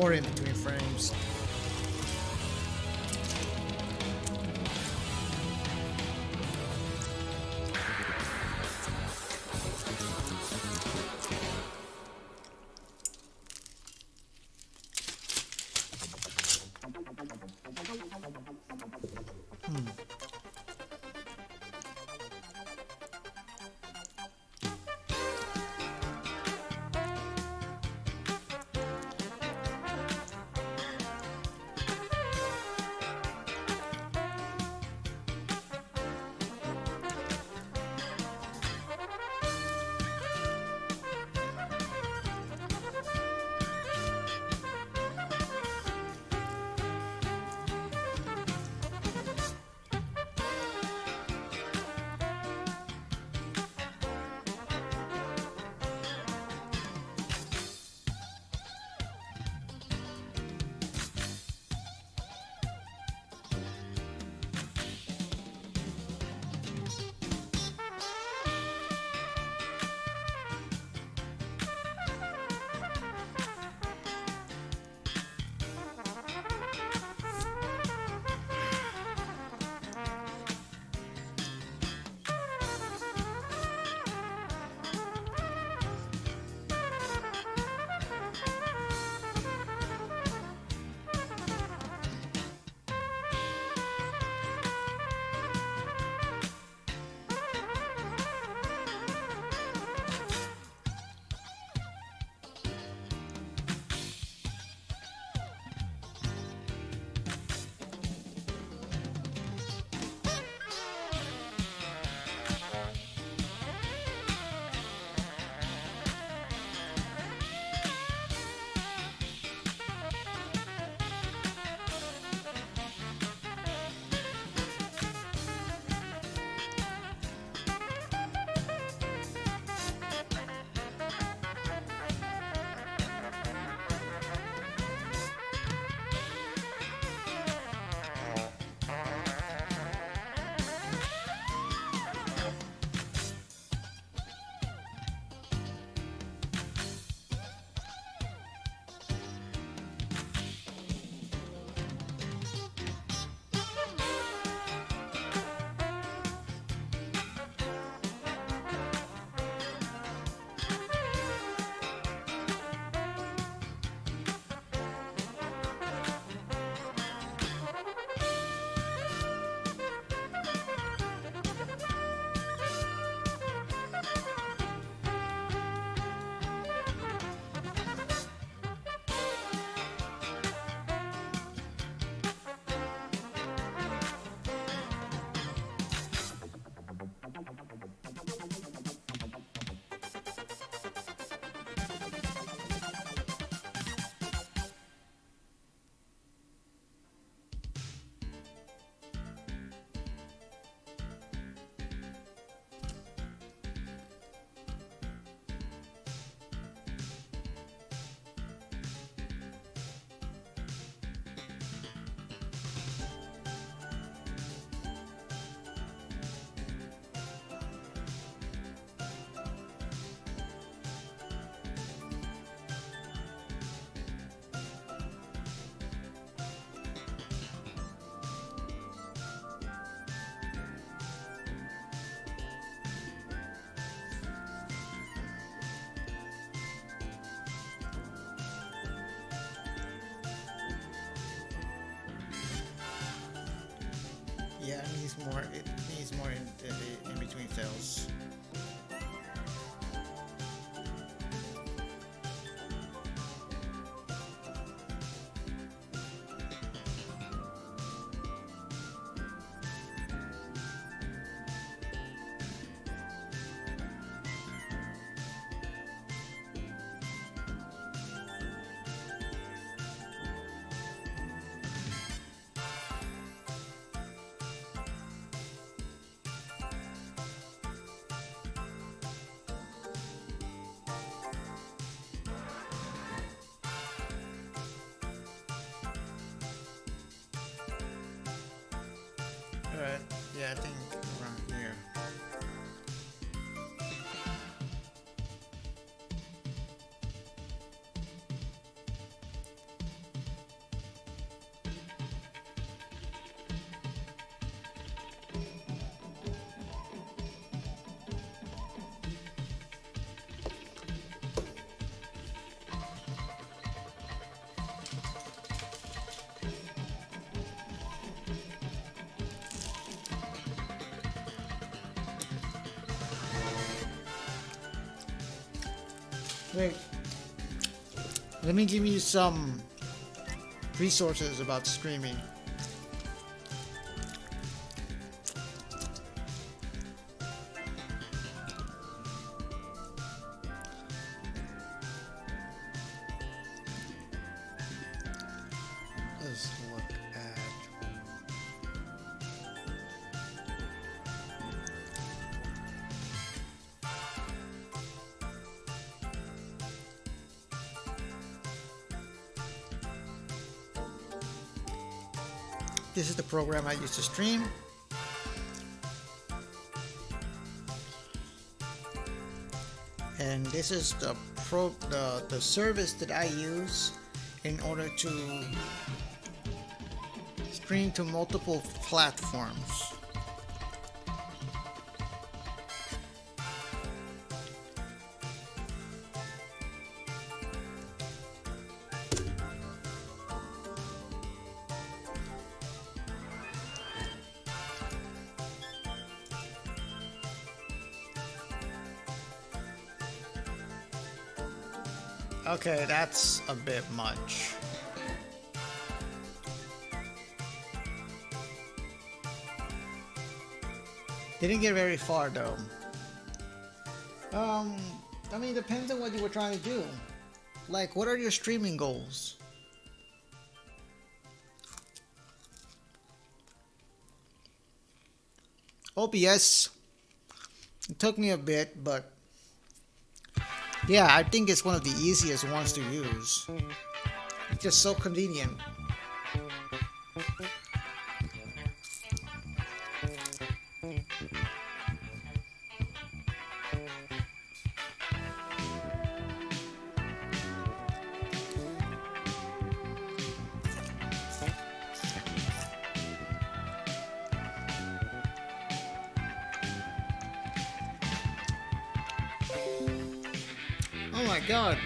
or in between frames. Yeah, it needs more. It needs more in between fills. Alright, yeah, I think around here. Wait, let me give you some resources about streaming. Let's look at. This is the program I use to stream. And this is the service that I use in order to stream to multiple platforms. Okay, that's a bit much. Didn't get very far though. I mean, depends on what you were trying to do. Like, what are your streaming goals? OBS, it took me a bit, but yeah, I think it's one of the easiest ones to use. It's just so convenient. Oh my god.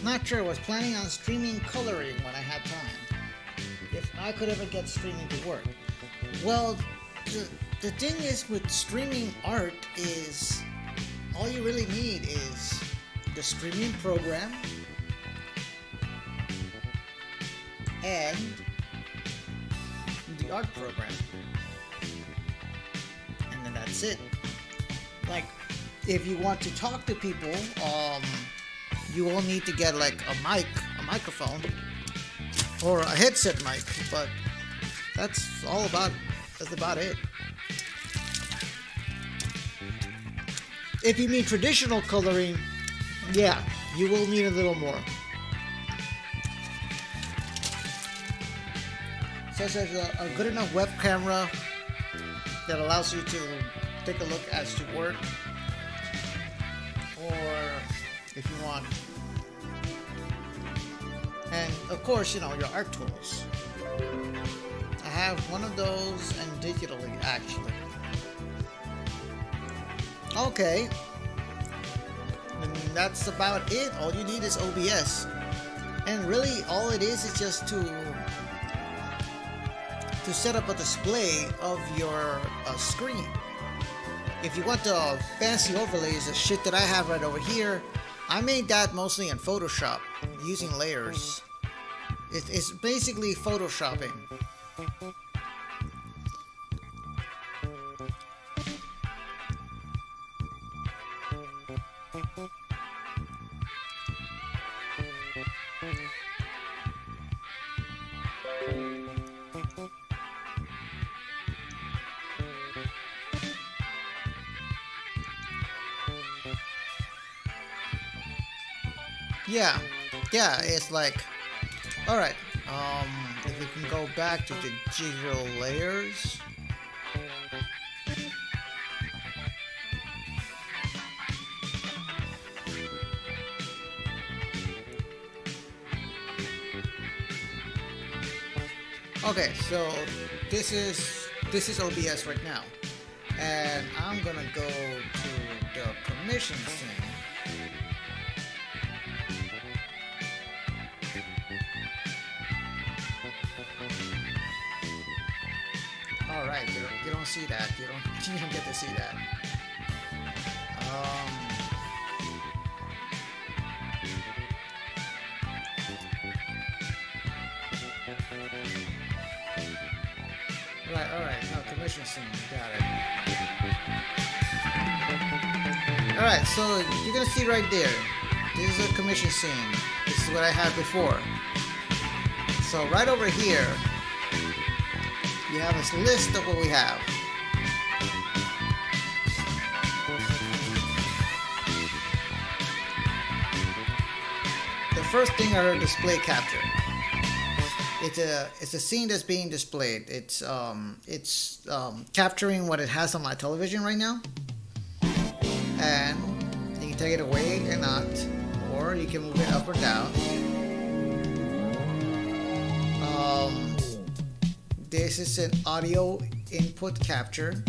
Not sure. Was planning on streaming coloring when I had time. If I could ever get streaming to work. Well, the thing is with streaming art is all you really need is the streaming program and the art program. And then that's it. Like, if you want to talk to people, you will need to get like a microphone, or a headset mic, but that's about it. If you mean traditional coloring, yeah, you will need a little more. Such as a good enough web camera that allows you to take a look as you work, or if you want. And of course, your art tools. I have one of those and digitally, actually. Okay. And that's about it. All you need is OBS. And really, all it is just to set up a display of your screen. If you want the fancy overlays, the shit that I have right over here, I made that mostly in Photoshop, using layers. It's basically Photoshopping. Yeah, yeah, it's like, all right. If we can go back to the digital layers. Okay, so this is OBS right now, and I'm gonna go to the permission scene. All right, you don't see that. You don't you don't get to see that. Right, all right. No commission scene. Got it. All right, so you're gonna see right there. This is a commission scene. This is what I had before. So right over here, you have this list of what we have. The first thing are display capture. It's a scene that's being displayed. It's capturing what it has on my television right now, and you can take it away or not, or you can move it up or down. This is an audio input capture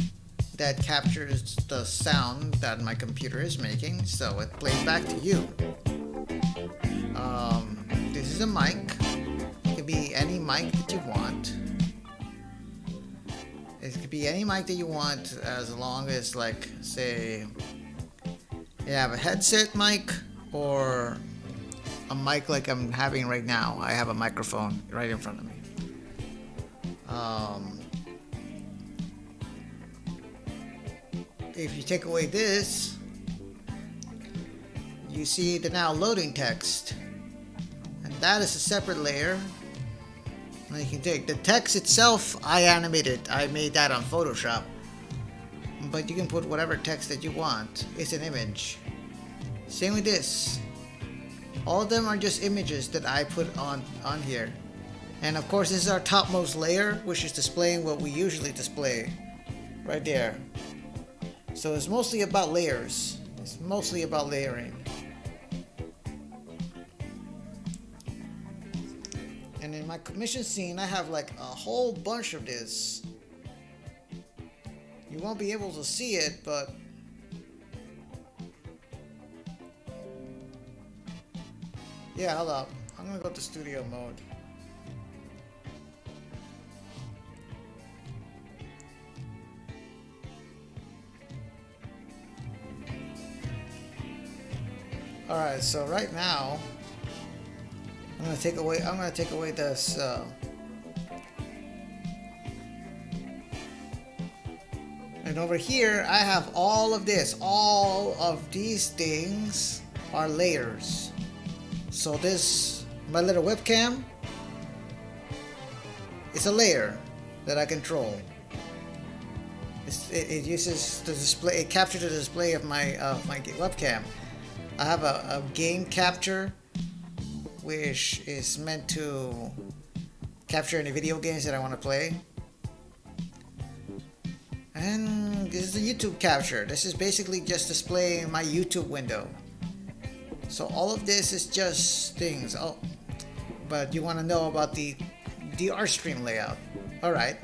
that captures the sound that my computer is making, so it plays back to you. This is a mic. It could be any mic that you want. It could be any mic that you want, as long as, like, say, you have a headset mic or a mic like I'm having right now. I have a microphone right in front of me. If you take away this, you see the now loading text, and that is a separate layer. And you can take the text itself. I animated. I made that on Photoshop, but you can put whatever text that you want. It's an image. Same with this. All of them are just images that I put on here. And of course, this is our topmost layer, which is displaying what we usually display right there. So it's mostly about layers. It's mostly about layering. And in my commission scene, I have like a whole bunch of this. You won't be able to see it, but yeah, hold up. I'm gonna go to studio mode. All right, so right now I'm gonna take away this. And over here, I have all of this. All of these things are layers. So this, my little webcam, it's a layer that I control. It uses the display. It captures the display of my webcam. I have a game capture, which is meant to capture any video games that I want to play. And this is a YouTube capture. This is basically just displaying my YouTube window. So all of this is just things. Oh, but you want to know about the art stream layout. All right.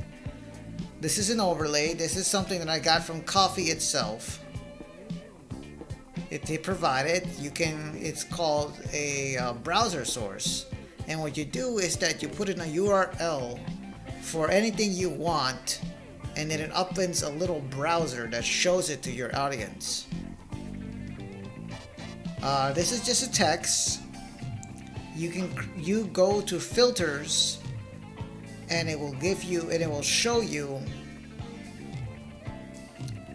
This is an overlay. This is something that I got from Coffee itself. They provide it. It's called a browser source. And what you do is that you put in a URL for anything you want, and then it opens a little browser that shows it to your audience. This is just a text. You go to filters, and it will show you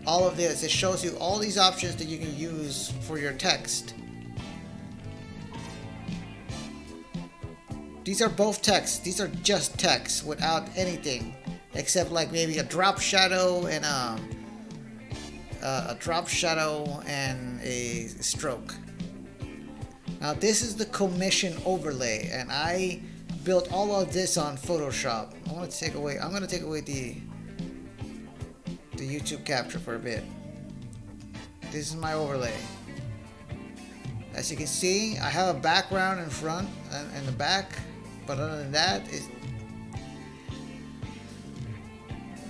all of this. It shows you all these options that you can use for your text. These are both text. These are just text without anything except like maybe a drop shadow and a drop shadow and a stroke. Now this is the commission overlay, and I built all of this on Photoshop. I'm gonna take away the YouTube capture for a bit. This is my overlay. As you can see, I have a background in front and the back, but other than that,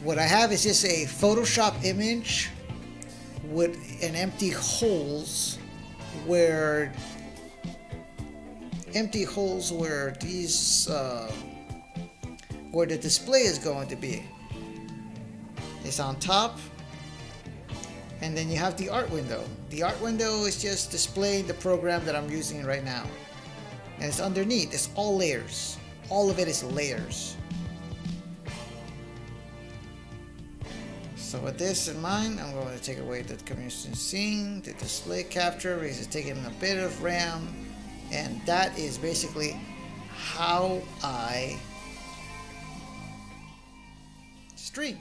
what I have is just a Photoshop image with an empty holes where these where the display is going to be. It's on top, and then you have the art window. The art window is just displaying the program that I'm using right now, and it's underneath. It's all layers. All of it is layers. So with this in mind, I'm going to take away the commission scene, the display capture, because it's taking a bit of RAM, and that is basically how I stream.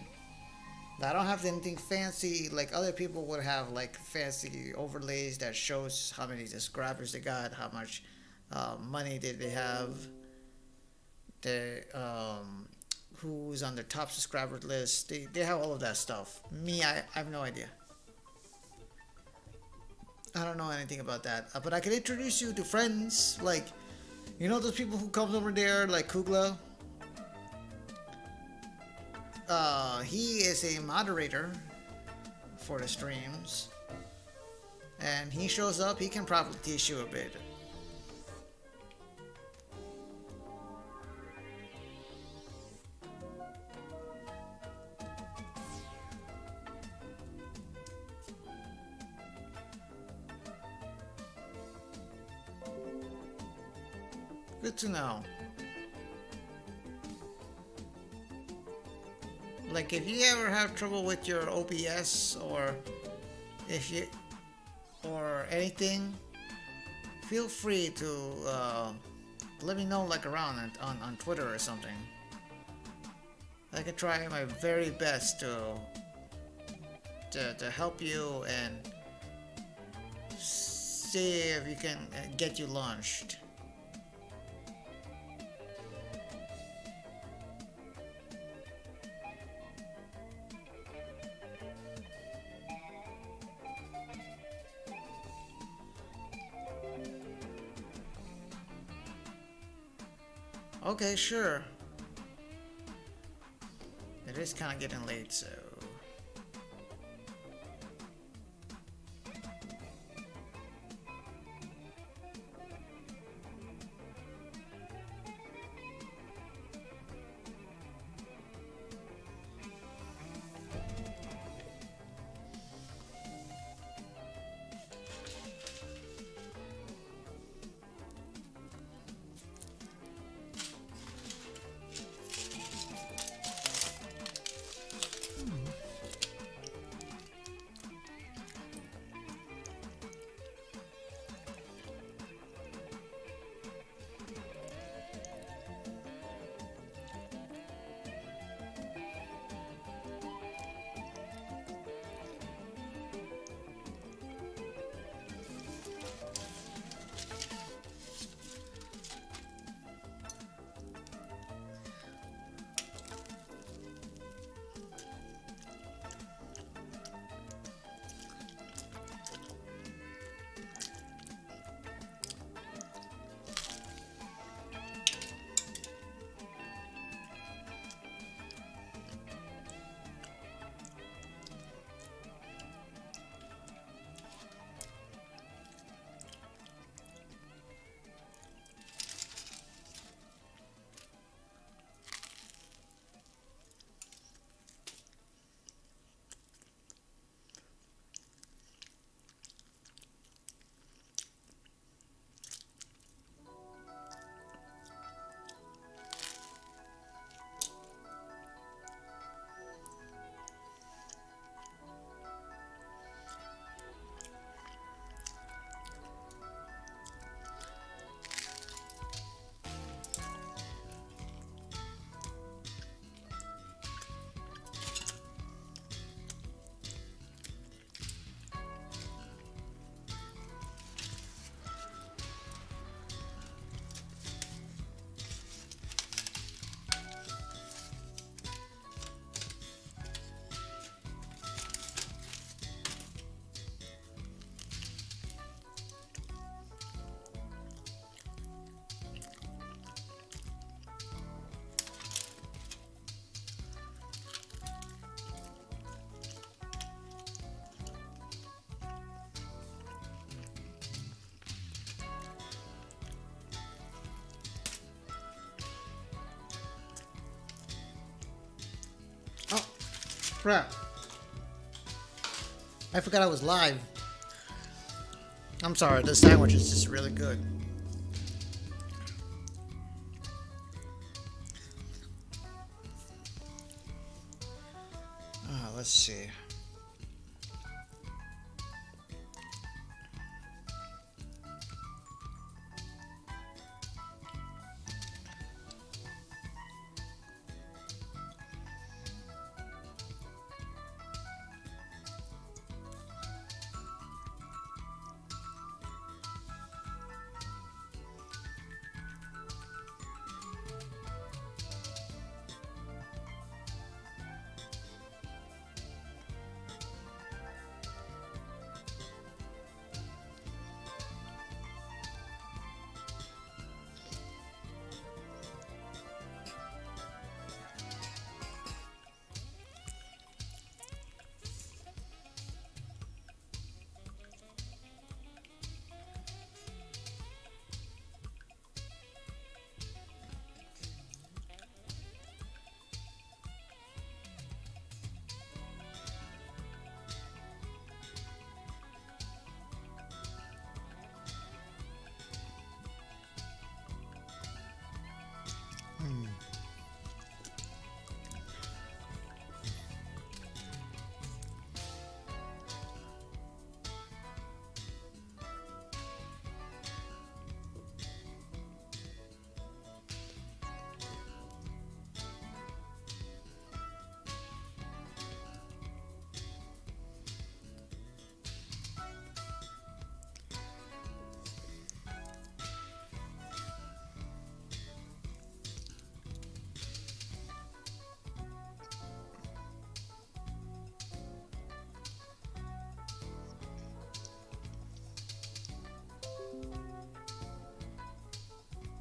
I don't have anything fancy like other people would have, like fancy overlays that shows how many subscribers they got, how much money did they have, who's on their top subscriber list. They have all of that stuff. Me, I have no idea. I don't know anything about that. But I can introduce you to friends, like, you know those people who comes over there, like Kugla? He is a moderator for the streams, and he shows up. He can probably teach you a bit. Good to know. Like, if you ever have trouble with your OBS or anything, feel free to let me know, like, around on Twitter or something. I can try my very best to help you and see if you can get you launched. Okay, sure. It is kind of getting late, so... crap. I forgot I was live. I'm sorry, this sandwich is just really good. Let's see.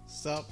Sup?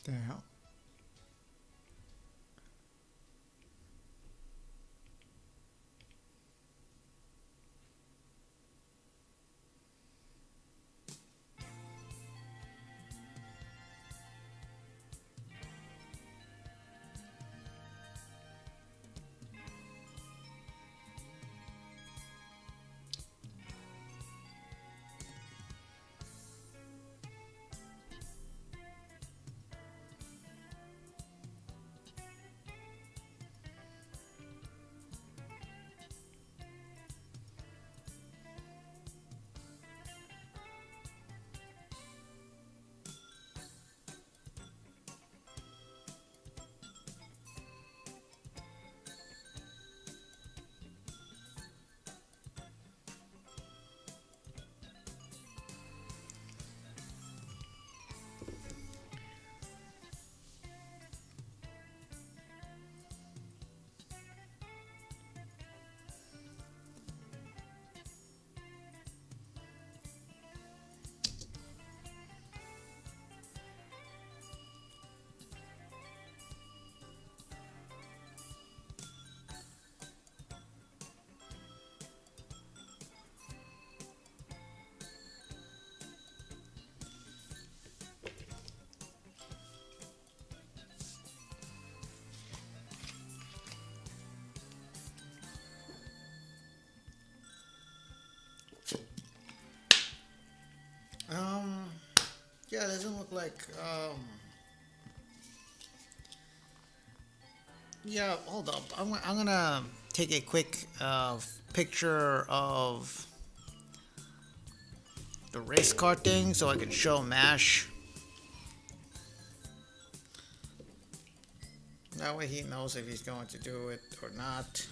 The hell? Yeah, it doesn't look like. Yeah, hold up. I'm gonna take a quick picture of the race car thing so I can show Mash. That way he knows if he's going to do it or not.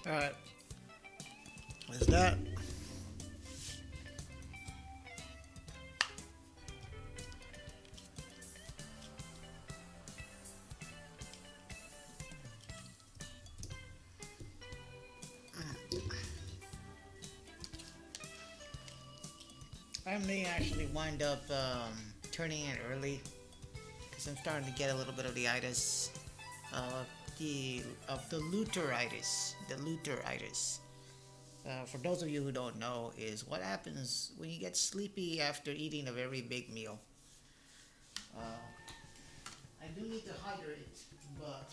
All right. Is that? I may actually wind up turning it early because I'm starting to get a little bit of the itis, the luteritis. The luteritis. For those of you who don't know, is what happens when you get sleepy after eating a very big meal. I do need to hydrate, but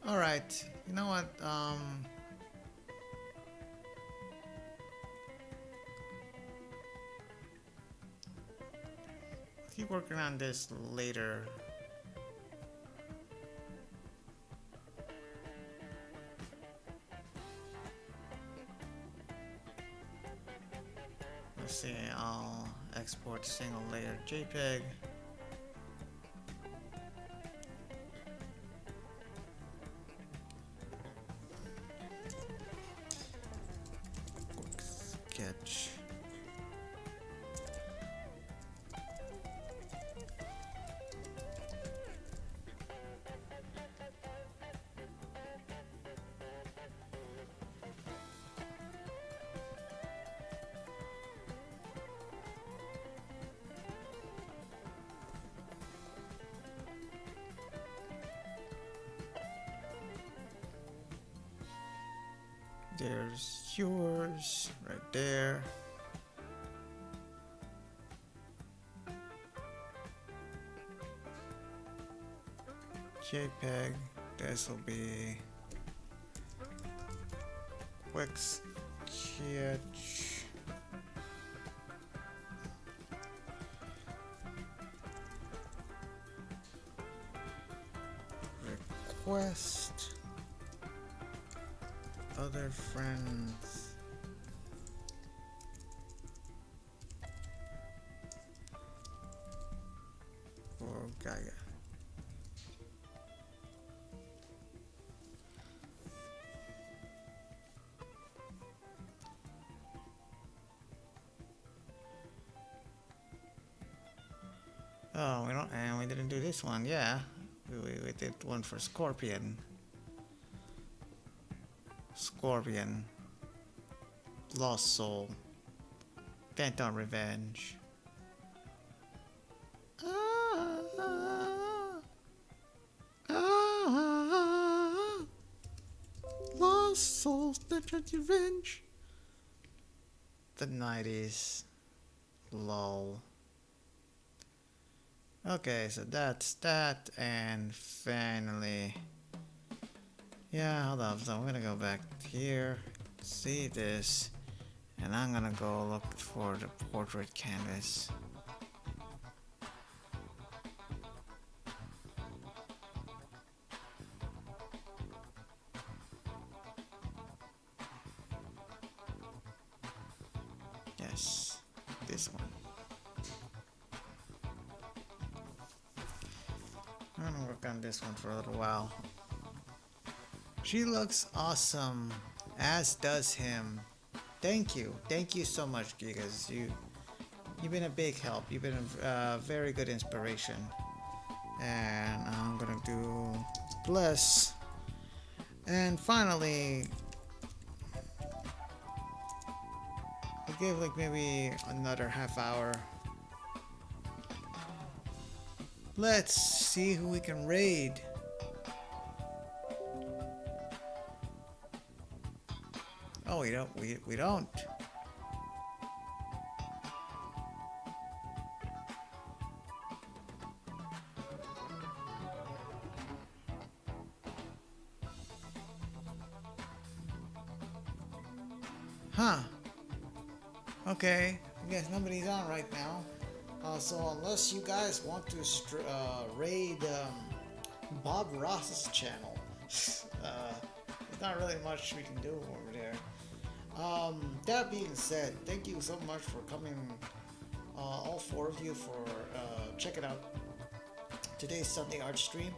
all right. You know what? Keep working on this later. Let's see. I'll export single layer JPEG. There's yours right there. JPEG. This will be quick sketch. Request other friends. For Gaia. Oh, we don't, and we didn't do this one. Yeah, we did one for Scorpion. Scorpion. Lost Soul. Phantom Revenge. Lost Souls, Phantom Revenge. The 90s. Lol. Okay, so that's that, and finally, yeah, hold up, so I'm gonna go back here, see this, and I'm gonna go look for the portrait canvas. Yes, this one. I'm gonna work on this one for a little while. She looks awesome, as does him. Thank you so much, Gigas. You've been a big help. You've been a very good inspiration. And I'm gonna do bless. And finally, I'll give like maybe another half hour. Let's see who we can raid. Oh, we don't. Huh. Okay. I guess nobody's on right now. So unless you guys want to raid Bob Ross's channel, there's not really much we can do over there. That being said, thank you so much for coming, all four of you, for checking out today's Sunday art stream.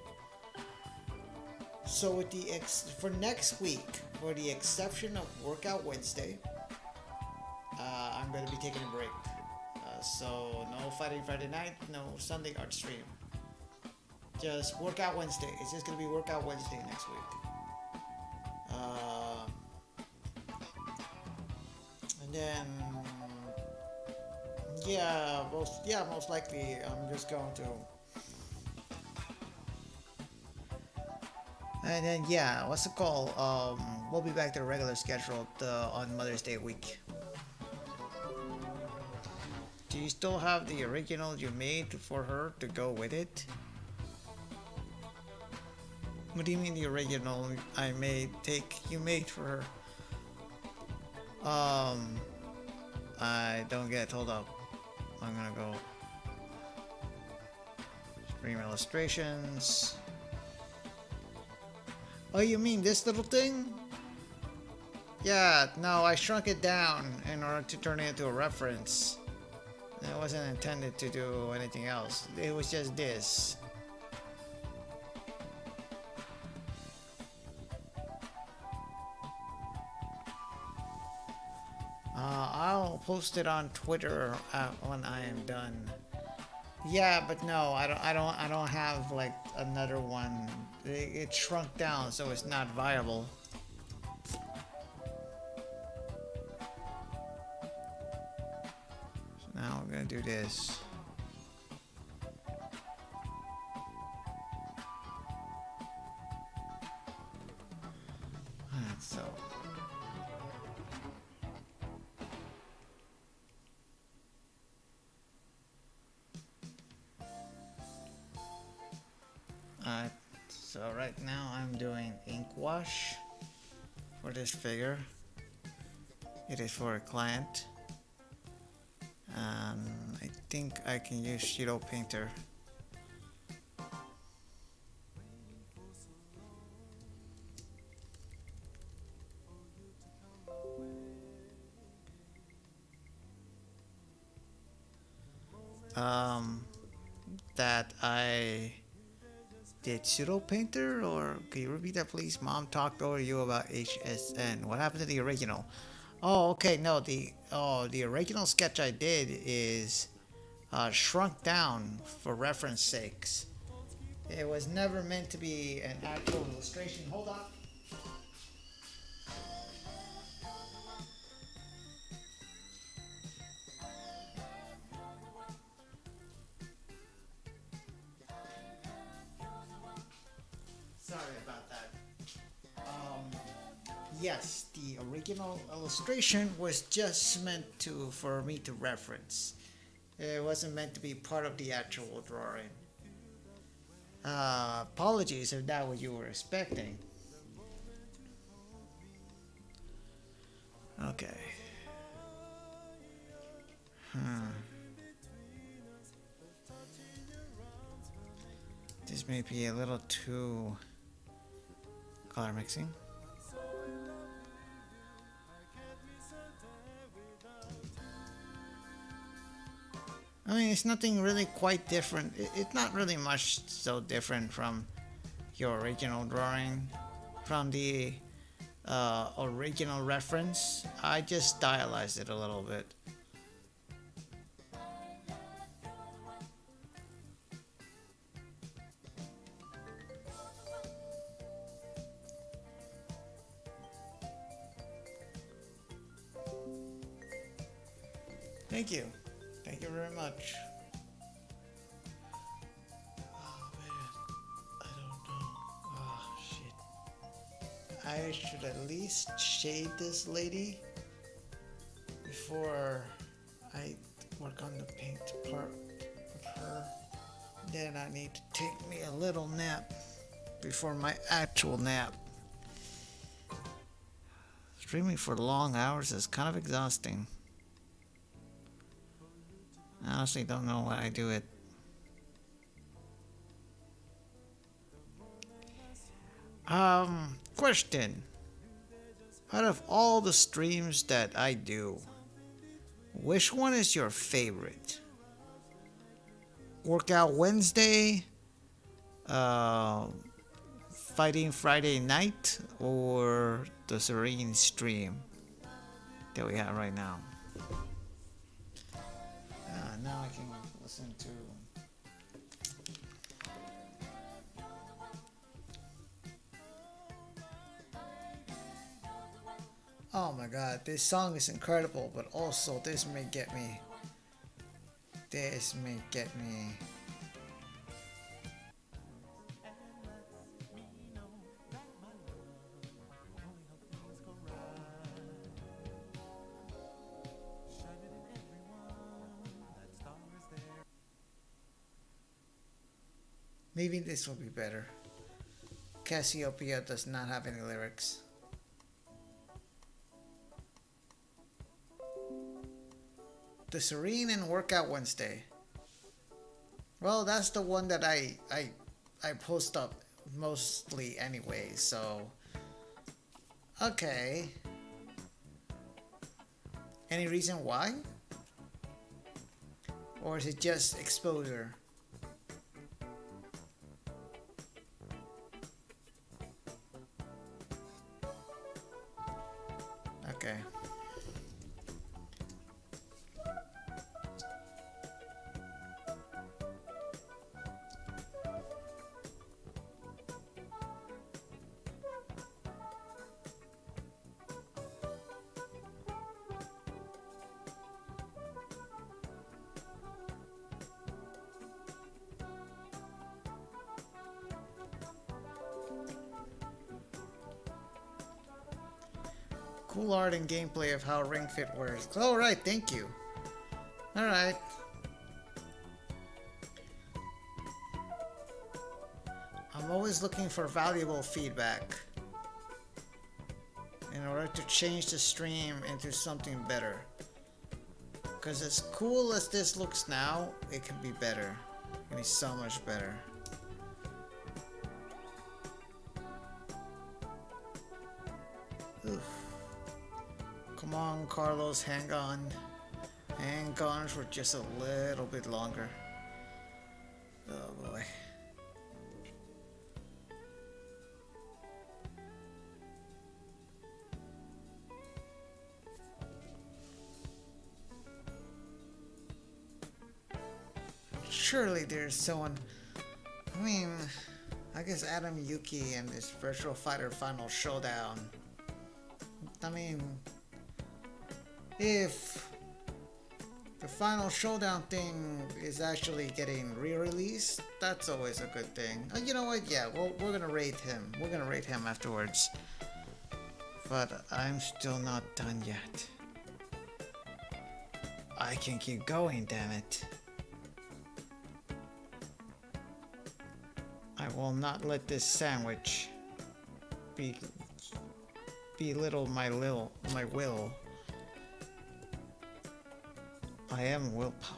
So with the for next week, for the exception of Workout Wednesday, I'm going to be taking a break. So no Fighting Friday night, no Sunday art stream. Just Workout Wednesday. It's just going to be Workout Wednesday next week. And then, most likely I'm just going to. And then what's it called? We'll be back to the regular schedule on Mother's Day week. Do you still have the original you made for her to go with it? What do you mean the original you made for her? I don't get, hold up. I'm gonna go Stream illustrations. Oh, you mean this little thing? Yeah, no, I shrunk it down in order to turn it into a reference. It wasn't intended to do anything else. It was just this. I'll post it on Twitter when I am done. Yeah, but no, I don't have like another one. It shrunk down, so it's not viable. So now we're gonna do this. So Alright, so right now I'm doing ink wash for this figure. It is for a client. I think I can use Shadow Painter. That I did Pseudo Painter, or can you repeat that please? Mom talked over you about HSN. What happened to the original? Oh, okay. No, the original sketch I did is shrunk down for reference sakes. It was never meant to be an actual illustration. Hold on. Sorry about that. Yes, the original illustration was just meant for me to reference. It wasn't meant to be part of the actual drawing. Apologies if that what you were expecting. Okay. This may be a little too color mixing. I mean, it's nothing really quite different. It's not really much so different from your original drawing, from the original reference. I just stylized it a little bit. Thank you. Thank you very much. Oh man, I don't know. Oh shit. I should at least shade this lady before I work on the paint part of her. Then I need to take me a little nap before my actual nap. Streaming for long hours is kind of exhausting. I honestly don't know why I do it. Question. Out of all the streams that I do, which one is your favorite? Workout Wednesday, Fighting Friday night, or the Serene stream that we have right now? Now I can listen to. Oh my god, this song is incredible, but also this may get me. This may get me. Maybe this will be better. Cassiopeia does not have any lyrics. The Serene and Workout Wednesday. Well, that's the one that I post up mostly anyway, so okay. Any reason why? Or is it just exposure? Okay. Cool art and gameplay of how Ring Fit works. Alright, thank you. Alright. I'm I'm always looking for valuable feedback in order to change the stream into something better. Because as cool as this looks now, it can be better. It can be so much better. Oof. Come on, Carlos, hang on. Hang on for just a little bit longer. Oh boy. Surely there's someone. I mean, I guess Adam Yuki and this Virtual Fighter Final Showdown. I mean, if the Final Showdown thing is actually getting re-released, that's always a good thing. You know what? Yeah, we're gonna rate him. We're gonna rate him afterwards. But I'm still not done yet. I can keep going, damn it. I will not let this sandwich belittle my will. I am willpower.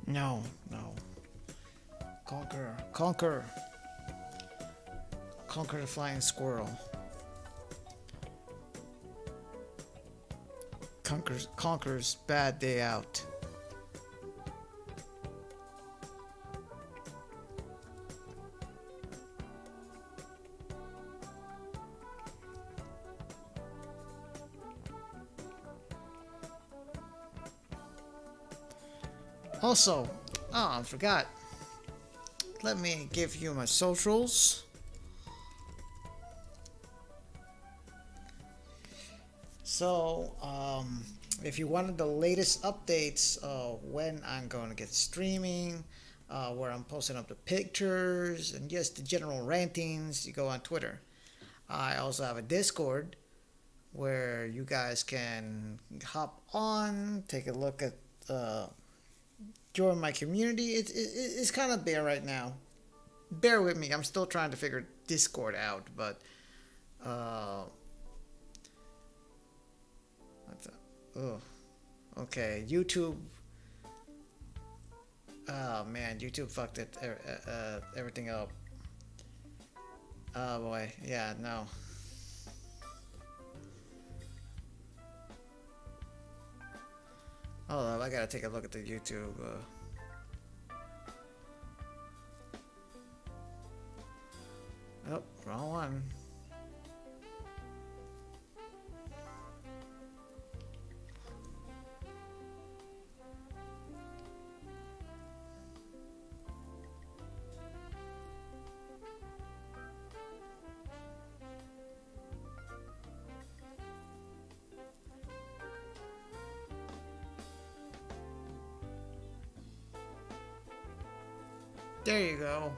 No, no. Conquer the flying squirrel. Conquers bad day out. Also, I forgot. Let me give you my socials. So, if you wanted the latest updates when I'm going to get streaming, where I'm posting up the pictures, and just the general rantings, you go on Twitter. I also have a Discord where you guys can hop on, take a look at, join my community. It's kind of bare right now. Bear with me. I'm still trying to figure Discord out, but okay, YouTube. Oh man, YouTube fucked it everything up. Oh boy, yeah, no. Hold up, I gotta take a look at the YouTube. Oh, wrong one. There you go.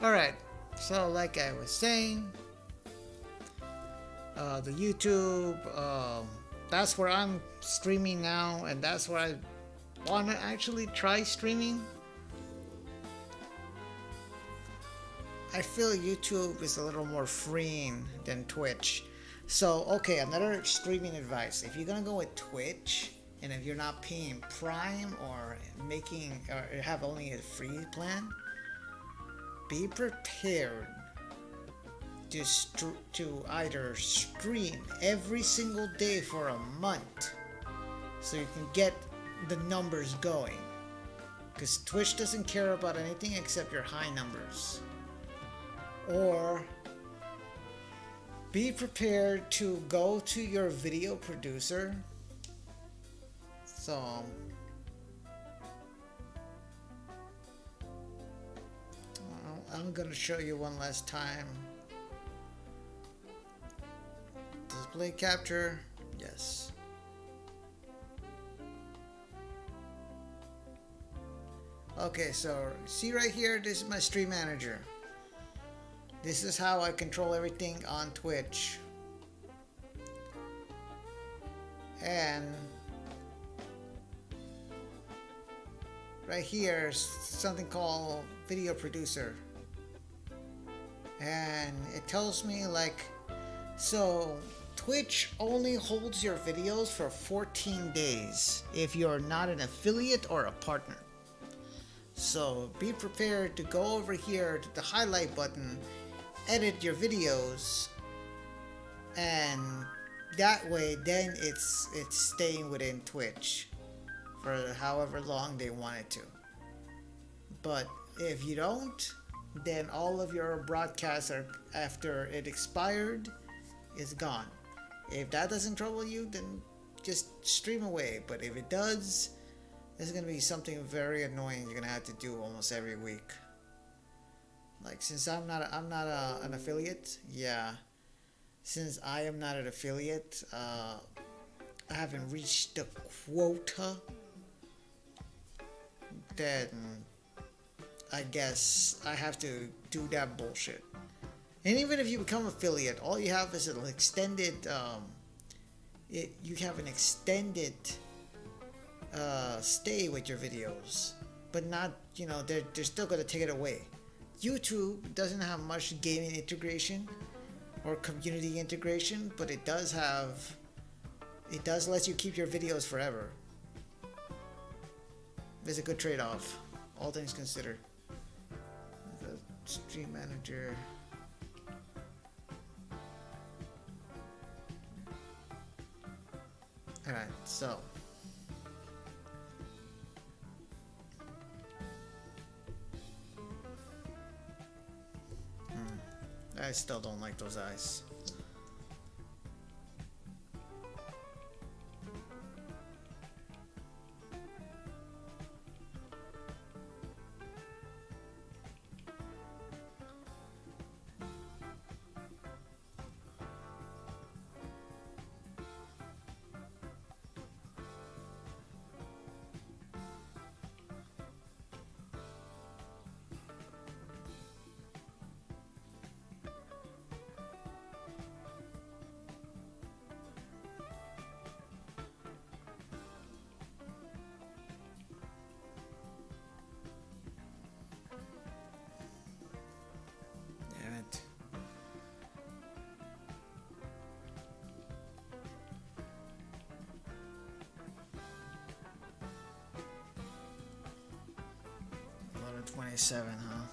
Alright, so like I was saying, the YouTube, that's where I'm streaming now, and that's where I want to actually try streaming. I feel YouTube is a little more freeing than Twitch. So, okay, another streaming advice. If you're gonna go with Twitch, And if you're not paying Prime or making or have only a free plan, be prepared to either stream every single day for a month so you can get the numbers going. Because Twitch doesn't care about anything except your high numbers. Or be prepared to go to your video producer. So I'm gonna show you one last time. Display capture, yes. Okay, so see right here, this is my stream manager. This is how I control everything on Twitch. And right here is something called video producer. And it tells me like, so Twitch only holds your videos for 14 days if you're not an affiliate or a partner. So be prepared to go over here to the highlight button, edit your videos, and that way then it's staying within Twitch for however long they want it to. But if you don't, then all of your broadcasts are after it expired is gone. If that doesn't trouble you, then just stream away. But if it does, this is gonna be something very annoying you're gonna have to do almost every week. Like since I'm not an affiliate, yeah. Since I am not an affiliate, I haven't reached the quota. Then I guess I have to do that bullshit. And even if you become affiliate, all you have is an extended. You have an extended stay with your videos, but not, you know, they're still gonna take it away. YouTube doesn't have much gaming integration or community integration, but it does let you keep your videos forever. It's a good trade-off, all things considered. The stream manager. Alright, so I still don't like those eyes. Damn it. $11.27, huh?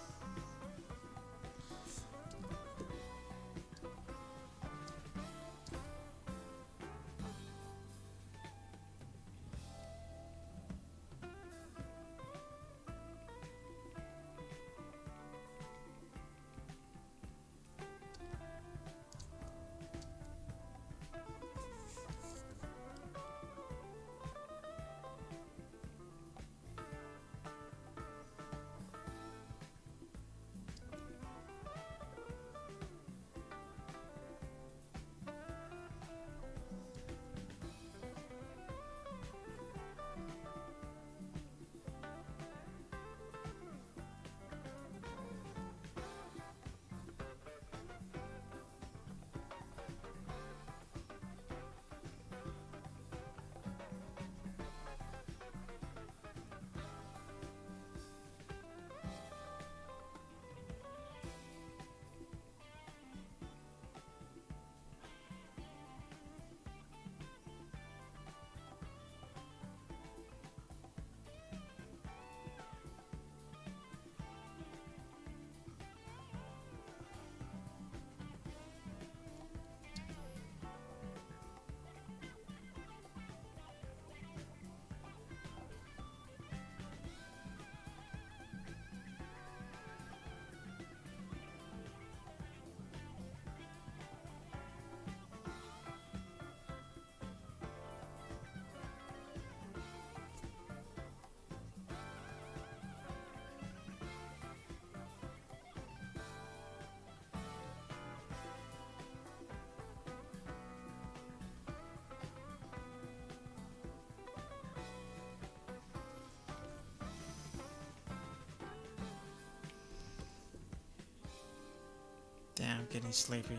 I'm getting sleepy.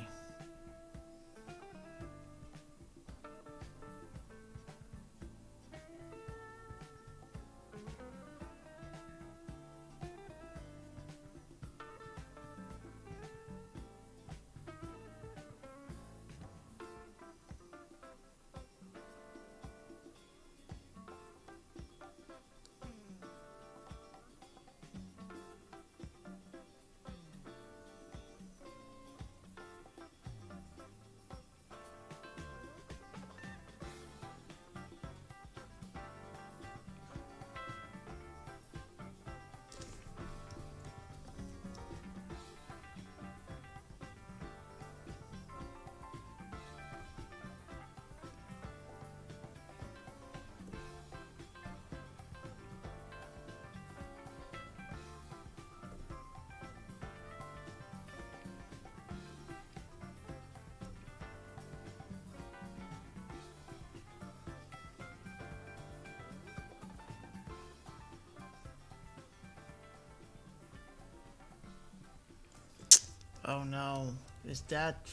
Oh no, is that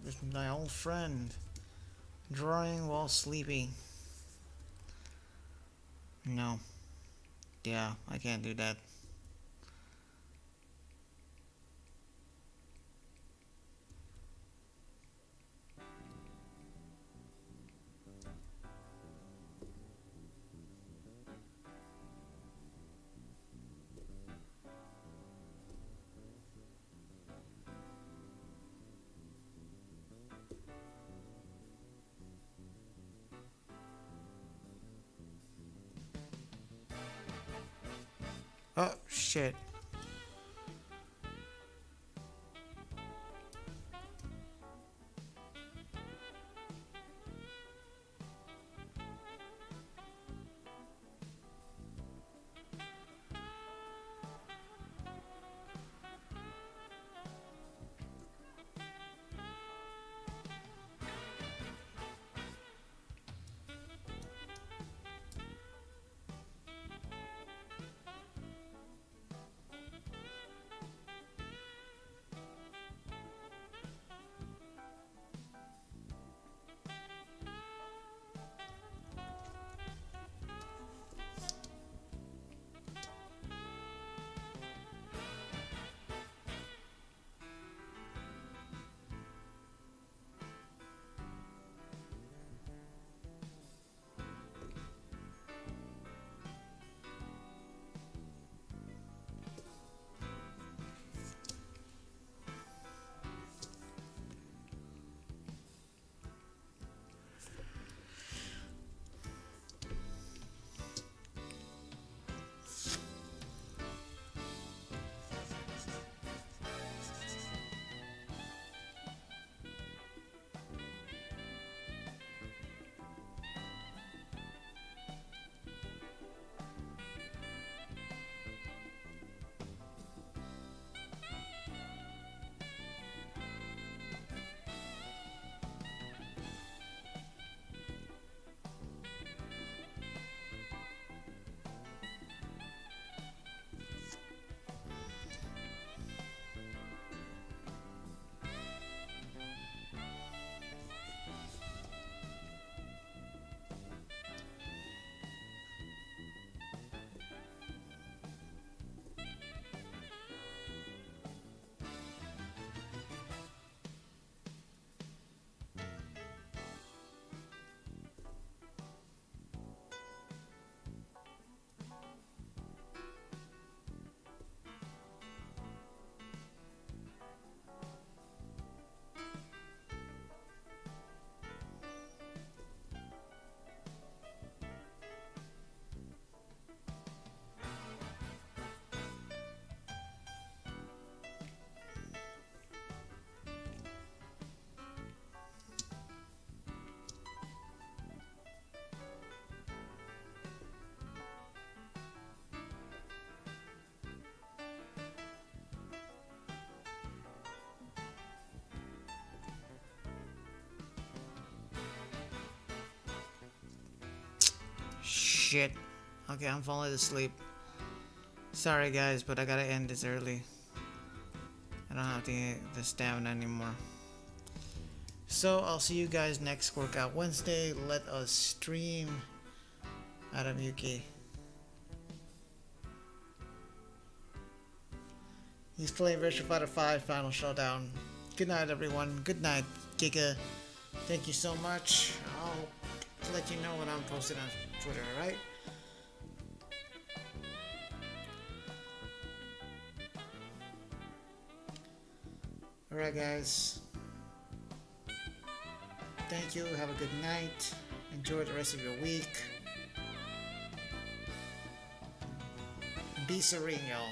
is my old friend drawing while sleeping? No. Yeah, I can't do that. Oh shit. Shit. Okay, I'm falling asleep. Sorry guys, but I gotta end this early. I don't have the stamina anymore. So I'll see you guys next workout Wednesday. Let us stream. Adam Yuki. He's playing Virtua Fighter 5 Final Showdown. Good night, everyone. Good night, Giga. Thank you so much. I'll let you know when I'm posting on Twitter, alright? Alright, guys. Thank you. Have a good night. Enjoy the rest of your week. Be serene, y'all.